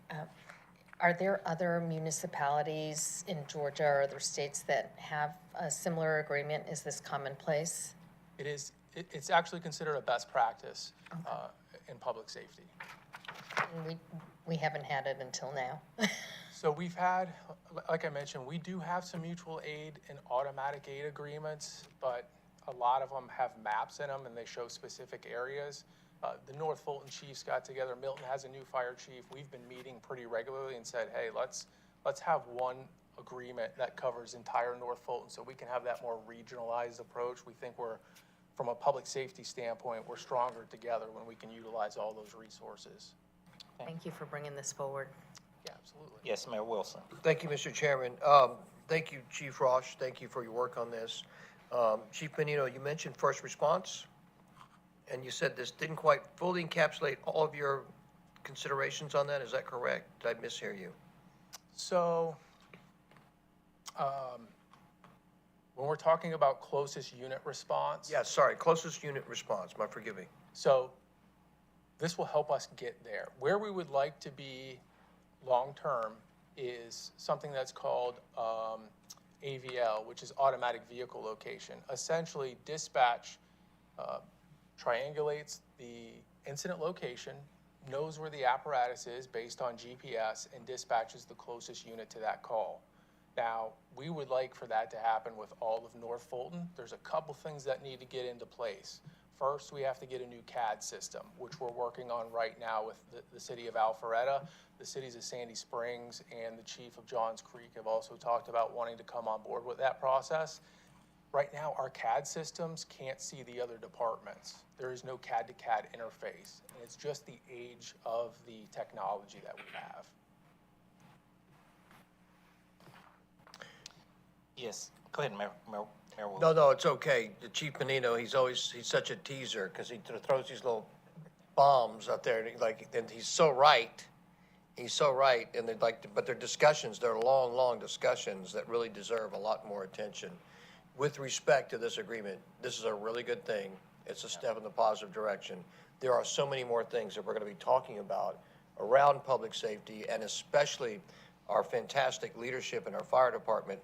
Are there other municipalities in Georgia or other states that have a similar agreement? Is this commonplace? It is. It's actually considered a best practice in public safety. We haven't had it until now. So we've had, like I mentioned, we do have some mutual aid and automatic aid agreements, but a lot of them have maps in them and they show specific areas. The North Fulton chiefs got together. Milton has a new fire chief. We've been meeting pretty regularly and said, hey, let's have one agreement that covers entire North Fulton so we can have that more regionalized approach. We think from a public safety standpoint, we're stronger together when we can utilize all those resources. Thank you for bringing this forward. Yeah, absolutely. Yes, Mayor Wilson. Thank you, Mr. Chairman. Thank you, Chief Roche. Thank you for your work on this. Chief Panino, you mentioned first response, and you said this didn't quite fully encapsulate all of your considerations on that? Is that correct? Did I mishear you? So, when we're talking about closest unit response. Yeah, sorry, closest unit response, forgive me. So this will help us get there. Where we would like to be long-term is something that's called AVL, which is automatic vehicle location. Essentially, dispatch triangulates the incident location, knows where the apparatus is based on GPS, and dispatches the closest unit to that call. Now, we would like for that to happen with all of North Fulton. There's a couple things that need to get into place. First, we have to get a new CAD system, which we're working on right now with the city of Alpharetta. The cities of Sandy Springs and the chief of Johns Creek have also talked about wanting to come on board with that process. Right now, our CAD systems can't see the other departments. There is no CAD to CAD interface, and it's just the age of the technology that we have. Yes, go ahead, Mayor Wilson. No, it's okay. The Chief Menino, he's such a teaser because he throws these little bombs out there, and he's so right. He's so right, and but they're discussions. They're long discussions that really deserve a lot more attention. With respect to this agreement, this is a really good thing. It's a step in the positive direction. There are so many more things that we're going to be talking about around public safety, and especially our fantastic leadership in our fire department.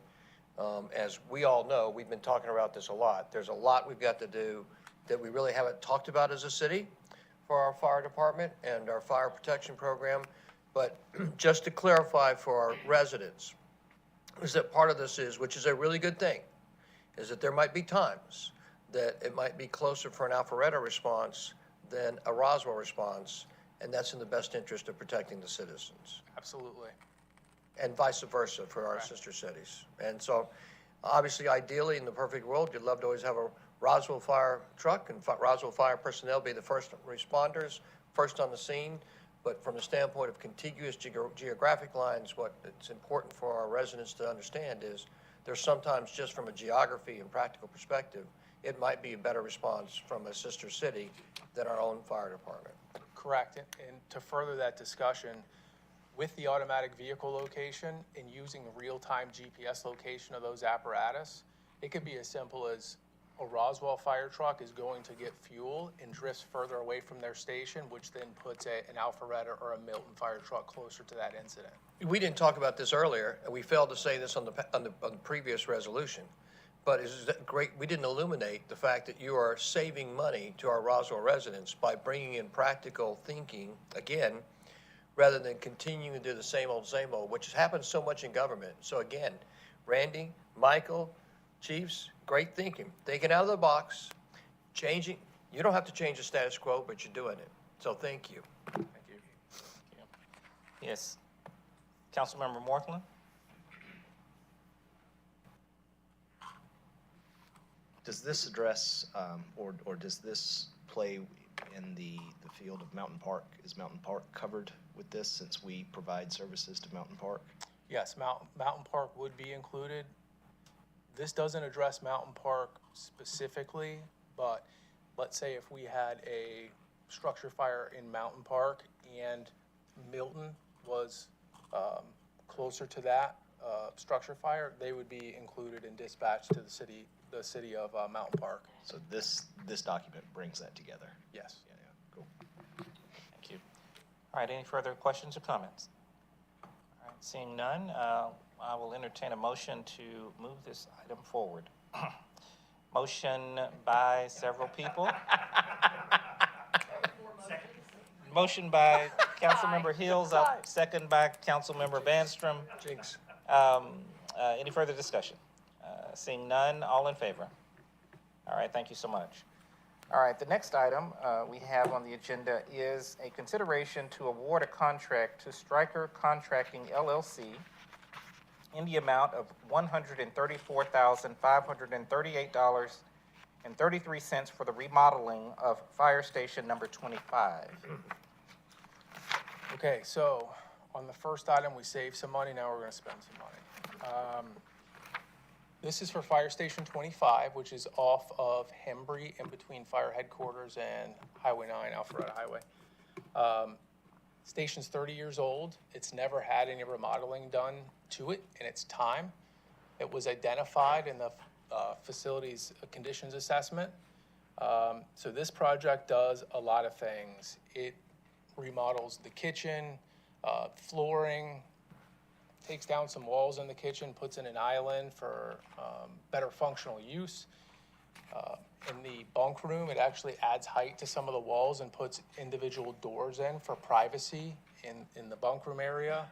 As we all know, we've been talking about this a lot. There's a lot we've got to do that we really haven't talked about as a city for our fire department and our fire protection program. But just to clarify for our residents, is that part of this is, which is a really good thing, is that there might be times that it might be closer for an Alpharetta response than a Roswell response, and that's in the best interest of protecting the citizens. Absolutely. And vice versa for our sister cities. And so, obviously, ideally, in the perfect world, you'd love to always have a Roswell fire truck and Roswell fire personnel be the first responders, first on the scene. But from the standpoint of contiguous geographic lines, what it's important for our residents to understand is there's sometimes, just from a geography and practical perspective, it might be a better response from a sister city than our own fire department. Correct. And to further that discussion, with the automatic vehicle location and using real-time GPS location of those apparatus, it could be as simple as a Roswell fire truck is going to get fuel and drifts further away from their station, which then puts an Alpharetta or a Milton fire truck closer to that incident. We didn't talk about this earlier, and we failed to say this on the previous resolution. But is that great? We didn't illuminate the fact that you are saving money to our Roswell residents by bringing in practical thinking again, rather than continuing to do the same old, which has happened so much in government. So again, Randy, Michael, chiefs, great thinking out of the box, changing. You don't have to change the status quo, but you're doing it. So thank you. Thank you. Yes. Councilmember Morthland? Does this address, or does this play in the field of Mountain Park? Is Mountain Park covered with this since we provide services to Mountain Park? Yes, Mountain Park would be included. This doesn't address Mountain Park specifically, but let's say if we had a structure fire in Mountain Park and Milton was closer to that structure fire, they would be included in dispatch to the city of Mountain Park. So this document brings that together? Yes. Yeah, cool. Thank you. All right, any further questions or comments? All right, seeing none, I will entertain a motion to move this item forward. Motion by several people. Motion by Councilmember Hills, second by Councilmember Bandstrom. Jinx. Any further discussion? Seeing none, all in favor? All right, thank you so much. All right, the next item we have on the agenda is a consideration to award a contract to Stryker Contracting LLC in the amount of $134,538.33 for the remodeling of Fire Station Number 25. Okay, so on the first item, we saved some money. Now we're going to spend some money. This is for Fire Station 25, which is off of Hembry in between Fire Headquarters and Highway 9, Alpharetta Highway. Station's 30 years old. It's never had any remodeling done to it in its time. It was identified in the facility's conditions assessment. So this project does a lot of things. It remodels the kitchen, flooring, takes down some walls in the kitchen, puts in an island for better functional use. In the bunk room, it actually adds height to some of the walls and puts individual doors in for privacy in the bunk room area.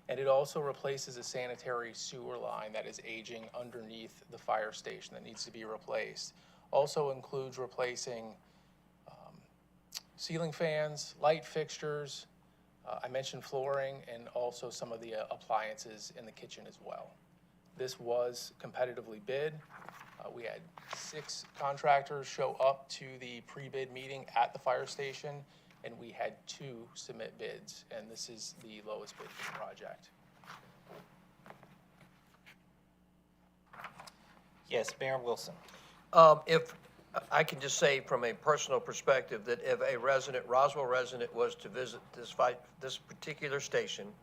And it also replaces a sanitary sewer line that is aging underneath the fire station that needs to be replaced. Also includes replacing ceiling fans, light fixtures, I mentioned flooring, and also some of the appliances in the kitchen as well. This was competitively bid. We had 6 contractors show up to the pre-bid meeting at the fire station, and we had 2 submit bids, and this is the lowest bid for the project. Yes, Mayor Wilson. If I can just say from a personal perspective that if a resident, Roswell resident, was to visit this particular station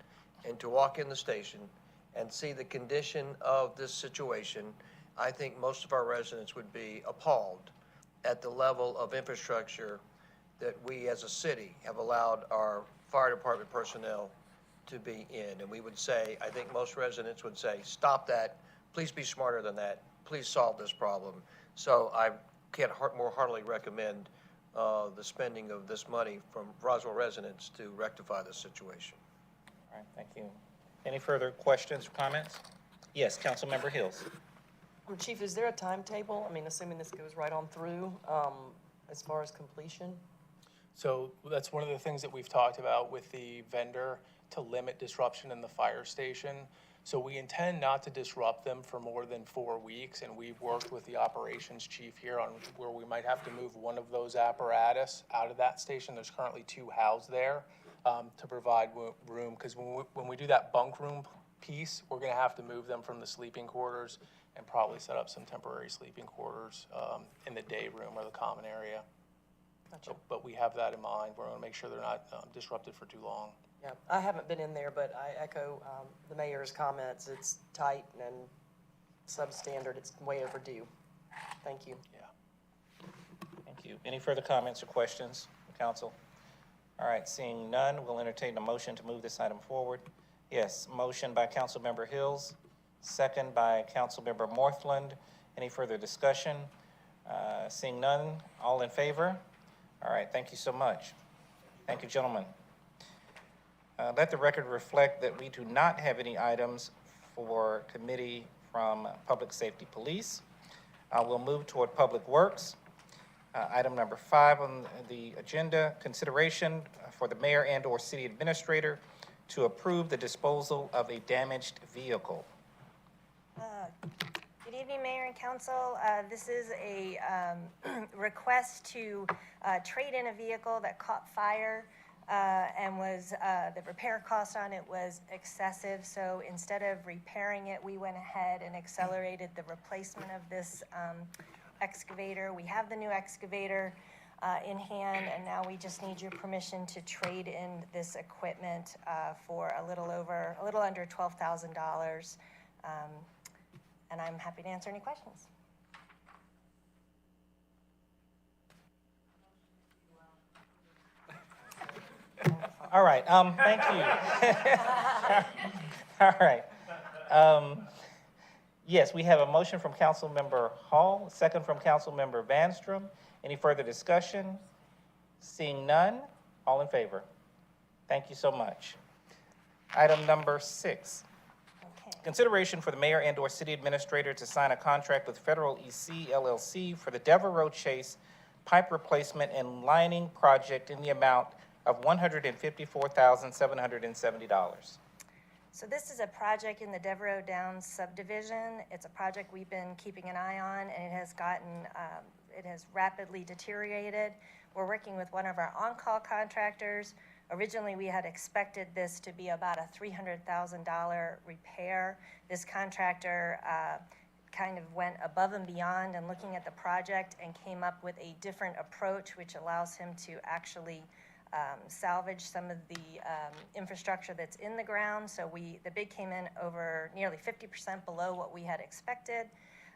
and to walk in the station and see the condition of this situation, I think most of our residents would be appalled at the level of infrastructure that we as a city have allowed our fire department personnel to be in. And we would say, I think most residents would say, stop that, please be smarter than that, please solve this problem. So I can't more heartily recommend the spending of this money from Roswell residents to rectify this situation. All right, thank you. Any further questions or comments? Yes, Councilmember Hills. Chief, is there a timetable? I mean, assuming this goes right on through, as far as completion? So that's one of the things that we've talked about with the vendor to limit disruption in the fire station. So we intend not to disrupt them for more than 4 weeks, and we've worked with the operations chief here on where we might have to move one of those apparatus out of that station. There's currently 2 housed there to provide room, because when we do that bunk room piece, we're going to have to move them from the sleeping quarters and probably set up some temporary sleeping quarters in the day room or the common area. Gotcha. But we have that in mind. We're going to make sure they're not disrupted for too long. Yeah, I haven't been in there, but I echo the mayor's comments. It's tight and substandard. It's way overdue. Thank you. Yeah. Thank you. Any further comments or questions from council? All right, seeing none, we'll entertain a motion to move this item forward. Yes, motion by Councilmember Hills, second by Councilmember Morthland. Any further discussion? Seeing none, all in favor? All right, thank you so much. Thank you, gentlemen. Let the record reflect that we do not have any items for committee from Public Safety Police. We'll move toward Public Works. Item number 5 on the agenda, consideration for the mayor and/or city administrator to approve the disposal of a damaged vehicle. Good evening, Mayor and Council. This is a request to trade in a vehicle that caught fire and was the repair cost on it was excessive. So instead of repairing it, we went ahead and accelerated the replacement of this excavator. We have the new excavator in hand, and now we just need your permission to trade in this equipment for a little under $12,000. And I'm happy to answer any questions. All right, thank you. All right. Yes, we have a motion from Councilmember Hall, second from Councilmember Vanstrom. Any further discussion? Seeing none, all in favor? Thank you so much. Item number 6. Consideration for the mayor and/or city administrator to sign a contract with Federal EC LLC for the Devereaux Chase pipe replacement and lining project in the amount of $154,770. So this is a project in the Devereaux Downs subdivision. It's a project we've been keeping an eye on, and it has rapidly deteriorated. We're working with one of our on-call contractors. Originally, we had expected this to be about a $300,000 repair. This contractor kind of went above and beyond in looking at the project and came up with a different approach, which allows him to actually salvage some of the infrastructure that's in the ground. So the bid came in over nearly 50% below what we had expected.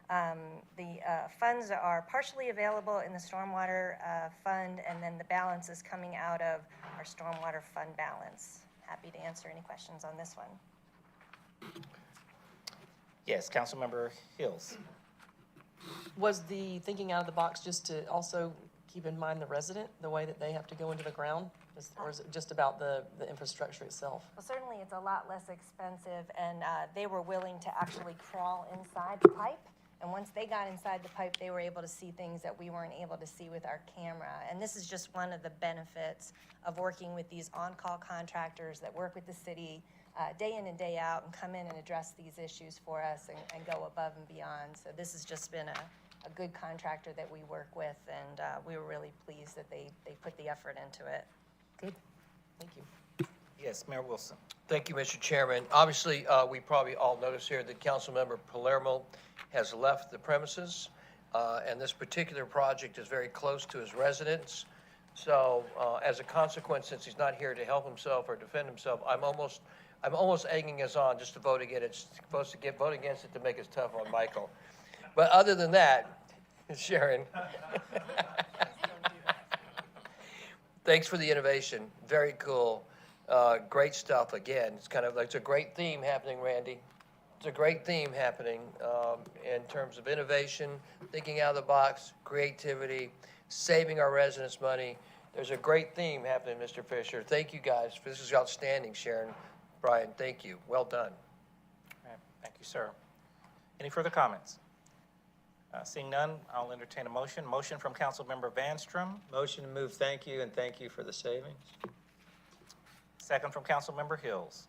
The funds are partially available in the Stormwater Fund, and then the balance is coming out of our Stormwater Fund balance. Happy to answer any questions on this one. Yes, Councilmember Hills. Was the thinking out of the box just to also keep in mind the resident, the way that they have to go into the ground? Or is it just about the infrastructure itself? Well, certainly it's a lot less expensive, and they were willing to actually crawl inside the pipe. And once they got inside the pipe, they were able to see things that we weren't able to see with our camera. And this is just one of the benefits of working with these on-call contractors that work with the city day in and day out and come in and address these issues for us and go above and beyond. So this has just been a good contractor that we work with, and we were really pleased that they put the effort into it. Good. Thank you. Yes, Mayor Wilson. Thank you, Mr. Chairman. Obviously, we probably all noticed here that Councilmember Palermo has left the premises, and this particular project is very close to his residence. So as a consequence, since he's not here to help himself or defend himself, I'm almost egging us on just to vote against it to make it tough on Michael. But other than that, Sharon, thanks for the innovation. Very cool. Great stuff. Again, it's a great theme happening, Randy. It's a great theme happening in terms of innovation, thinking out of the box, creativity, saving our residents money. There's a great theme happening, Mr. Fisher. Thank you guys. This is outstanding, Sharon. Brian, thank you. Well done. All right, thank you, sir. Any further comments? Seeing none, I'll entertain a motion. Motion from Councilmember Vanstrom. Motion to move thank you, and thank you for the savings. Second from Councilmember Hills.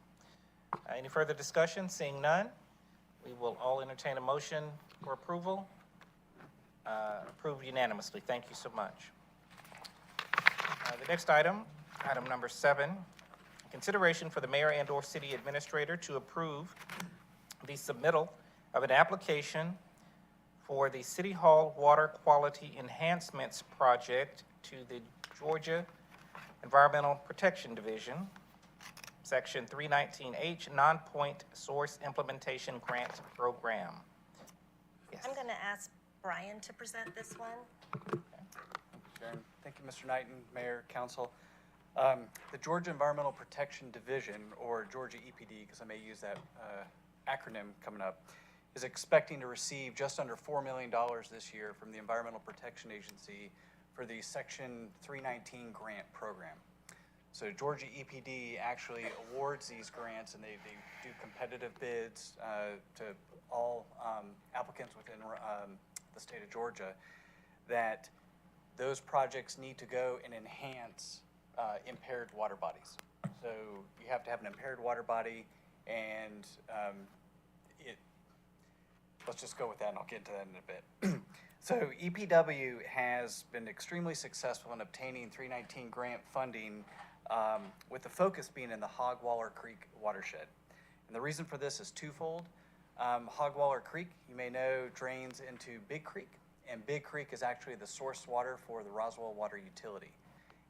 Any further discussion? Seeing none, we will all entertain a motion for approval. Approved unanimously. Thank you so much. The next item, item number 7, consideration for the mayor and/or city administrator to approve the submittal of an application for the City Hall Water Quality Enhancements Project to the Georgia Environmental Protection Division, Section 319H, Non-Point Source Implementation Grant Program. Yes. I'm going to ask Brian to present this one. Sharon. Thank you, Mr. Knighton, Mayor, Council. The Georgia Environmental Protection Division, or Georgia EPD, because I may use that acronym coming up, is expecting to receive just under $4 million this year from the Environmental Protection Agency for the Section 319 grant program. So Georgia EPD actually awards these grants, and they do competitive bids to all applicants within the state of Georgia, that those projects need to go and enhance impaired water bodies. So you have to have an impaired water body, and let's just go with that, and I'll get into that in a bit. So EPW has been extremely successful in obtaining 319 grant funding, with the focus being in the Hogwaller Creek watershed. And the reason for this is twofold. Hogwaller Creek, you may know, drains into Big Creek, and Big Creek is actually the source water for the Roswell water utility.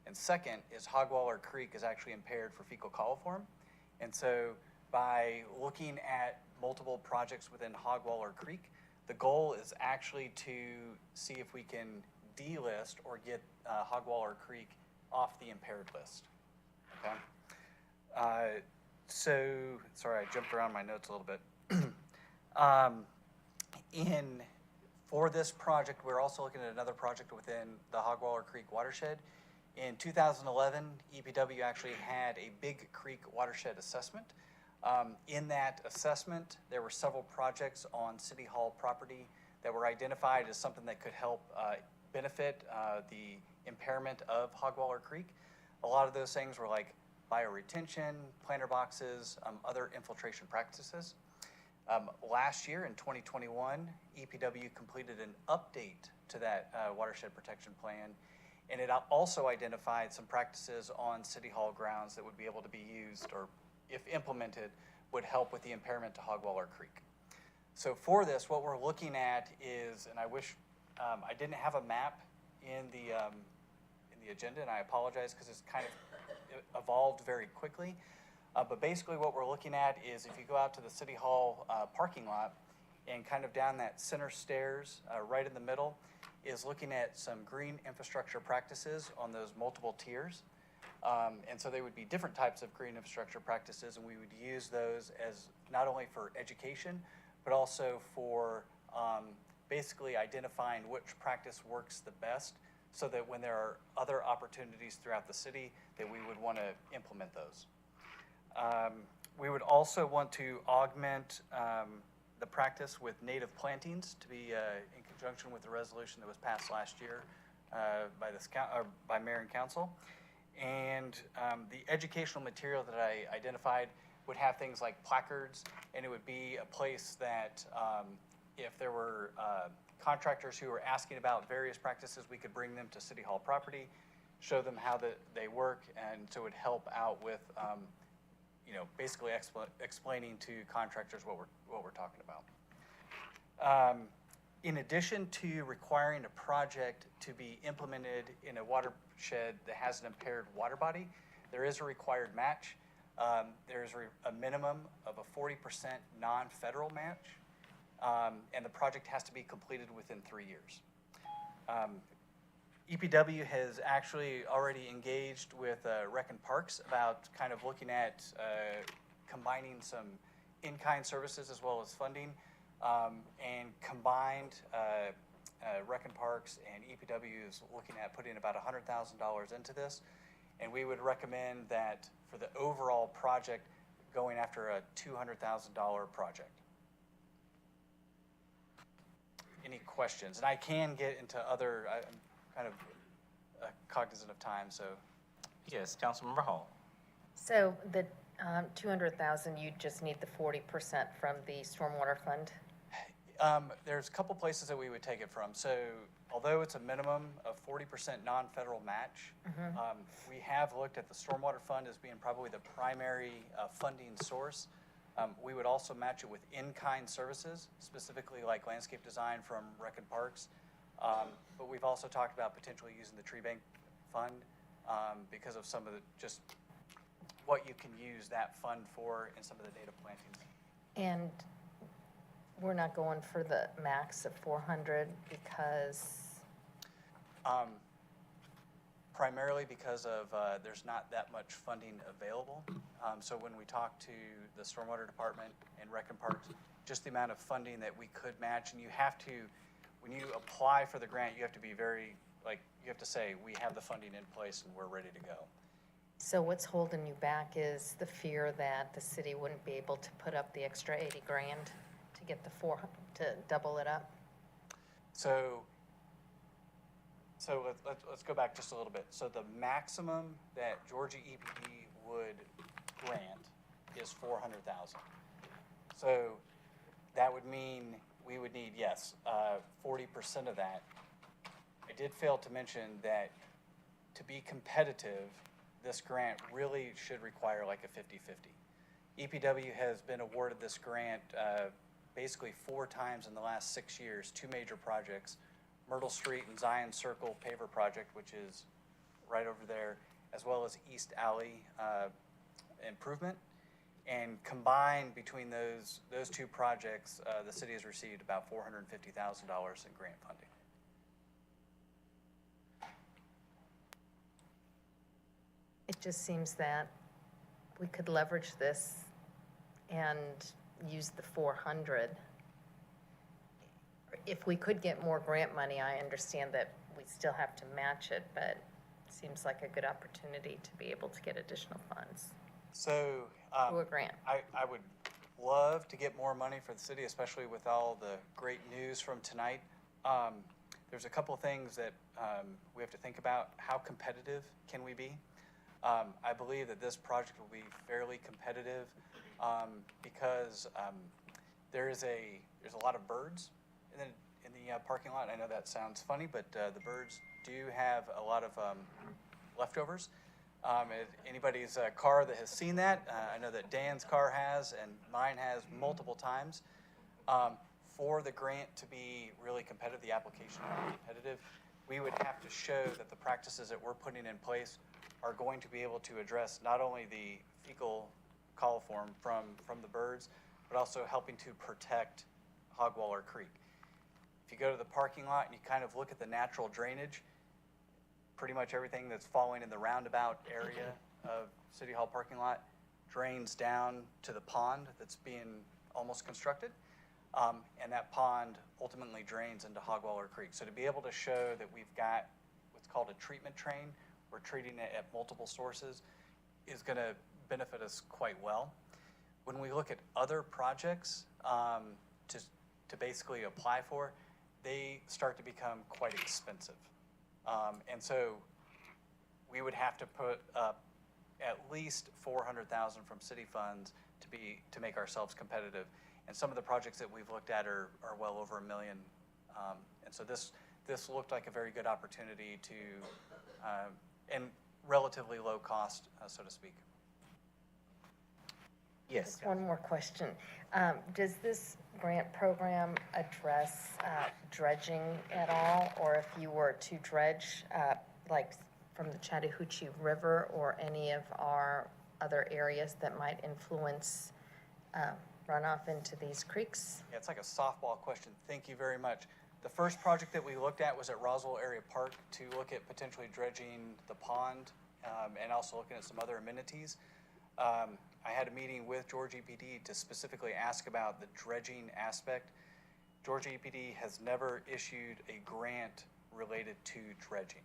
And second is Hogwaller Creek is actually impaired for fecal coliform. And so by looking at multiple projects within Hogwaller Creek, the goal is actually to see if we can delist or get Hogwaller Creek off the impaired list. Okay. So, sorry, I jumped around my notes a little bit. For this project, we're also looking at another project within the Hogwaller Creek watershed. In 2011, EPW actually had a Big Creek watershed assessment. In that assessment, there were several projects on City Hall property that were identified as something that could help benefit the impairment of Hogwaller Creek. A lot of those things were like bioretention, planter boxes, other infiltration practices. Last year in 2021, EPW completed an update to that watershed protection plan, and it also identified some practices on City Hall grounds that would be able to be used, or if implemented, would help with the impairment to Hogwaller Creek. So for this, what we're looking at is, and I wish I didn't have a map in the the agenda, and I apologize because it's kind of evolved very quickly. But basically what we're looking at is if you go out to the City Hall parking lot and kind of down that center stairs, right in the middle, is looking at some green infrastructure practices on those multiple tiers. And so they would be different types of green infrastructure practices, and we would use those as not only for education, but also for basically identifying which practice works the best, so that when there are other opportunities throughout the city, that we would want to implement those. We would also want to augment the practice with native plantings to be in conjunction with the resolution that was passed last year by Mayor and Council. And the educational material that I identified would have things like placards, and it would be a place that if there were contractors who were asking about various practices, we could bring them to City Hall property, show them how they work, and so it would help out with basically explaining to contractors what we're talking about. In addition to requiring a project to be implemented in a watershed that has an impaired water body, there is a required match. There's a minimum of a 40% non-federal match, and the project has to be completed within 3 years. EPW has actually already engaged with Rec and Parks about kind of looking at combining some in-kind services as well as funding, and combined Rec and Parks and EPW is looking at putting about $100,000 into this, and we would recommend that for the overall project going after a $200,000 project. Any questions? And I can get into other, I'm kind of cognizant of time, so. Yes, Councilmember Hall. So the 200,000, you just need the 40% from the Stormwater Fund? There's a couple places that we would take it from. So although it's a minimum of 40% non-federal match, we have looked at the Stormwater Fund as being probably the primary funding source. We would also match it with in-kind services, specifically like landscape design from Rec and Parks. But we've also talked about potentially using the Tree Bank Fund because of some of the just what you can use that fund for in some of the native plantings. And we're not going for the max of 400 because? Primarily because of there's not that much funding available. So when we talk to the Stormwater Department and Rec and Parks, just the amount of funding that we could match, and you have to, when you apply for the grant, you have to be very, you have to say, we have the funding in place and we're ready to go. So what's holding you back is the fear that the city wouldn't be able to put up the extra 80 grand to get the to double it up? So let's go back just a little bit. So the maximum that Georgia EPD would grant is 400,000. So that would mean we would need, yes, 40% of that. I did fail to mention that to be competitive, this grant really should require like a 50-50. EPW has been awarded this grant basically 4 times in the last 6 years, 2 major projects, Myrtle Street and Zion Circle paver project, which is right over there, as well as East Alley improvement. And combined between those 2 projects, the city has received about $450,000 in grant funding. It just seems that we could leverage this and use the 400. If we could get more grant money, I understand that we still have to match it, but it seems like a good opportunity to be able to get additional funds. So through a grant. I would love to get more money for the city, especially with all the great news from tonight. There's a couple things that we have to think about. How competitive can we be? I believe that this project will be fairly competitive because there's a lot of birds in the parking lot. I know that sounds funny, but the birds do have a lot of leftovers. Anybody's car that has seen that, I know that Dan's car has and mine has multiple times. For the grant to be really competitive, the application to be competitive, we would have to show that the practices that we're putting in place are going to be able to address not only the fecal coliform from the birds, but also helping to protect Hogwaller Creek. If you go to the parking lot and you kind of look at the natural drainage, pretty much everything that's falling in the roundabout area of City Hall parking lot drains down to the pond that's being almost constructed. And that pond ultimately drains into Hogwaller Creek. So to be able to show that we've got what's called a treatment train, we're treating it at multiple sources, is going to benefit us quite well. When we look at other projects to basically apply for, they start to become quite expensive. And so we would have to put up at least $400,000 from city funds to make ourselves competitive. And some of the projects that we've looked at are well over $1 million. And so this looked like a very good opportunity to, and relatively low cost, so to speak. Yes. Just one more question. Does this grant program address dredging at all? Or if you were to dredge, like from the Chattahoochee River or any of our other areas that might influence runoff into these creeks? Yeah, it's like a softball question. Thank you very much. The first project that we looked at was at Roswell Area Park to look at potentially dredging the pond and also looking at some other amenities. I had a meeting with Georgia EPD to specifically ask about the dredging aspect. Georgia EPD has never issued a grant related to dredging.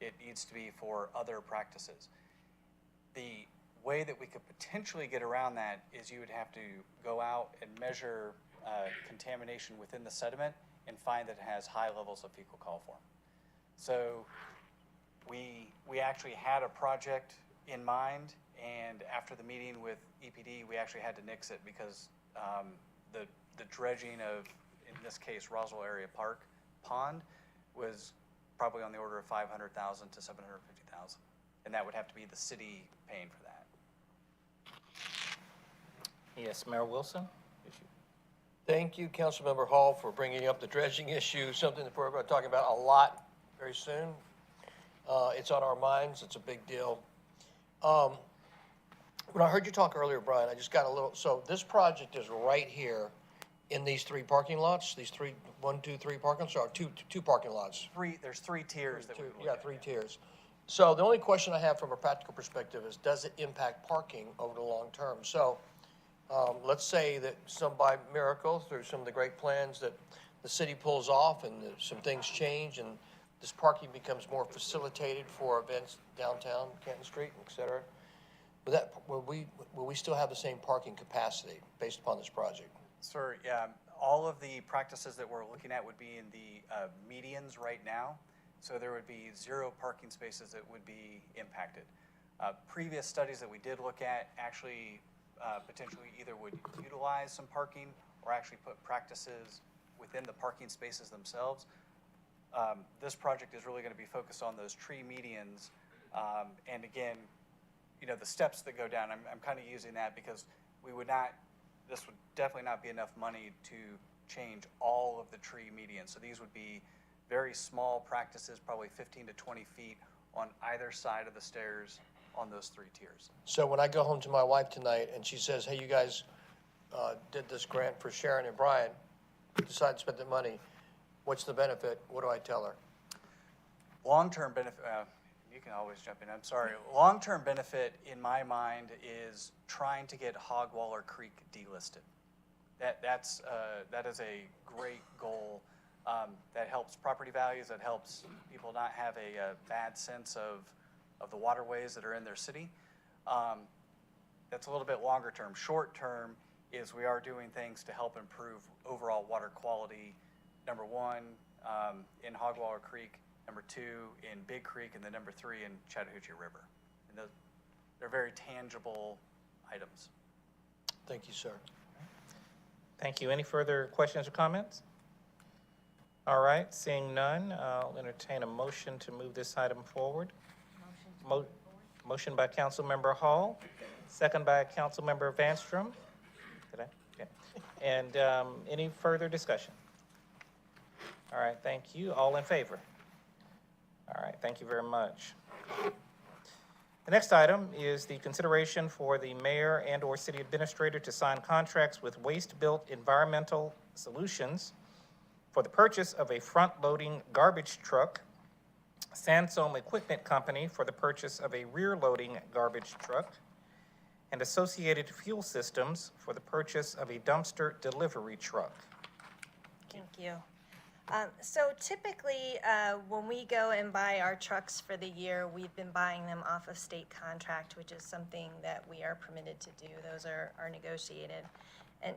It needs to be for other practices. The way that we could potentially get around that is you would have to go out and measure contamination within the sediment and find that it has high levels of fecal coliform. So we actually had a project in mind, and after the meeting with EPD, we actually had to nix it because the dredging of, in this case, Roswell Area Park pond was probably on the order of $500,000 to $750,000, and that would have to be the city paying for that. Yes, Mayor Wilson? Thank you, Councilmember Hall, for bringing up the dredging issue, something that we're going to talk about a lot very soon. It's on our minds. It's a big deal. When I heard you talk earlier, Brian, I just got a little, so this project is right here in these three parking lots, these three, 1, 2, 3 parking lots, or two parking lots? There's three tiers that we look at. 3 tiers. So the only question I have from a practical perspective is, does it impact parking over the long term? So let's say that some by miracle, through some of the great plans that the city pulls off and some things change and this parking becomes more facilitated for events downtown, Canton Street, et cetera. Will we still have the same parking capacity based upon this project? Sir, yeah, all of the practices that we're looking at would be in the medians right now. So there would be 0 parking spaces that would be impacted. Previous studies that we did look at actually potentially either would utilize some parking or actually put practices within the parking spaces themselves. This project is really going to be focused on those tree medians. And again, you know, the steps that go down, I'm kind of using that because this would definitely not be enough money to change all of the tree medians. So these would be very small practices, probably 15 to 20 feet on either side of the stairs on those 3 tiers. So when I go home to my wife tonight and she says, hey, you guys did this grant for Sharon and Brian, decided to spend the money, what's the benefit? What do I tell her? Long-term benefit, you can always jump in, I'm sorry. Long-term benefit in my mind is trying to get Hogwaller Creek delisted. That is a great goal. That helps property values, that helps people not have a bad sense of the waterways that are in their city. That's a little bit longer term. Short term is we are doing things to help improve overall water quality. Number 1, in Hogwaller Creek. Number 2, in Big Creek. And then number 3, in Chattahoochee River. And they're very tangible items. Thank you, sir. Thank you. Any further questions or comments? All right, seeing none, I'll entertain a motion to move this item forward. Motion by Councilmember Hall, second by Councilmember Vanstrom. Did I? Okay. And any further discussion? All right, thank you. All in favor? All right, thank you very much. The next item is the consideration for the mayor and/or city administrator to sign contracts with Waste Built Environmental Solutions for the purchase of a front-loading garbage truck, Sansome Equipment Company for the purchase of a rear-loading garbage truck, and Associated Fuel Systems for the purchase of a dumpster delivery truck. Thank you. So typically, when we go and buy our trucks for the year, we've been buying them off of state contract, which is something that we are permitted to do. Those are negotiated.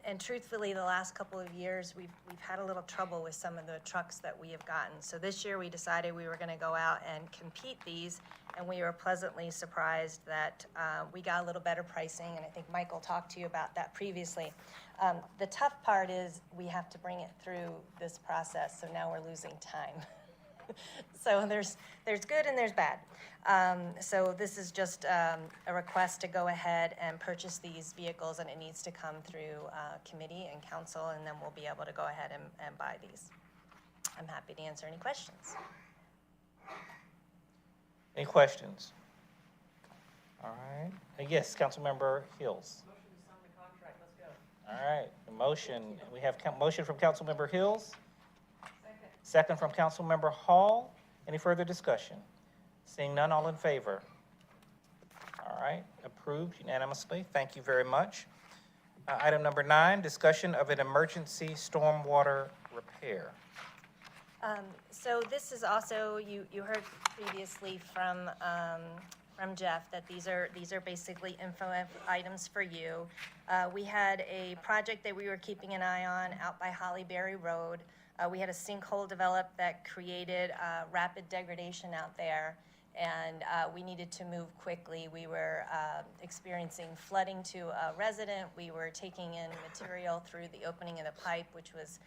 And truthfully, the last couple of years, we've had a little trouble with some of the trucks that we have gotten. So this year, we decided we were going to go out and compete these, and we were pleasantly surprised that we got a little better pricing, and I think Michael talked to you about that previously. The tough part is we have to bring it through this process, so now we're losing time. So there's good and there's bad. So this is just a request to go ahead and purchase these vehicles, and it needs to come through committee and council, and then we'll be able to go ahead and buy these. I'm happy to answer any questions. Any questions? All right. Yes, Councilmember Hills. Motion to sign the contract, let's go. All right, the motion, we have motion from Councilmember Hills. Second. Second from Councilmember Hall. Any further discussion? Seeing none, all in favor? All right, approved unanimously. Thank you very much. Item number 9, discussion of an emergency stormwater repair. So this is also, you heard previously from Jeff that these are basically info items for you. We had a project that we were keeping an eye on out by Hollyberry Road. We had a sinkhole develop that created rapid degradation out there, and we needed to move quickly. We were experiencing flooding to a resident. We were taking in material through the opening of the pipe, which was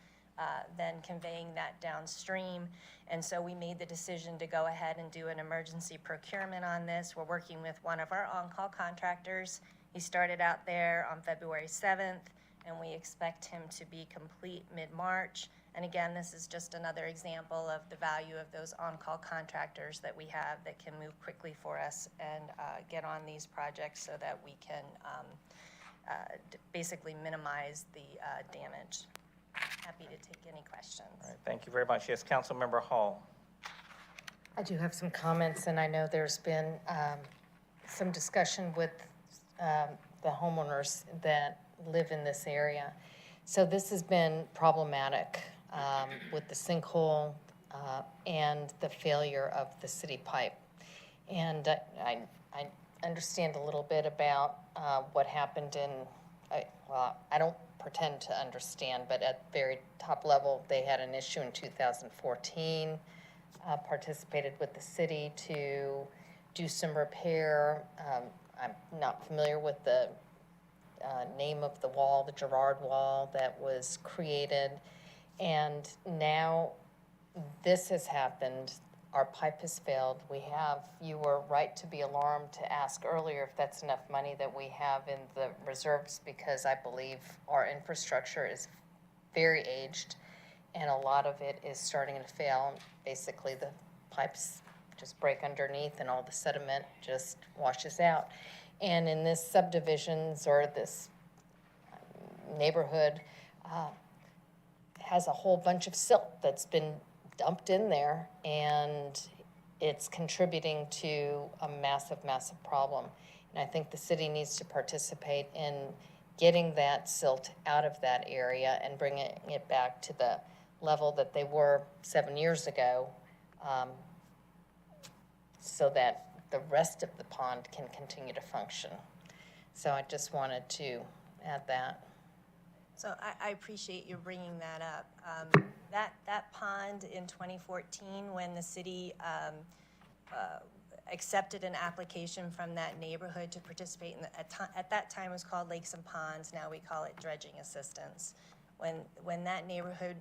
then conveying that downstream. And so we made the decision to go ahead and do an emergency procurement on this. We're working with one of our on-call contractors. He started out there on February 7th, and we expect him to be complete mid-March. And again, this is just another example of the value of those on-call contractors that we have that can move quickly for us and get on these projects so that we can basically minimize the damage. Happy to take any questions. All right, thank you very much. Yes, Councilmember Hall. I do have some comments, and I know there's been some discussion with the homeowners that live in this area. So this has been problematic with the sinkhole and the failure of the city pipe. And I understand a little bit about what happened well, I don't pretend to understand, but at very top level, they had an issue in 2014, participated with the city to do some repair. I'm not familiar with the name of the wall, the Girard wall that was created. And now this has happened. Our pipe has failed. You were right to be alarmed to ask earlier if that's enough money that we have in the reserves, because I believe our infrastructure is very aged and a lot of it is starting to fail. Basically, the pipes just break underneath and all the sediment just washes out. And in this subdivisions or this neighborhood has a whole bunch of silt that's been dumped in there, and it's contributing to a massive, massive problem. And I think the city needs to participate in getting that silt out of that area and bringing it back to the level that they were 7 years ago, so that the rest of the pond can continue to function. So I just wanted to add that. So I appreciate you bringing that up. That pond in 2014, when the city accepted an application from that neighborhood to participate in at that time it was called Lakes and Ponds, now we call it dredging assistance. When that neighborhood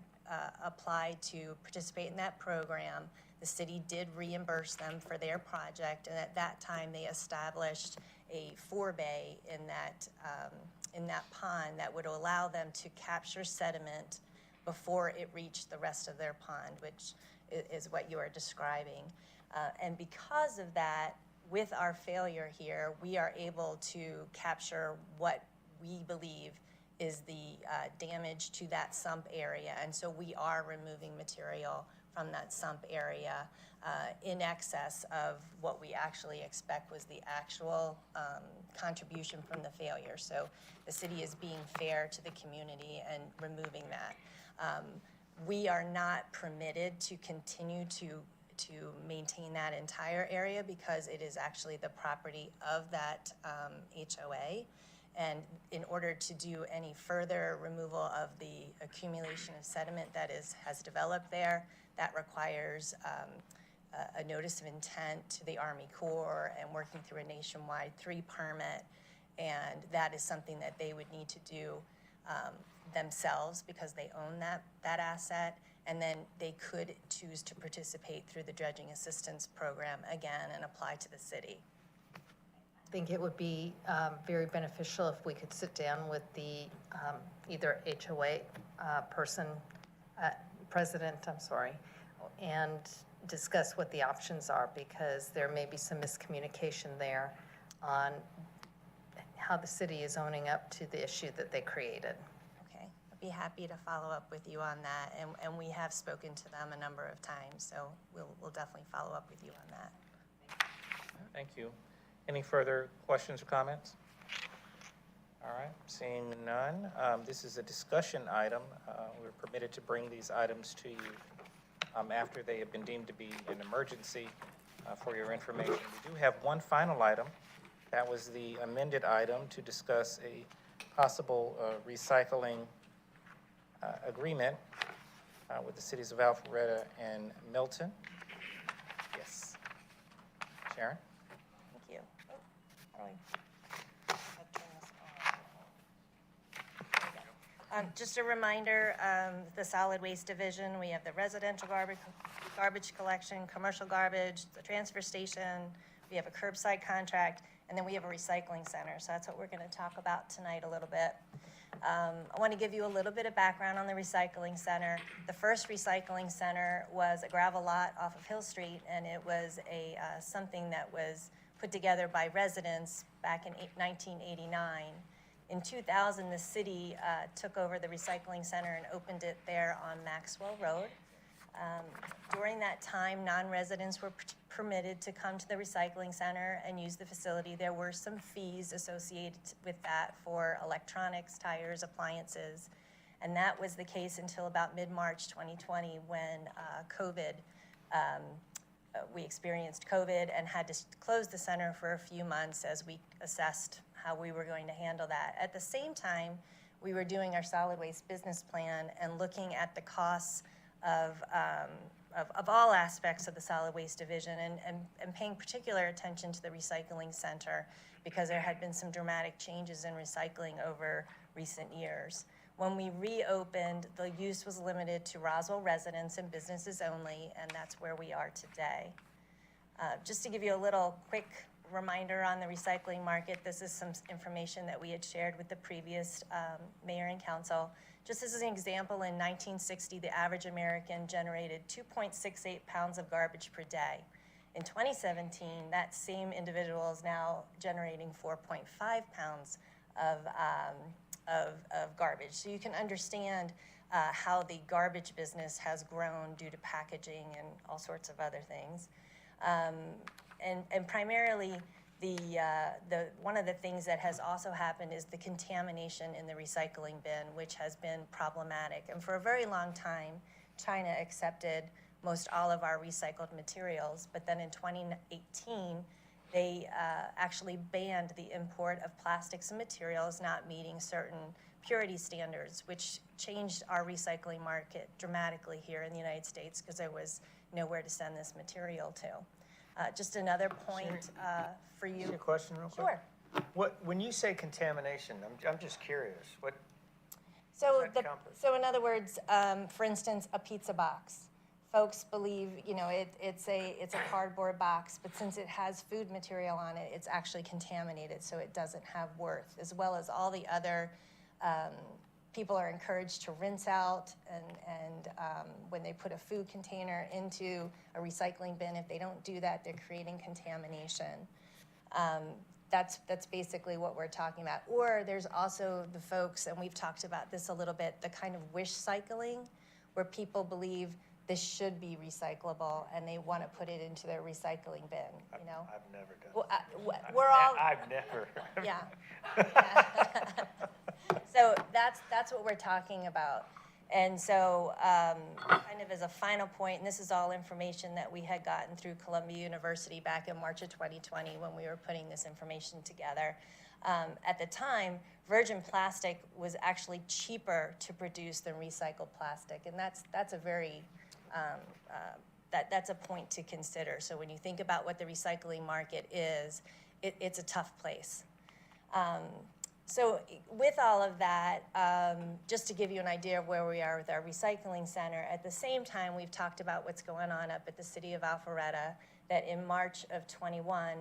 applied to participate in that program, the city did reimburse them for their project, and at that time they established a forebay in that pond that would allow them to capture sediment before it reached the rest of their pond, which is what you are describing. And because of that, with our failure here, we are able to capture what we believe is the damage to that sump area. And so we are removing material from that sump area in excess of what we actually expect was the actual contribution from the failure. So the city is being fair to the community and removing that. We are not permitted to continue to maintain that entire area because it is actually the property of that HOA. And in order to do any further removal of the accumulation of sediment that has developed there, that requires a notice of intent to the Army Corps and working through a nationwide 3 permit. And that is something that they would need to do themselves because they own that asset. And then they could choose to participate through the dredging assistance program again and apply to the city. I think it would be very beneficial if we could sit down with the either HOA president, and discuss what the options are, because there may be some miscommunication there on how the city is owning up to the issue that they created. Okay, I'd be happy to follow up with you on that, and we have spoken to them a number of times, so we'll definitely follow up with you on that. Thank you. Any further questions or comments? All right, seeing none, this is a discussion item. We're permitted to bring these items to you after they have been deemed to be an emergency for your information. We do have one final item. That was the amended item to discuss a possible recycling agreement with the cities of Alpharetta and Milton. Yes. Sharon? Thank you. How do I turn this on? There we go. Just a reminder, the solid waste division, we have the residential garbage collection, commercial garbage, the transfer station, we have a curbside contract, and then we have a recycling center. So that's what we're going to talk about tonight a little bit. I want to give you a little bit of background on the recycling center. The first recycling center was a gravel lot off of Hill Street, and it was something that was put together by residents back in 1989. In 2000, the city took over the recycling center and opened it there on Maxwell Road. During that time, non-residents were permitted to come to the recycling center and use the facility. There were some fees associated with that for electronics, tires, appliances, and that was the case until about mid-March 2020 when we experienced COVID and had to close the center for a few months as we assessed how we were going to handle that. At the same time, we were doing our solid waste business plan and looking at the costs of all aspects of the solid waste division and paying particular attention to the recycling center because there had been some dramatic changes in recycling over recent years. When we reopened, the use was limited to Roswell residents and businesses only, and that's where we are today. Just to give you a little quick reminder on the recycling market, this is some information that we had shared with the previous mayor and council. Just as an example, in 1960, the average American generated 2.68 pounds of garbage per day. In 2017, that same individual is now generating 4.5 pounds of garbage. So you can understand how the garbage business has grown due to packaging and all sorts of other things. And primarily, one of the things that has also happened is the contamination in the recycling bin, which has been problematic. And for a very long time, China accepted most all of our recycled materials, but then in 2018, they actually banned the import of plastics and materials not meeting certain purity standards, which changed our recycling market dramatically here in the United States because there was nowhere to send this material to. Just another point for you. Ask you a question real quick? Sure. When you say contamination, I'm just curious. What So, does that encompass? so in other words, for instance, a pizza box. Folks believe, it's a cardboard box, but since it has food material on it, it's actually contaminated, so it doesn't have worth, as well as all the other people are encouraged to rinse out and when they put a food container into a recycling bin, if they don't do that, they're creating contamination. That's basically what we're talking about. Or there's also the folks, and we've talked about this a little bit, the kind of wish cycling, where people believe this should be recyclable and they want to put it into their recycling bin, you know? I've never done Well, that. we're all, I've never. yeah. So that's what we're talking about. And so kind of as a final point, and this is all information that we had gotten through Columbia University back in March of 2020 when we were putting this information together. At the time, virgin plastic was actually cheaper to produce than recycled plastic. And that's a very, that's a point to consider. So when you think about what the recycling market is, it's a tough place. So with all of that, just to give you an idea of where we are with our recycling center, at the same time, we've talked about what's going on up at the city of Alpharetta, that in March of 21,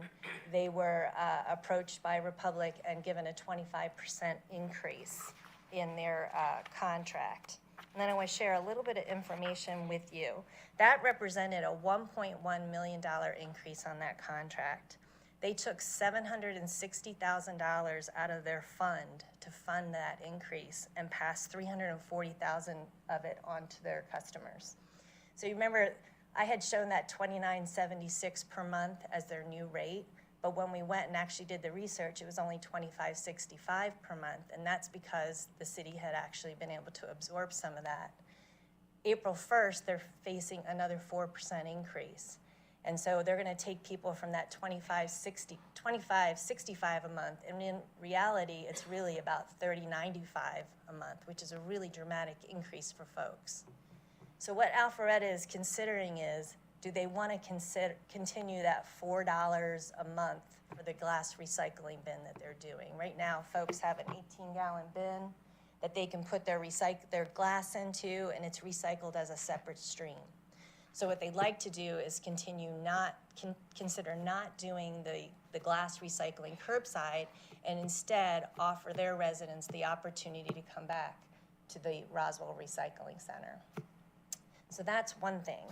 they were approached by Republic and given a 25% increase in their contract. And then I want to share a little bit of information with you. That represented a $1.1 million increase on that contract. They took $760,000 out of their fund to fund that increase and passed $340,000 of it on to their customers. So you remember, I had shown that $29.76 per month as their new rate, but when we went and actually did the research, it was only $25.65 per month, and that's because the city had actually been able to absorb some of that. April 1st, they're facing another 4% increase. And so they're going to take people from that $25.65 a month, and in reality, it's really about $30.95 a month, which is a really dramatic increase for folks. So what Alpharetta is considering is, do they want to continue that $4 a month for the glass recycling bin that they're doing? Right now, folks have an 18-gallon bin that they can put their glass into, and it's recycled as a separate stream. So what they'd like to do is consider not doing the glass recycling curbside, and instead offer their residents the opportunity to come back to the Roswell Recycling Center. So that's one thing.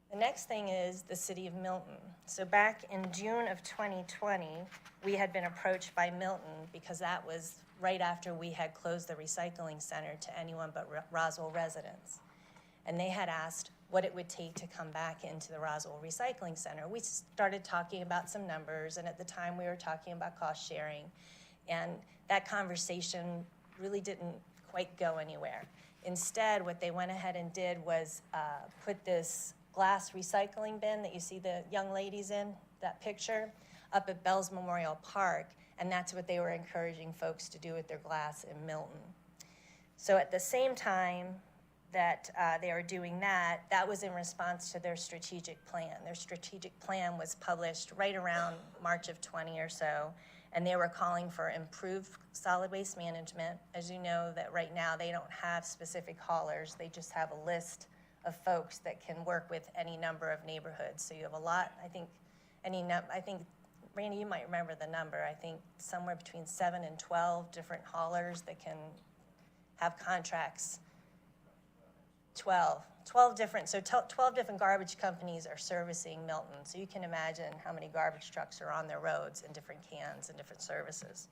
The next thing is the city of Milton. So back in June of 2020, we had been approached by Milton because that was right after we had closed the recycling center to anyone but Roswell residents. And they had asked what it would take to come back into the Roswell Recycling Center. We started talking about some numbers, and at the time we were talking about cost sharing. And that conversation really didn't quite go anywhere. Instead, what they went ahead and did was put this glass recycling bin that you see the young ladies in, that picture, up at Bells Memorial Park, and that's what they were encouraging folks to do with their glass in Milton. So at the same time that they are doing that, that was in response to their strategic plan. Their strategic plan was published right around March of 20 or so, and they were calling for improved solid waste management. As you know, that right now they don't have specific haulers, they just have a list of folks that can work with any number of neighborhoods. So you have a lot, I think, Randy, you might remember the number, I think somewhere between 7 and 12 different haulers that can have contracts. 12 different garbage companies are servicing Milton. So you can imagine how many garbage trucks are on their roads in different cans and different services.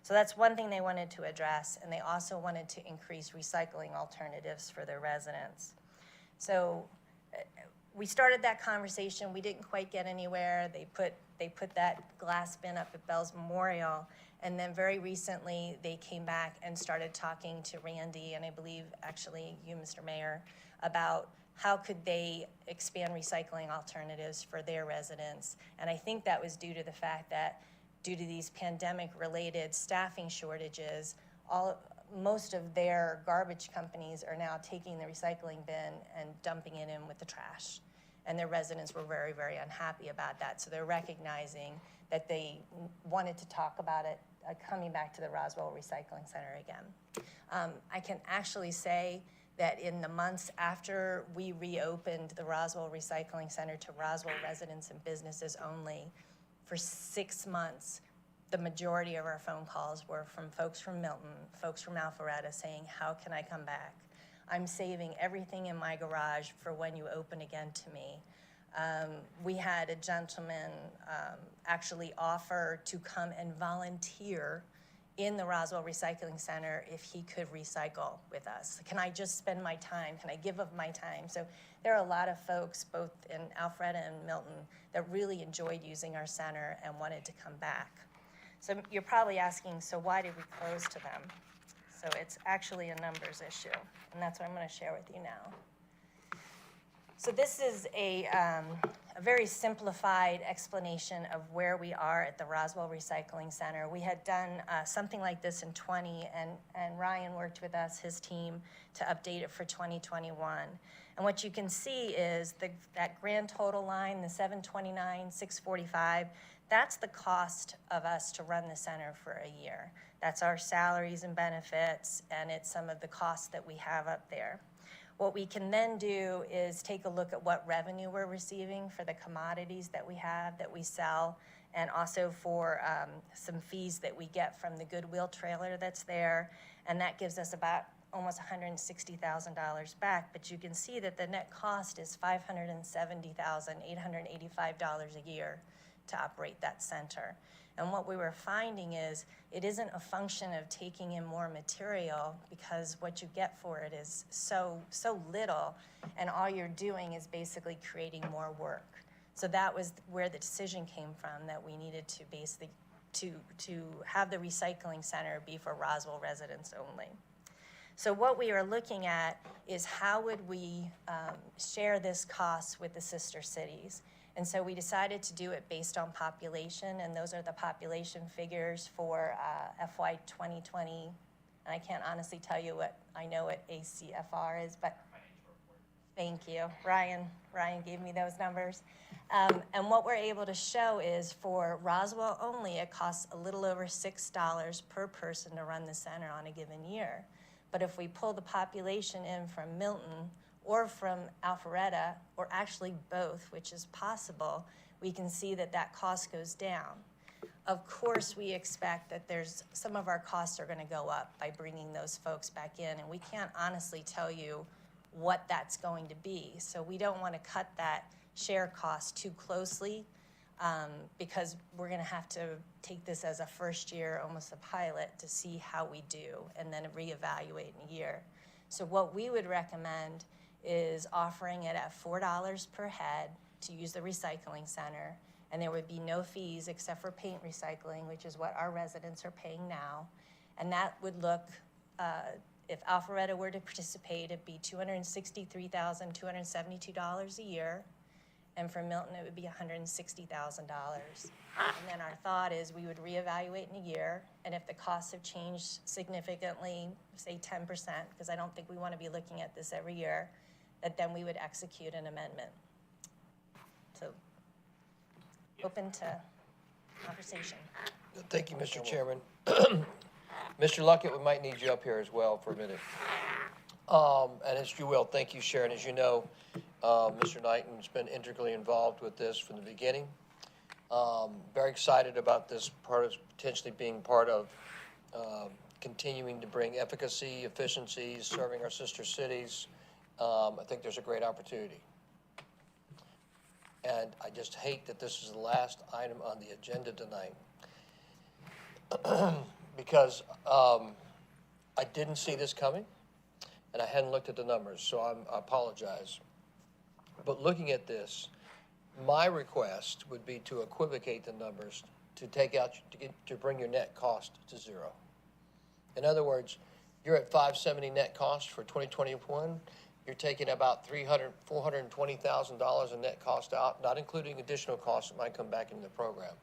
So that's one thing they wanted to address, and they also wanted to increase recycling alternatives for their residents. So we started that conversation. We didn't quite get anywhere. They put that glass bin up at Bell's Memorial, and then very recently they came back and started talking to Randy, and I believe actually you, Mr. Mayor, about how could they expand recycling alternatives for their residents. And I think that was due to the fact that due to these pandemic-related staffing shortages, most of their garbage companies are now taking the recycling bin and dumping it in with the trash. And their residents were very, very unhappy about that. So they're recognizing that they wanted to talk about it coming back to the Roswell Recycling Center again. I can actually say that in the months after we reopened the Roswell Recycling Center to Roswell residents and businesses only, for 6 months, the majority of our phone calls were from folks from Milton, folks from Alpharetta saying, how can I come back? I'm saving everything in my garage for when you open again to me. We had a gentleman actually offer to come and volunteer in the Roswell Recycling Center if he could recycle with us. Can I just spend my time? Can I give of my time? So there are a lot of folks, both in Alpharetta and Milton, that really enjoyed using our center and wanted to come back. So you're probably asking, so why did we close to them? So it's actually a numbers issue, and that's what I'm going to share with you now. So this is a very simplified explanation of where we are at the Roswell Recycling Center. We had done something like this in 20, and Ryan worked with us, his team, to update it for 2021. And what you can see is that grand total line, the $729,645, that's the cost of us to run the center for a year. That's our salaries and benefits, and it's some of the costs that we have up there. What we can then do is take a look at what revenue we're receiving for the commodities that we have, that we sell, and also for some fees that we get from the Goodwill trailer that's there. And that gives us about almost $160,000 back. But you can see that the net cost is $570,885 a year to operate that center. And what we were finding is it isn't a function of taking in more material, because what you get for it is so little, and all you're doing is basically creating more work. So that was where the decision came from, that we needed to basically to have the recycling center be for Roswell residents only. So what we are looking at is how would we share this cost with the sister cities. And so we decided to do it based on population, and those are the population figures for FY 2020. And I can't honestly tell you what I know what ACFR is, but thank you. Ryan gave me those numbers. And what we're able to show is for Roswell only, it costs a little over $6 per person to run the center on a given year. But if we pull the population in from Milton or from Alpharetta, or actually both, which is possible, we can see that that cost goes down. Of course, we expect that some of our costs are going to go up by bringing those folks back in, and we can't honestly tell you what that's going to be. So we don't want to cut that share cost too closely, because we're going to have to take this as a first year, almost a pilot, to see how we do, and then reevaluate in a year. So what we would recommend is offering it at $4 per head to use the recycling center, and there would be no fees except for paint recycling, which is what our residents are paying now. And that would look, if Alpharetta were to participate, it'd be $263,272 a year, and for Milton it would be $160,000. And then our thought is we would reevaluate in a year, and if the costs have changed significantly, say 10%, because I don't think we want to be looking at this every year, that then we would execute an amendment. So, open to conversation. Thank you, Mr. Chairman. Mr. Luckett, we might need you up here as well for a minute. And as you will, thank you, Sharon. As you know, Mr. Knighton's been integrally involved with this from the beginning. Very excited about this part of potentially being part of continuing to bring efficacy, efficiencies, serving our sister cities. I think there's a great opportunity. And I just hate that this is the last item on the agenda tonight. Because I didn't see this coming, and I hadn't looked at the numbers, so I apologize. But looking at this, my request would be to equivocate the numbers, to take out, to bring your net cost to zero. In other words, you're at $570 net cost for 2021. You're taking about $420,000 in net cost out, not including additional costs that might come back into the program.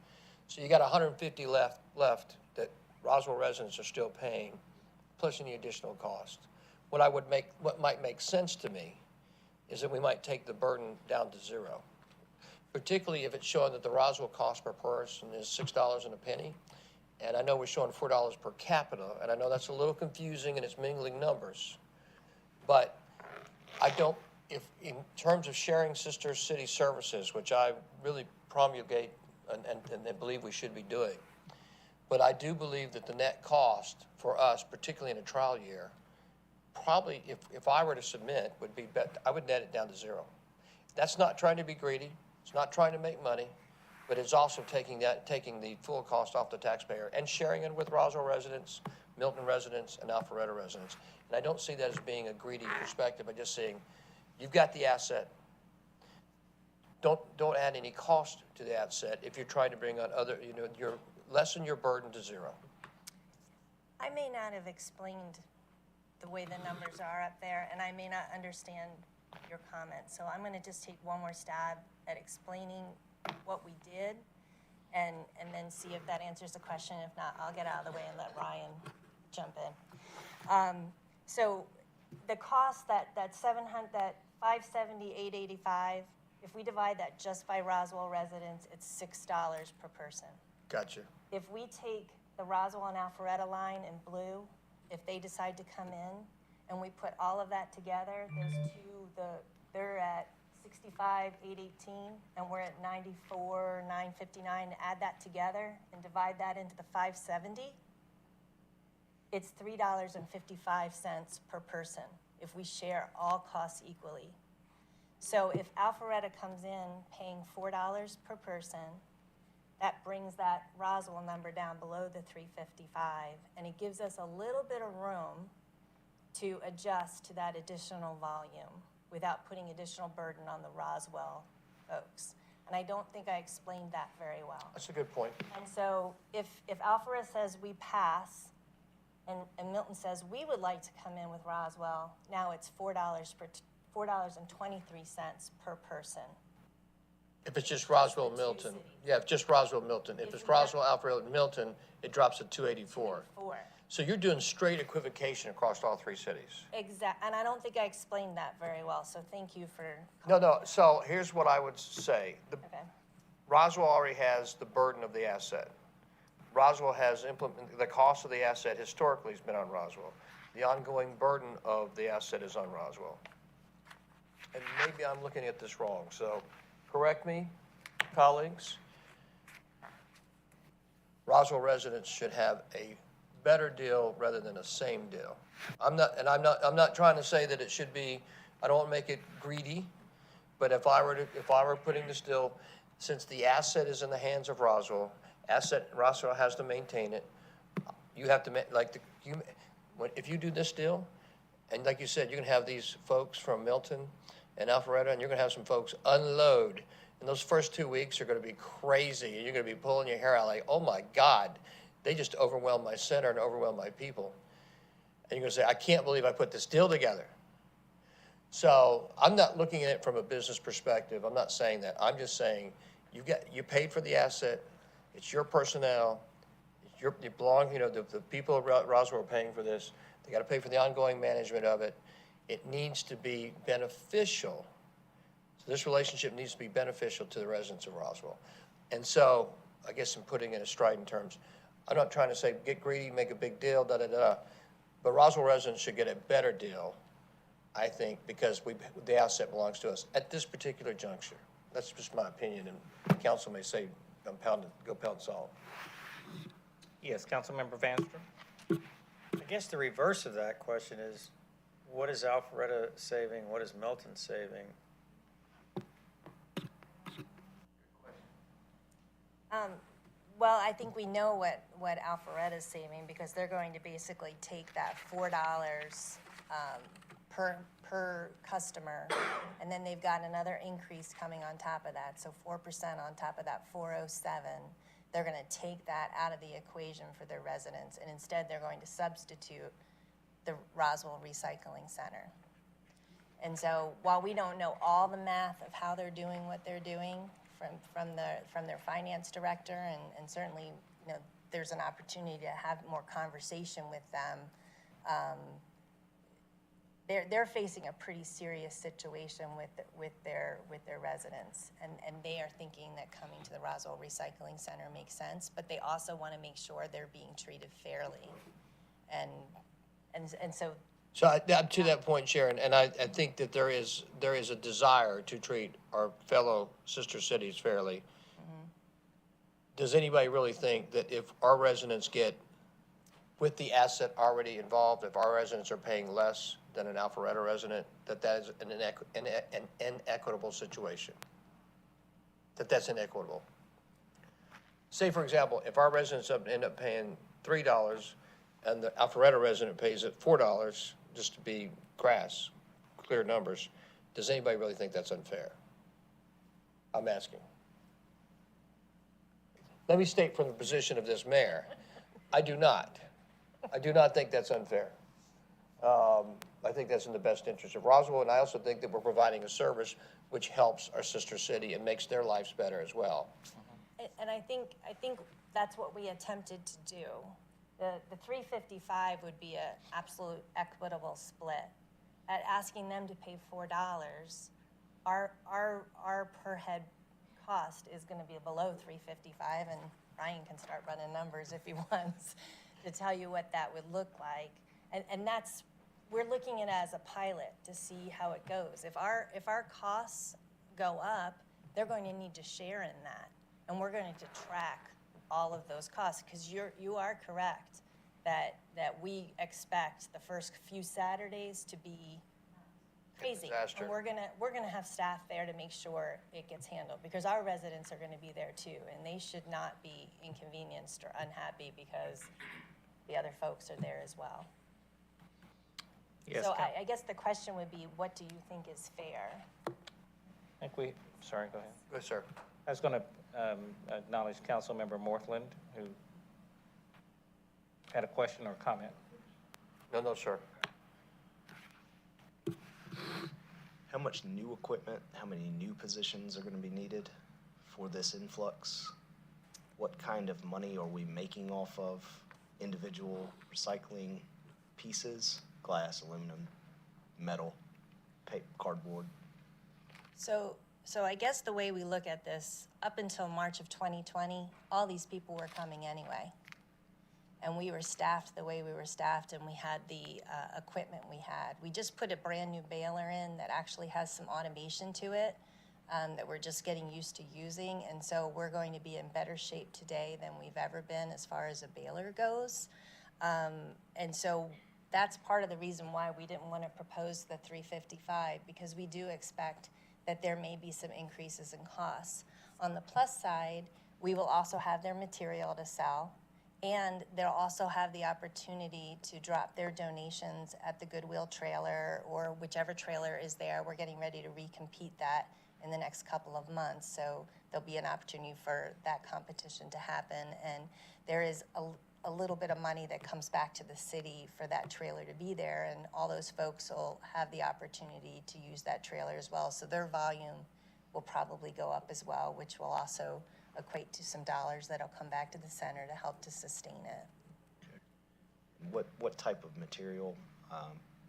So you got $150 left that Roswell residents are still paying, plus any additional cost. What might make sense to me is that we might take the burden down to zero, particularly if it's showing that the Roswell cost per person is $6 and a penny. And I know we're showing $4 per capita, and I know that's a little confusing and it's mingling numbers. But I don't, if in terms of sharing sister city services, which I really promulgate and believe we should be doing, But I do believe that the net cost for us, particularly in a trial year, probably, if I were to submit, would be, I would net it down to zero. That's not trying to be greedy, it's not trying to make money, but it's also taking the full cost off the taxpayer and sharing it with Roswell residents, Milton residents, and Alpharetta residents. And I don't see that as being a greedy perspective. I'm just saying, you've got the asset. Don't add any cost to the asset if you're trying to bring on other, lessen your burden to zero. I may not have explained the way the numbers are up there, and I may not understand your comment. So I'm going to just take one more stab at explaining what we did and then see if that answers the question. If not, I'll get out of the way and let Ryan jump in. So the cost, that 570, 885, if we divide that just by Roswell residents, it's $6 per person. Gotcha. If we take the Roswell and Alpharetta line in blue, if they decide to come in, and we put all of that together, those two, they're at 65, 818, and we're at 94, 959. Add that together and divide that into the 570, it's $3.55 per person if we share all costs equally. So if Alpharetta comes in paying $4 per person, that brings that Roswell number down below the 355, and it gives us a little bit of room to adjust to that additional volume without putting additional burden on the Roswell folks. And I don't think I explained that very well. That's a good point. And so if Alpharetta says we pass, and Milton says we would like to come in with Roswell, now it's $4.23 per person. If it's just Roswell, Milton. Yeah, just Roswell, Milton. If it's Roswell, Alpharetta, Milton, it drops to 284. So you're doing straight equivocation across all three cities. Exactly, and I don't think I explained that very well, so thank you for. No, so here's what I would say. Roswell already has the burden of the asset. Roswell has the cost of the asset historically has been on Roswell. The ongoing burden of the asset is on Roswell. And maybe I'm looking at this wrong, so correct me, colleagues. Roswell residents should have a better deal rather than a same deal. I'm not trying to say that it should be, I don't want to make it greedy, but if I were putting this deal, since the asset is in the hands of Roswell has to maintain it. You have to if you do this deal, and like you said, you're gonna have these folks from Milton and Alpharetta, and you're gonna have some folks unload. And those first 2 weeks are gonna be crazy, and you're gonna be pulling your hair out like, oh my God, they just overwhelmed my center and overwhelmed my people. And you're gonna say, I can't believe I put this deal together. So I'm not looking at it from a business perspective. I'm not saying that. I'm just saying you paid for the asset. It's your personnel. You belong. The people of Roswell are paying for this. They got to pay for the ongoing management of it. It needs to be beneficial. So this relationship needs to be beneficial to the residents of Roswell. And so I guess I'm putting it in strident terms. I'm not trying to say get greedy, make a big deal, But Roswell residents should get a better deal, I think, because the asset belongs to us at this particular juncture. That's just my opinion, and the council may say, go pound salt. Yes, Councilmember Vanstrom. I guess the reverse of that question is, what is Alpharetta saving? What is Milton saving? Well, I think we know what Alpharetta is saving, because they're going to basically take that $4 per customer, and then they've got another increase coming on top of that, so 4% on top of that 407. They're going to take that out of the equation for their residents, and instead they're going to substitute the Roswell Recycling Center. And so while we don't know all the math of how they're doing what they're doing from their finance director, and certainly there's an opportunity to have more conversation with them, they're facing a pretty serious situation with their residents, and they are thinking that coming to the Roswell Recycling Center makes sense, but they also want to make sure they're being treated fairly, and so. So to that point, Sharon, and I think that there is a desire to treat our fellow sister cities fairly. does anybody really think that if our residents get, with the asset already involved, if our residents are paying less than an Alpharetta resident, that is an inequitable situation? That that's inequitable? Say, for example, if our residents end up paying $3 and the Alpharetta resident pays it $4, just to be crass, clear numbers, does anybody really think that's unfair? I'm asking. Let me state from the position of this mayor, I do not. I do not think that's unfair. I think that's in the best interest of Roswell, and I also think that we're providing a service which helps our sister city and makes their lives better as well. And I think that's what we attempted to do. The 355 would be an absolute equitable split. At asking them to pay $4, our per head cost is going to be below 355, and Ryan can start running numbers if he wants to tell you what that would look like. And that's, we're looking at it as a pilot to see how it goes. If our costs go up, they're going to need to share in that, and we're going to track all of those costs, because you are correct that we expect the first few Saturdays to be crazy. Disaster. And we're gonna have staff there to make sure it gets handled, because our residents are gonna be there too, and they should not be inconvenienced or unhappy because the other folks are there as well. Yes, So I guess the question would be, what do you think is fair? I think sorry, go ahead. Yes, sir. I was going to acknowledge Councilmember Morthland, who had a question or comment. No, sir. How much new equipment, how many new positions are going to be needed for this influx? What kind of money are we making off of individual recycling pieces? Glass, aluminum, metal, paper, cardboard? So I guess the way we look at this, up until March of 2020, all these people were coming anyway. And we were staffed the way we were staffed, and we had the equipment we had. We just put a brand new baler in that actually has some automation to it that we're just getting used to using. And so we're going to be in better shape today than we've ever been as far as a baler goes. And so that's part of the reason why we didn't want to propose the 355, because we do expect that there may be some increases in costs. On the plus side, we will also have their material to sell, and they'll also have the opportunity to drop their donations at the Goodwill trailer or whichever trailer is there. We're getting ready to recompete that in the next couple of months, so there'll be an opportunity for that competition to happen. And there is a little bit of money that comes back to the city for that trailer to be there, and all those folks will have the opportunity to use that trailer as well. So their volume will probably go up as well, which will also equate to some dollars that'll come back to the center to help to sustain it. What type of material,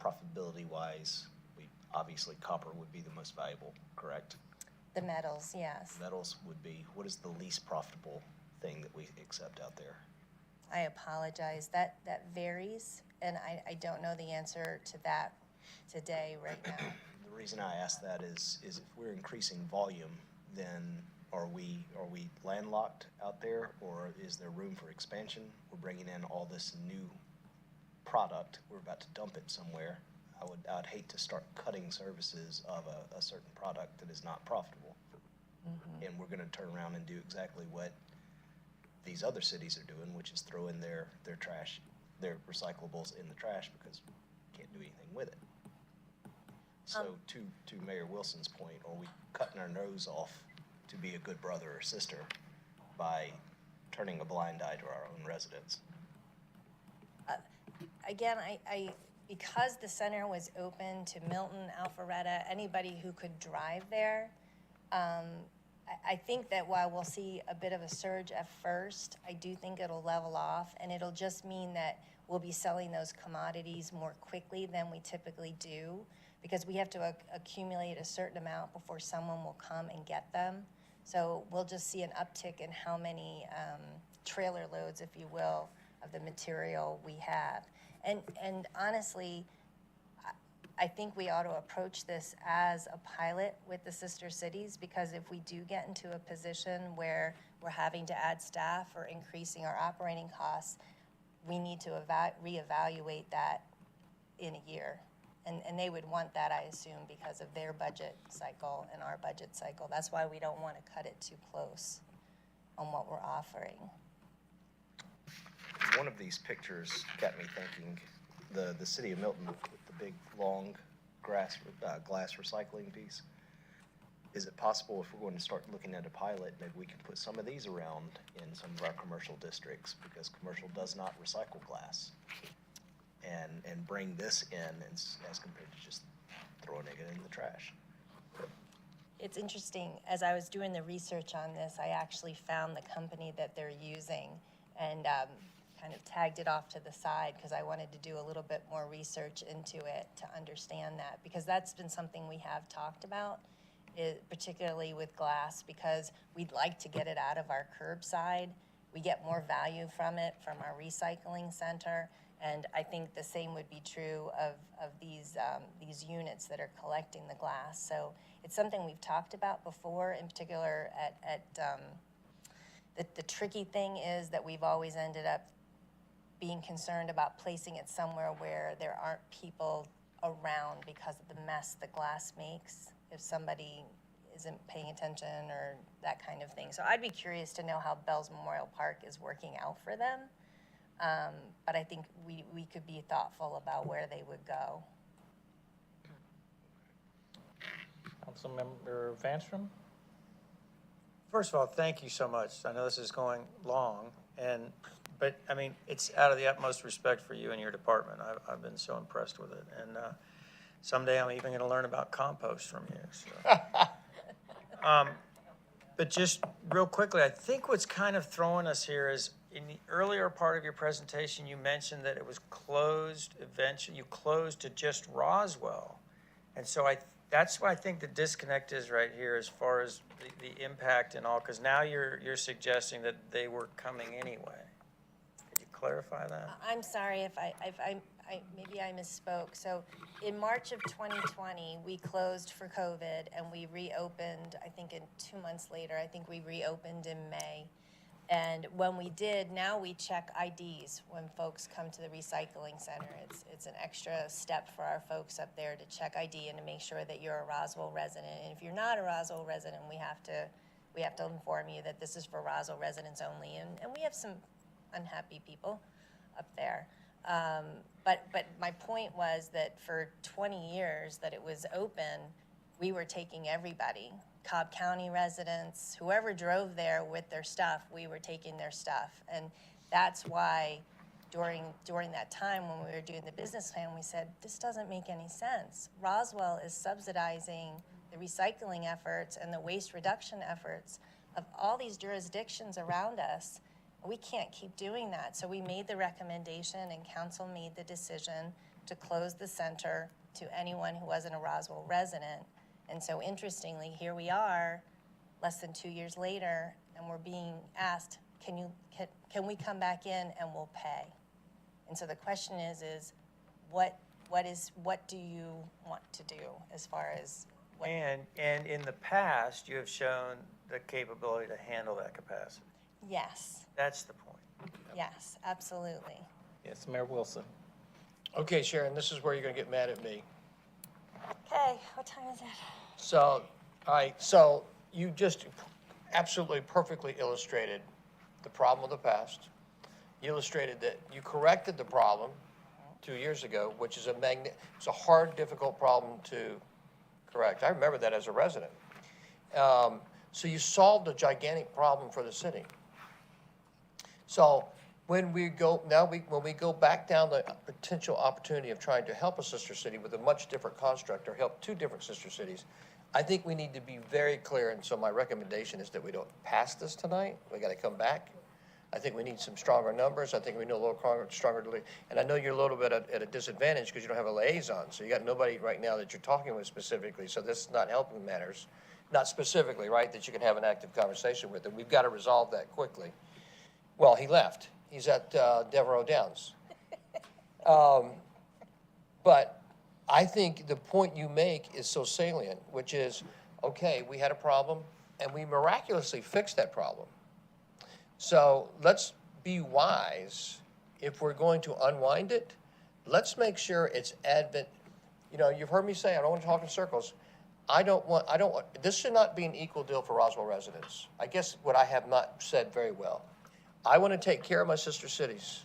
profitability-wise? Obviously copper would be the most valuable, correct? The metals, yes. Metals would be, what is the least profitable thing that we accept out there? I apologize. That varies, and I don't know the answer to that today, right now. The reason I ask that is if we're increasing volume, then are we landlocked out there, or is there room for expansion? We're bringing in all this new product. We're about to dump it somewhere. I'd hate to start cutting services of a certain product that is not profitable. Mm-hmm. And we're going to turn around and do exactly what these other cities are doing, which is throw in their trash, their recyclables in the trash, because we can't do anything with it. So to Mayor Wilson's point, are we cutting our nose off to be a good brother or sister by turning a blind eye to our own residents? Again, I because the center was open to Milton, Alpharetta, anybody who could drive there, I think that while we'll see a bit of a surge at first, I do think it'll level off, and it'll just mean that we'll be selling those commodities more quickly than we typically do, because we have to accumulate a certain amount before someone will come and get them. So we'll just see an uptick in how many trailer loads, if you will, of the material we have. And honestly, I think we ought to approach this as a pilot with the sister cities, because if we do get into a position where we're having to add staff or increasing our operating costs, we need to reevaluate that in a year. And they would want that, I assume, because of their budget cycle and our budget cycle. That's why we don't want to cut it too close on what we're offering. One of these pictures got me thinking, the city of Milton with the big, long glass recycling piece. Is it possible if we're going to start looking at a pilot, maybe we can put some of these around in some of our commercial districts, because commercial does not recycle glass, and bring this in as compared to just throwing it in the trash? It's interesting, as I was doing the research on this, I actually found the company that they're using and kind of tagged it off to the side because I wanted to do a little bit more research into it to understand that, because that's been something we have talked about, particularly with glass, because we'd like to get it out of our curbside. We get more value from it from our recycling center, and I think the same would be true of these units that are collecting the glass. So it's something we've talked about before, in particular the tricky thing is that we've always ended up being concerned about placing it somewhere where there aren't people around because of the mess the glass makes if somebody isn't paying attention or that kind of thing. So I'd be curious to know how Bell's Memorial Park is working out for them. But I think we could be thoughtful about where they would go. Councilmember Vanstrom? First of all, thank you so much. I know this is going long, but I mean, it's out of the utmost respect for you and your department. I've been so impressed with it. And someday I'm even going to learn about compost from you. So. But just real quickly, I think what's kind of throwing us here is in the earlier part of your presentation, you mentioned that it was closed eventually. You closed to just Roswell. And so that's why I think the disconnect is right here as far as the impact and all, because now you're suggesting that they were coming anyway. Could you clarify that? I'm sorry if maybe I misspoke. So in March of 2020, we closed for COVID and we reopened, I think 2 months later, I think we reopened in May. And when we did, now we check IDs when folks come to the recycling center. It's an extra step for our folks up there to check ID and to make sure that you're a Roswell resident. And if you're not a Roswell resident, we have to inform you that this is for Roswell residents only. And we have some unhappy people up there. But my point was that for 20 years that it was open, we were taking everybody. Cobb County residents, whoever drove there with their stuff, we were taking their stuff. And that's why during that time when we were doing the business plan, we said, this doesn't make any sense. Roswell is subsidizing the recycling efforts and the waste reduction efforts of all these jurisdictions around us. We can't keep doing that. So we made the recommendation and council made the decision to close the center to anyone who wasn't a Roswell resident. And so interestingly, here we are less than 2 years later, and we're being asked, can we come back in and we'll pay? And so the question is what do you want to do as far as what? And in the past, you have shown the capability to handle that capacity. Yes. That's the point. Yes, absolutely. Yes, Mayor Wilson. Okay, Sharon, this is where you're going to get mad at me. Okay, what time is it? So, all right, so you just absolutely perfectly illustrated the problem of the past. You illustrated that you corrected the problem 2 years ago, which is it's a hard, difficult problem to correct. I remember that as a resident. So you solved a gigantic problem for the city. So when we go back down the potential opportunity of trying to help a sister city with a much different construct or help two different sister cities, I think we need to be very clear. And so my recommendation is that we don't pass this tonight. We got to come back. I think we need some stronger numbers. I think we need a little stronger. And I know you're a little bit at a disadvantage because you don't have a liaison. So you got nobody right now that you're talking with specifically. So this is not helping matters. Not specifically, right, that you can have an active conversation with. And we've got to resolve that quickly. Well, he left. He's at Devereaux Downs. But I think the point you make is so salient, which is, okay, we had a problem, and we miraculously fixed that problem. So let's be wise. If we're going to unwind it, let's make sure it's you've heard me say, I don't want to talk in circles. I don't want, this should not be an equal deal for Roswell residents. I guess what I have not said very well. I want to take care of my sister cities,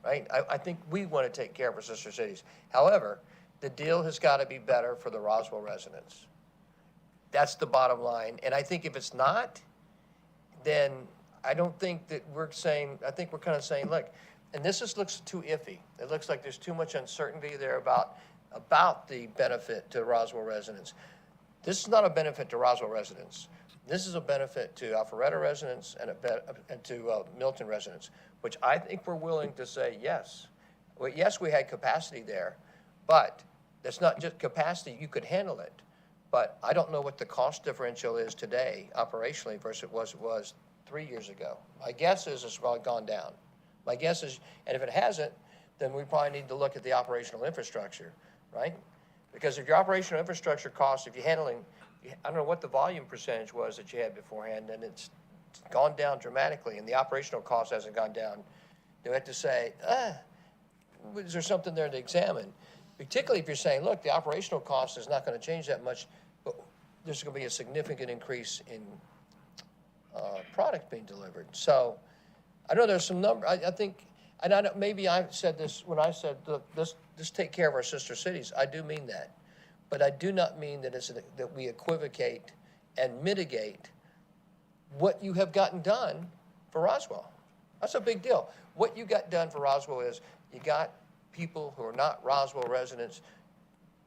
right? I think we want to take care of our sister cities. However, the deal has got to be better for the Roswell residents. That's the bottom line. And I think if it's not, then I don't think that we're saying, I think we're kind of saying, look, and looks too iffy. It looks like there's too much uncertainty there about the benefit to Roswell residents. This is not a benefit to Roswell residents. This is a benefit to Alpharetta residents and to Milton residents, which I think we're willing to say yes. Well, yes, we had capacity there, but that's not just capacity. You could handle it. But I don't know what the cost differential is today operationally versus what it was 3 years ago. My guess is it's probably gone down. My guess is, and if it hasn't, then we probably need to look at the operational infrastructure, right? Because if your operational infrastructure costs, if you're handling, I don't know what the volume percentage was that you had beforehand, and it's gone down dramatically, and the operational cost hasn't gone down. You have to say, is there something there to examine? Particularly if you're saying, look, the operational cost is not going to change that much, but there's going to be a significant increase in product being delivered. So I know there's some number. I think, and I don't, maybe I said this when I said, look, let's take care of our sister cities. I do mean that, but I do not mean that that we equivocate and mitigate what you have gotten done for Roswell. That's a big deal. What you got done for Roswell is you got people who are not Roswell residents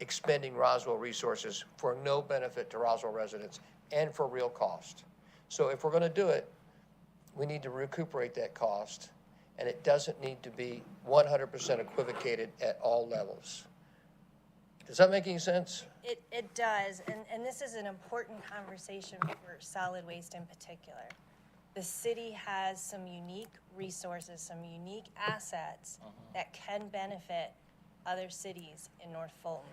expending Roswell resources for no benefit to Roswell residents and for real cost. So if we're going to do it, we need to recuperate that cost, and it doesn't need to be 100% equivocated at all levels. Does that make any sense? It does, and this is an important conversation for solid waste in particular. The city has some unique resources, some unique assets that can benefit other cities in North Fulton,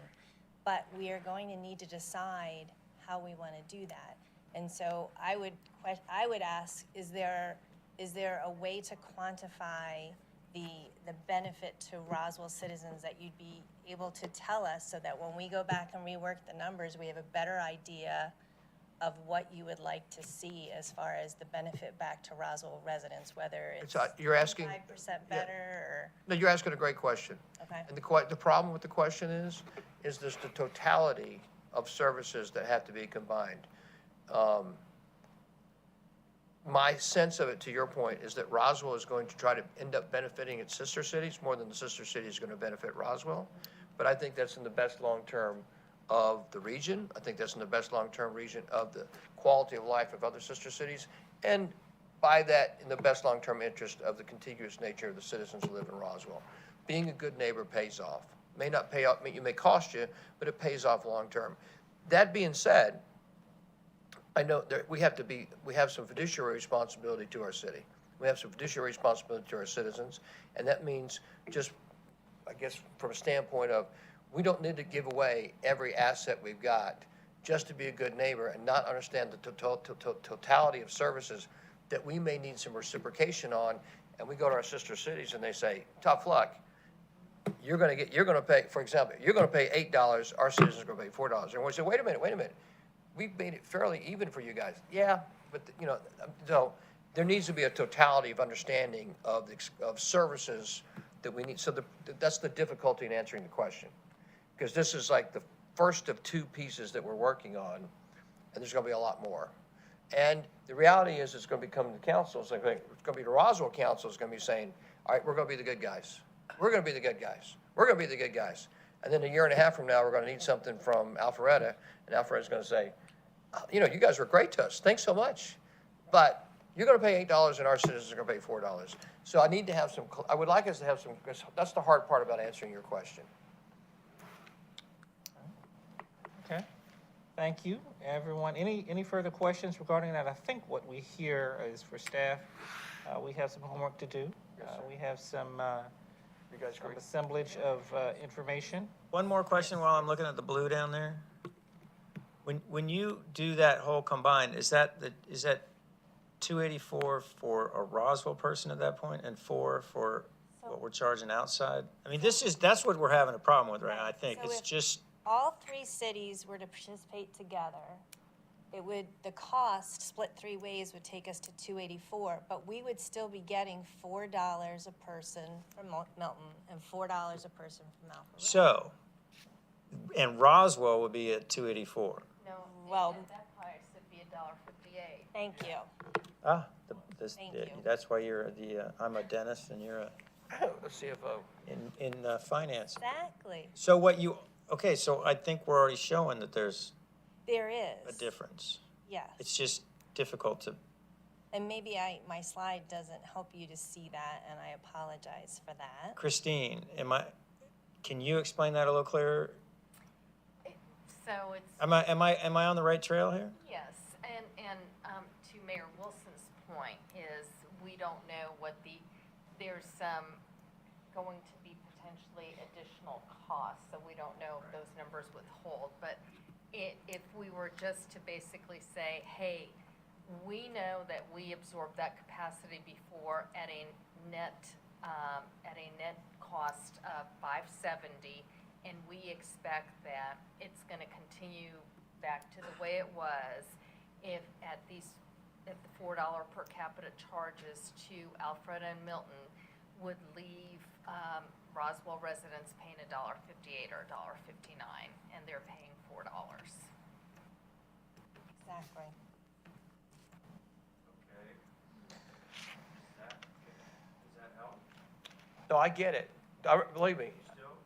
but we are going to need to decide how we want to do that. And so I would ask, is there a way to quantify the benefit to Roswell citizens that you'd be able to tell us, so that when we go back and rework the numbers, we have a better idea of what you would like to see as far as the benefit back to Roswell residents, whether it's you're asking 5% better or... No, you're asking a great question. Okay. And the problem with the question is this the totality of services that have to be combined. My sense of it, to your point, is that Roswell is going to try to end up benefiting its sister cities more than the sister city is going to benefit Roswell. But I think that's in the best long-term of the region. I think that's in the best long-term region of the quality of life of other sister cities. And by that, in the best long-term interest of the contiguous nature of the citizens who live in Roswell. Being a good neighbor pays off. May not pay off, it may cost you, but it pays off long-term. That being said, I know that we have some fiduciary responsibility to our city. We have some fiduciary responsibility to our citizens, and that means just, I guess, from a standpoint of, we don't need to give away every asset we've got just to be a good neighbor and not understand the totality of services that we may need some reciprocation on. And we go to our sister cities and they say, tough luck. You're going to pay, for example, you're going to pay $8, our citizens are going to pay $4. And we say, wait a minute. We've made it fairly even for you guys. Yeah, but so there needs to be a totality of understanding of services that we need. So that's the difficulty in answering the question, because this is like the first of two pieces that we're working on, and there's going to be a lot more. And the reality is, it's going to be coming to council. It's going to be the Roswell Council is going to be saying, all right, we're going to be the good guys. We're going to be the good guys. We're going to be the good guys. And then a year and a half from now, we're going to need something from Alpharetta, and Alpharetta's going to say, you guys were great to us. Thanks so much. But you're going to pay $8 and our citizens are going to pay $4. So I would like us to have some, that's the hard part about answering your question. Okay. Thank you, everyone. Any further questions regarding that? I think what we hear is for staff, we have some homework to do. We have some assemblage of information. One more question while I'm looking at the blue down there. When you do that whole combine, is that 284 for a Roswell person at that point, and 4 for what we're charging outside? I mean, that's what we're having a problem with right now, I think. So It's if just, all three cities were to participate together, the cost, split three ways, would take us to 284, but we would still be getting $4 a person from Milton and $4 a person from Alpharetta. so, and Roswell would be at 284. No, Well, at that price, it'd be $1.58. thank you. Thank you. That's why I'm a dentist and you're A CFO. in finance. Exactly. So so I think we're already showing that there's There is. a difference. Yes. It's just difficult to, And maybe my slide doesn't help you to see that, and I apologize for that. Christine, can you explain that a little clearer? So it's. Am I on the right trail here? Yes, and to Mayor Wilson's point is, we don't know there's going to be potentially additional costs, so we don't know if those numbers would hold, but if we were just to basically say, hey, we know that we absorbed that capacity before at a net cost of $570, and we expect that it's gonna continue back to the way it was if the $4 per capita charges to Alpharetta and Milton would leave Roswell residents paying $1.58 or $1.59, and they're paying $4. Exactly. Okay. Does that help? No, I get it. Believe me,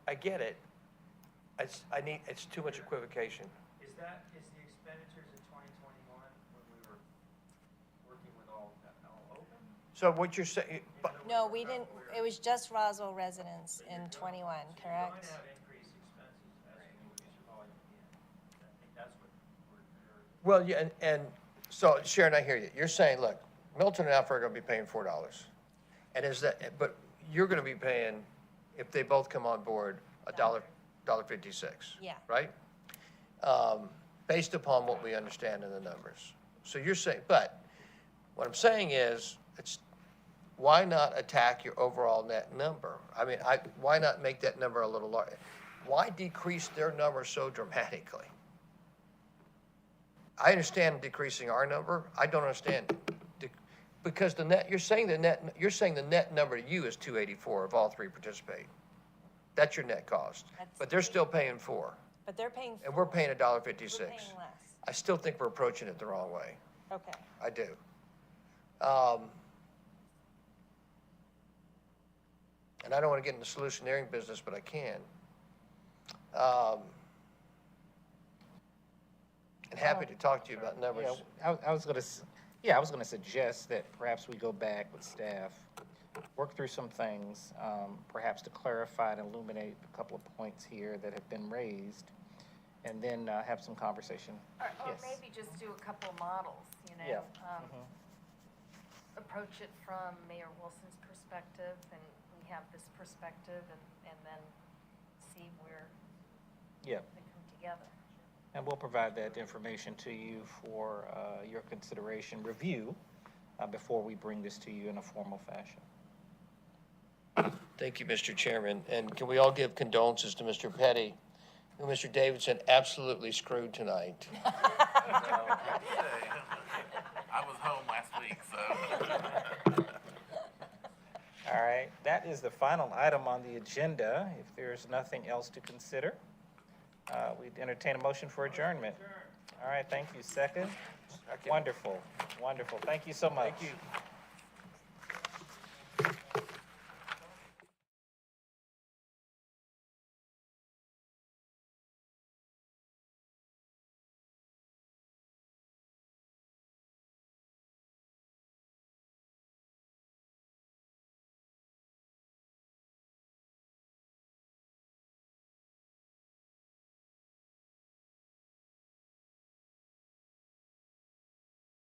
I get it. It's too much equivocation. Is the expenditures in 2021 when we were working with all open? So what you're saying, No, we didn't, it was just Roswell residents in 21, correct? Increased expenses as you increase your volume again. I think that's what we're. well, yeah, and so Sharon, I hear you. You're saying, look, Milton and Alpharetta are gonna be paying $4. And but you're gonna be paying, if they both come on board, $1.56. Yeah. Right? Based upon what we understand in the numbers. So you're saying, but what I'm saying is, why not attack your overall net number? I mean, why not make that number a little larger? Why decrease their number so dramatically? I understand decreasing our number. I don't understand, because you're saying the net number to you is 284 if all three participate. That's your net cost. But they're still paying $4. But they're paying And we're paying $1.56. We're paying less. I still think we're approaching it the wrong way. Okay. I do. And I don't want to get in the solutioneering business, but I can. And happy to talk to you about numbers. Yeah, I was gonna suggest that perhaps we go back with staff, work through some things, perhaps to clarify and illuminate a couple of points here that have been raised, and then have some conversation. Or Yes. maybe just do a couple of models, Yeah. Approach it from Mayor Wilson's perspective, and we have this perspective, and then see where Yeah, they come together. and we'll provide that information to you for your consideration review before we bring this to you in a formal fashion. Thank you, Mr. Chairman. And can we all give condolences to Mr. Petty, who Mr. Davidson absolutely screwed tonight. I was home last week, so. All right, that is the final item on the agenda. If there's nothing else to consider, we'd entertain a motion for adjournment. All right, thank you. Second? Wonderful, wonderful. Thank you so much. Thank you.